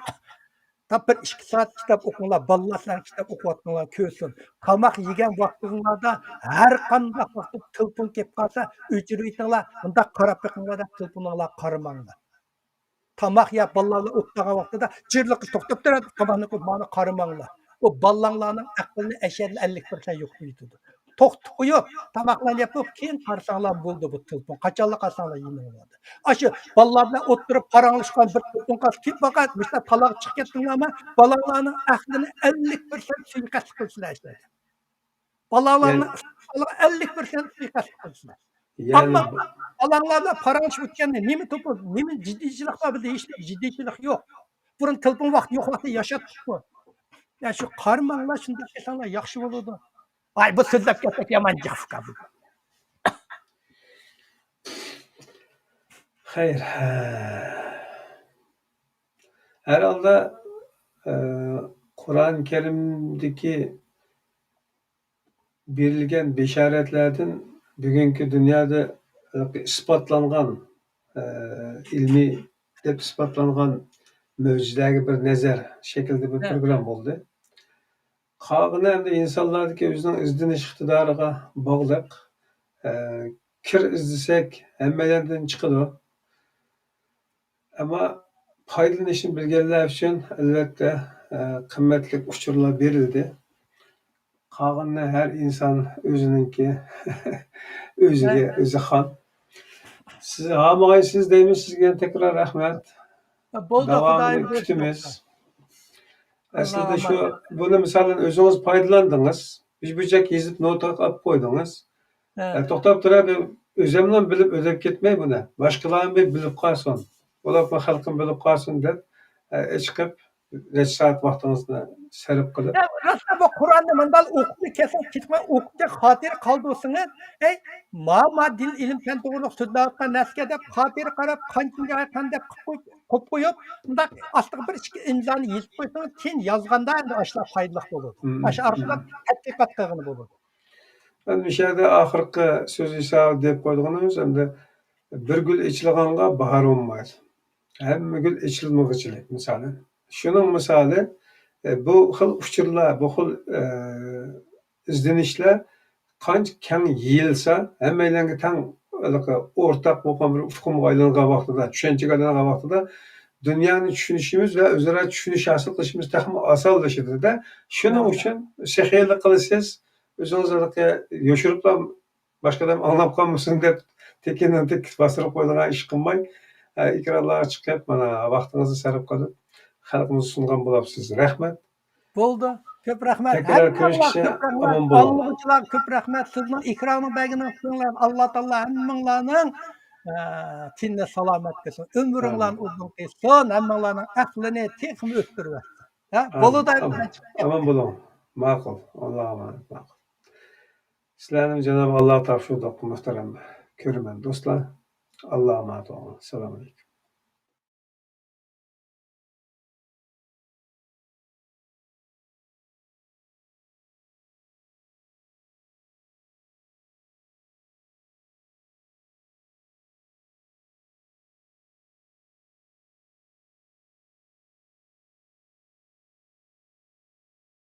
bir 2 soat kitob o'qinglar, bolalar sizlarni kitob o'qiyotganlar ko'rsin. Tomoq yegan vaqtinglarda har qanday vaqtda telefon kelib qolsa, o'chirib etinglar, bunda qarab beqinglar deb telefoninglar qaramanglar. Tomoq yeb bolalar o'tgan vaqtida jirliq to'xtab turadi, tomoqni qo'yib mana qaramanglar. O balanglarning aqlini ashadli 50% yo'q qiladi. To'xtab qo'yib, tomoqlarni yapib, keyin qarsanglar bo'ldi bu telefon. Qachonlar qarsanglar yeyiladi. Ashu bolalar bilan o'tirib qaranglashgan bir telefon qilib faqat bizda taloq chiqib ketdinglarmi? Balanglarning aqlini 50% suiqasd qilsinlar. Balanglarni 50% suiqasd qilsinlar. Ammo balanglarla paranglashib o'tganda nima to'pib, nima jiddiychilik bor, bizda hech jiddiychilik yo'q. Burun telefon vaqt yo'q vaqtda yashatdik. Ya şu qarmanglar shunday qilsanglar yaxshi bo'ladi. Ay bu so'zlab ketsak yomon jafqa bu. Xayr. Herhalde Kur'an-ı Kerim'deki berilgen beşaretlerden bugünkü dünyada ispatlangan ilmi deb ispatlangan mövcudagi bir nazar şekilde bir program oldu. Qag'ini endi insonlardagi o'zining izdinish iqtidoriga bog'liq. Kir izlasak hammalardan chiqadi. Ammo foydalanishni bilganlar uchun albatta qimmatli uchurlar berildi. Qag'inni har inson o'zininki o'ziga o'zi xon. Siz hamag'aysiz deymiz sizga tekrar rahmat. Davomini kutamiz. Aslında şu bunu misalın özünüz faydalandınız. Bir böcek yazıp nota alıp koydunuz. To'xtab turib o'zimdan bilib o'zib ketmay buni. Boshqalarni bilib qolsin. Ular bu xalqim bilib qolsin deb chiqib necha soat vaqtingizni sarf qilib Rasta bu Kur'an'ı mandal okudu kesin kitme okudu hatır kaldırsanız ma dil ilim fen doğruluk sözlükten neske de hatır karab kancınca ayakanda kop koyup bundak astığı bir iki imzanı yazıp koysanız ken yazganda endi aşağı faydalı olur. Aşağı arkadan tatbikat kılgını olur. Ben bir şeyde ahırkı söz hesabı deyip koyduğunuz hem de bir gül içilganğa bahar olmaydı. Hem gül içilmegichilik misali. Şunun misali bu xil uçurlar, bu xil izlenişler qancha keng yeyilsa, hammalarga teng o'rtaq bo'lgan bir ufqimga aylangan vaqtida, tushunchaga aylangan vaqtida dunyoni tushunishimiz va o'zaro tushunish hosil qilishimiz taxmi osonlashadida. Shuning uchun sehiylik qilasiz, o'zingizga yoshirib boshqadan anglab qolmasin deb tekindan tek bostirib qo'yadigan ish qilmang. Ekranlarga chiqib, mana vaqtingizni sarf qilib, xalqimizga sungan bo'lasiz. Rahmat. Bo'ldi. Köp rahmat. Tekrar görüşüşe aman bo'lin. Allah'ıcılar köp rahmat. Sizin ikramın begini kılınlar. Allah Allah hemminlarının tinne salamet kılsın. Ömrünlerin uzun kılsın. Hemminlarının aklını tekmi öttürür. Bolu da aman bo'lin. Ma'qul. Allohga emanet. Ma'qul. Sizlarni Cenab-ı Allah tavsiye muhtaram ko'raman do'stlar. Allohga emanet olun. Assalomu alaykum.